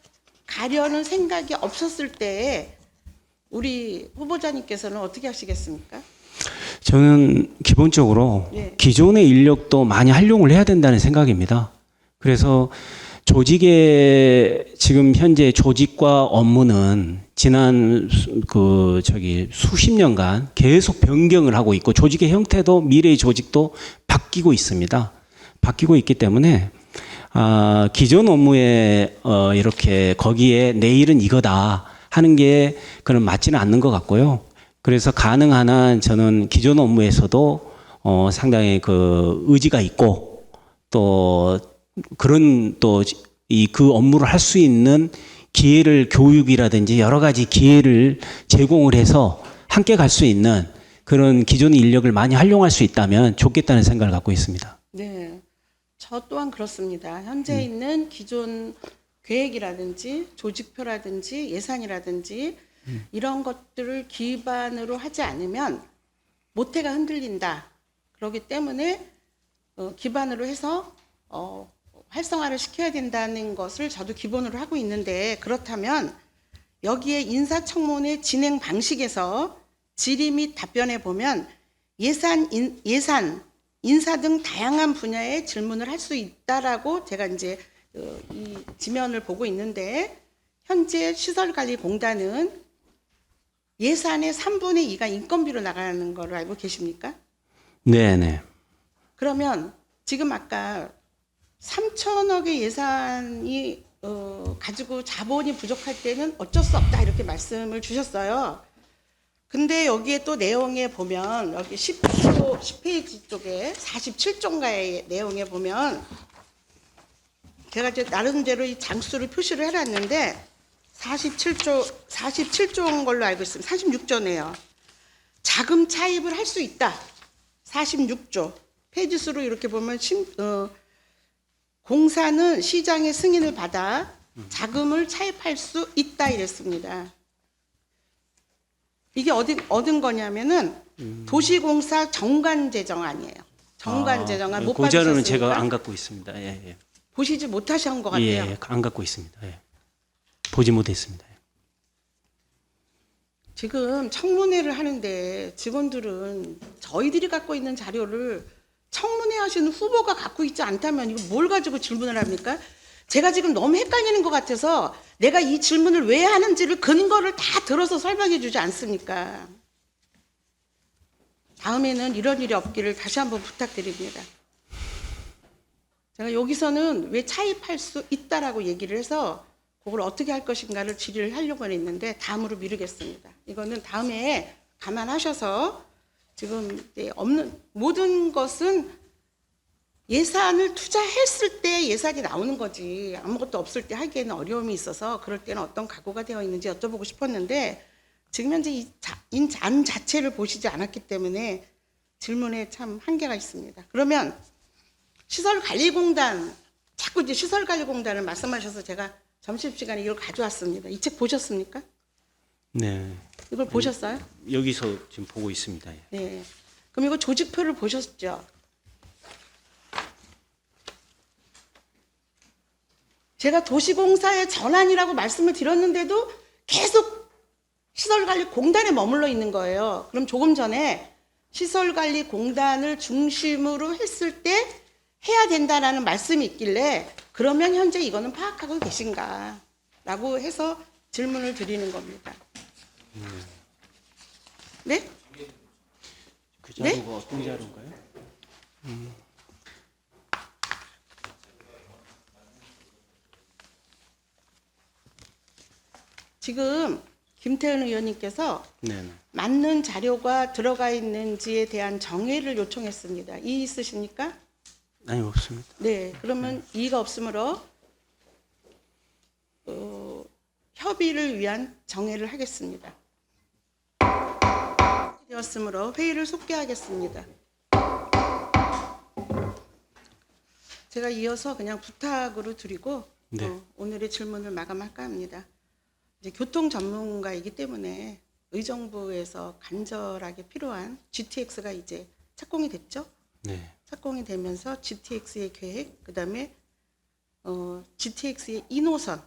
가려는 생각이 없었을 때 우리 후보자님께서는 어떻게 하시겠습니까? 저는 기본적으로 네. 기존의 인력도 많이 활용을 해야 된다는 생각입니다. 그래서 조직의 지금 현재 조직과 업무는 지난 수십 년간 계속 변경을 하고 있고 조직의 형태도 미래의 조직도 바뀌고 있습니다. 바뀌고 있기 때문에 기존 업무에 이렇게 거기에 내일은 이거다 하는 게 그는 맞지는 않는 것 같고요. 그래서 가능한 한 저는 기존 업무에서도 상당히 그 의지가 있고 또 그런 또 그 업무를 할 수 있는 기회를 교육이라든지 여러 가지 기회를 제공을 해서 함께 갈 수 있는 그런 기존 인력을 많이 활용할 수 있다면 좋겠다는 생각을 갖고 있습니다. 네, 저 또한 그렇습니다. 현재 있는 기존 계획이라든지 조직표라든지 예산이라든지 이런 것들을 기반으로 하지 않으면 모태가 흔들린다. 그렇기 때문에 기반으로 해서 활성화를 시켜야 된다는 것을 저도 기본으로 하고 있는데, 그렇다면 여기에 인사청문회 진행 방식에서 질의 및 답변에 보면 예산, 인사 등 다양한 분야의 질문을 할 수 있다라고 제가 이제 이 지면을 보고 있는데, 현재 시설관리공단은 예산의 3분의 2가 인건비로 나가는 걸로 알고 계십니까? 네네. 그러면 지금 아까 3천억의 예산이 가지고 자본이 부족할 때는 어쩔 수 없다 이렇게 말씀을 주셨어요. 근데 여기에 또 내용에 보면 여기 10페이지 쪽에 47조인가의 내용에 보면 제가 이제 나름대로 이 장수를 표시를 해놨는데 47조인 걸로 알고 있습니다. 46조네요. 자금 차입을 할 수 있다. 46조. 페이지 수로 이렇게 보면 공사는 시장의 승인을 받아 자금을 차입할 수 있다 이랬습니다. 이게 얻은 거냐면은 도시공사 정관재정안이에요. 정관재정안 못 그 자료는 받으셨습니까? 제가 안 갖고 있습니다. 예, 예. 보시지 못하신 것 같아요. 예, 안 갖고 있습니다. 예. 보지 못했습니다. 지금 청문회를 하는데 직원들은 저희들이 갖고 있는 자료를 청문회 하시는 후보가 갖고 있지 않다면 이거 뭘 가지고 질문을 합니까? 제가 지금 너무 헷갈리는 것 같아서 내가 이 질문을 왜 하는지를 근거를 다 들어서 설명해 주지 않습니까? 다음에는 이런 일이 없기를 다시 한번 부탁드립니다. 제가 여기서는 왜 차입할 수 있다라고 얘기를 해서 그걸 어떻게 할 것인가를 질의를 하려고 했는데 다음으로 미루겠습니다. 이거는 다음에 감안하셔서 지금 없는 모든 것은 예산을 투자했을 때 예산이 나오는 거지 아무것도 없을 때 하기에는 어려움이 있어서 그럴 때는 어떤 각오가 되어 있는지 여쭤보고 싶었는데 지금 현재 이 안 자체를 보시지 않았기 때문에 질문에 참 한계가 있습니다. 그러면 시설관리공단 자꾸 이제 시설관리공단을 말씀하셔서 제가 점심시간에 이걸 가져왔습니다. 이 책 보셨습니까? 네. 이걸 보셨어요? 여기서 지금 보고 있습니다. 예. 네. 그럼 이거 조직표를 보셨죠? 제가 도시공사의 전환이라고 말씀을 드렸는데도 계속 시설관리공단에 머물러 있는 거예요. 그럼 조금 전에 시설관리공단을 중심으로 했을 때 해야 된다라는 말씀이 있길래 그러면 현재 이거는 파악하고 계신가? 라고 해서 질문을 드리는 겁니다. 네? 그 자료가 어떤 자료인가요? 지금 김태은 의원님께서 네. 맞는 자료가 들어가 있는지에 대한 정의를 요청했습니다. 이의 있으십니까? 아니 없습니다. 네, 그러면 이의가 없으므로 협의를 위한 정회를 하겠습니다. 되었으므로 회의를 속개하겠습니다. 제가 이어서 그냥 부탁으로 드리고 네. 오늘의 질문을 마감할까 합니다. 이제 교통 전문가이기 때문에 의정부에서 간절하게 필요한 GTX가 이제 착공이 됐죠. 네. 착공이 되면서 GTX의 계획, 그다음에 GTX의 2노선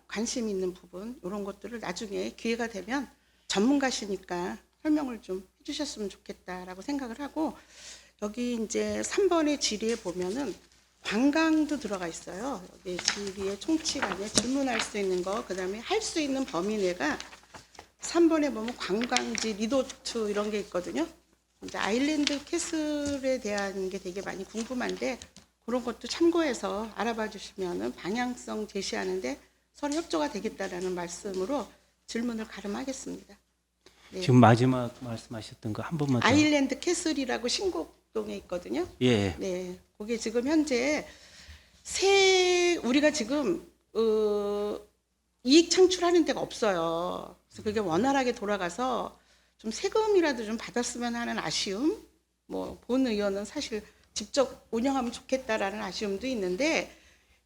관심 있는 부분 이런 것들을 나중에 기회가 되면 전문가시니까 설명을 좀 해주셨으면 좋겠다라고 생각을 하고 여기 이제 3번의 질의에 보면은 관광도 들어가 있어요. 여기 질의의 총칙안에 질문할 수 있는 거, 그다음에 할 수 있는 범위 내가 3번에 보면 관광지, 리조트 이런 게 있거든요. 이제 아일랜드 캐슬에 대한 게 되게 많이 궁금한데 그런 것도 참고해서 알아봐 주시면은 방향성 제시하는데 서로 협조가 되겠다라는 말씀으로 질문을 가름하겠습니다. 네. 지금 마지막 말씀하셨던 거 한 번만 더. 아일랜드 캐슬이라고 신곡동에 있거든요. 예. 네, 그게 지금 현재 우리가 지금 이익 창출하는 데가 없어요. 그래서 그게 원활하게 돌아가서 좀 세금이라도 좀 받았으면 하는 아쉬움. 뭐 본 의원은 사실 직접 운영하면 좋겠다라는 아쉬움도 있는데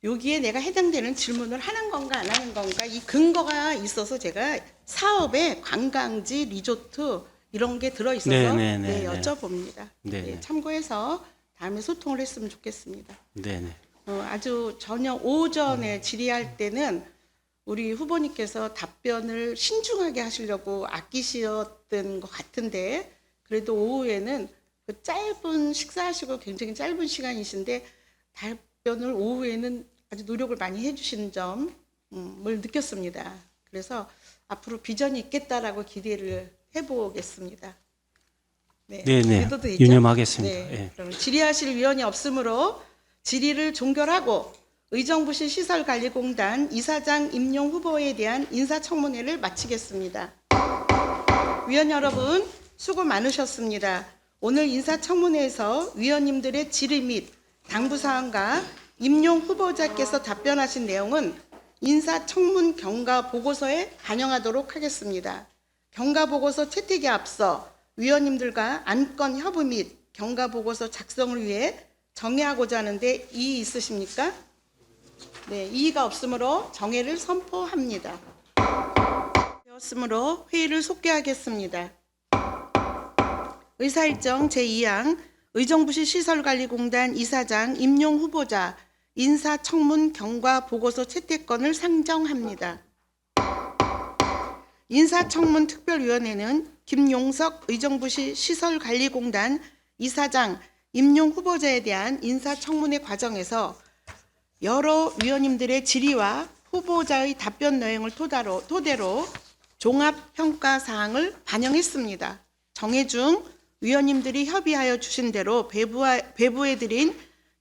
여기에 내가 해당되는 질문을 하는 건가 안 하는 건가 이 근거가 있어서 제가 사업에 관광지, 리조트 이런 게 들어 있어서 네, 여쭤봅니다. 네, 네, 네. 참고해서 다음에 소통을 했으면 좋겠습니다. 네네. 아주 저녁 오전에 질의할 때는 우리 후보님께서 답변을 신중하게 하시려고 아끼셨던 것 같은데 그래도 오후에는 그 짧은 식사하시고 굉장히 짧은 시간이신데 답변을 오후에는 아주 노력을 많이 해주시는 점을 느꼈습니다. 그래서 앞으로 비전이 있겠다라고 기대를 해보겠습니다. 네, 네네. 믿어도 되죠? 유념하겠습니다. 네, 예. 그럼 질의하실 위원이 없으므로 질의를 종결하고 의정부시 시설관리공단 이사장 임용 후보에 대한 인사청문회를 마치겠습니다. 위원 여러분 수고 많으셨습니다. 오늘 인사청문회에서 위원님들의 질의 및 당부사항과 임용 후보자께서 답변하신 내용은 인사청문 경과 보고서에 반영하도록 하겠습니다. 경과 보고서 채택에 앞서 위원님들과 안건 협의 및 경과 보고서 작성을 위해 정회하고자 하는데 이의 있으십니까? 네, 이의가 없으므로 정회를 선포합니다. 되었으므로 회의를 속개하겠습니다. 의사일정 제2항 의정부시 시설관리공단 이사장 임용 후보자 인사청문 경과 보고서 채택권을 상정합니다. 인사청문 특별위원회는 김용석 의정부시 시설관리공단 이사장 임용 후보자에 대한 인사청문회 과정에서 여러 위원님들의 질의와 후보자의 답변 내용을 토대로 종합평가사항을 반영했습니다. 정회 중 위원님들이 협의하여 주신 대로 배부해드린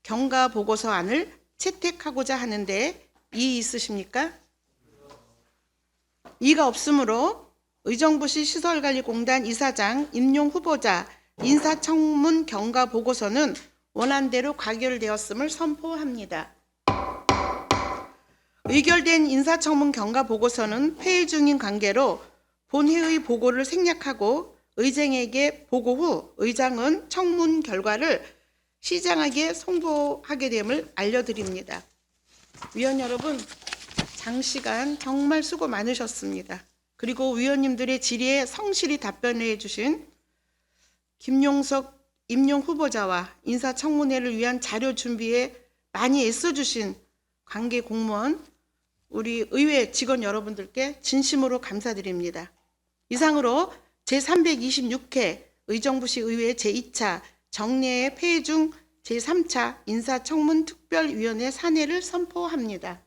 경과 보고서안을 채택하고자 하는데 이의 있으십니까? 이가 없으므로 의정부시 시설관리공단 이사장 임용 후보자 인사청문 경과 보고서는 원안대로 가결되었음을 선포합니다. 의결된 인사청문 경과 보고서는 회의 중인 관계로 본회의 보고를 생략하고 의장에게 보고 후 의장은 청문 결과를 시장에게 송부하게 됨을 알려드립니다. 위원 여러분, 장시간 정말 수고 많으셨습니다. 그리고 위원님들의 질의에 성실히 답변해 주신 김용석 임용 후보자와 인사청문회를 위한 자료 준비에 많이 애써주신 관계 공무원, 우리 의회 직원 여러분들께 진심으로 감사드립니다. 이상으로 제326회 의정부시 의회 제2차 정례회 폐회 중 제3차 인사청문특별위원회 산회를 선포합니다.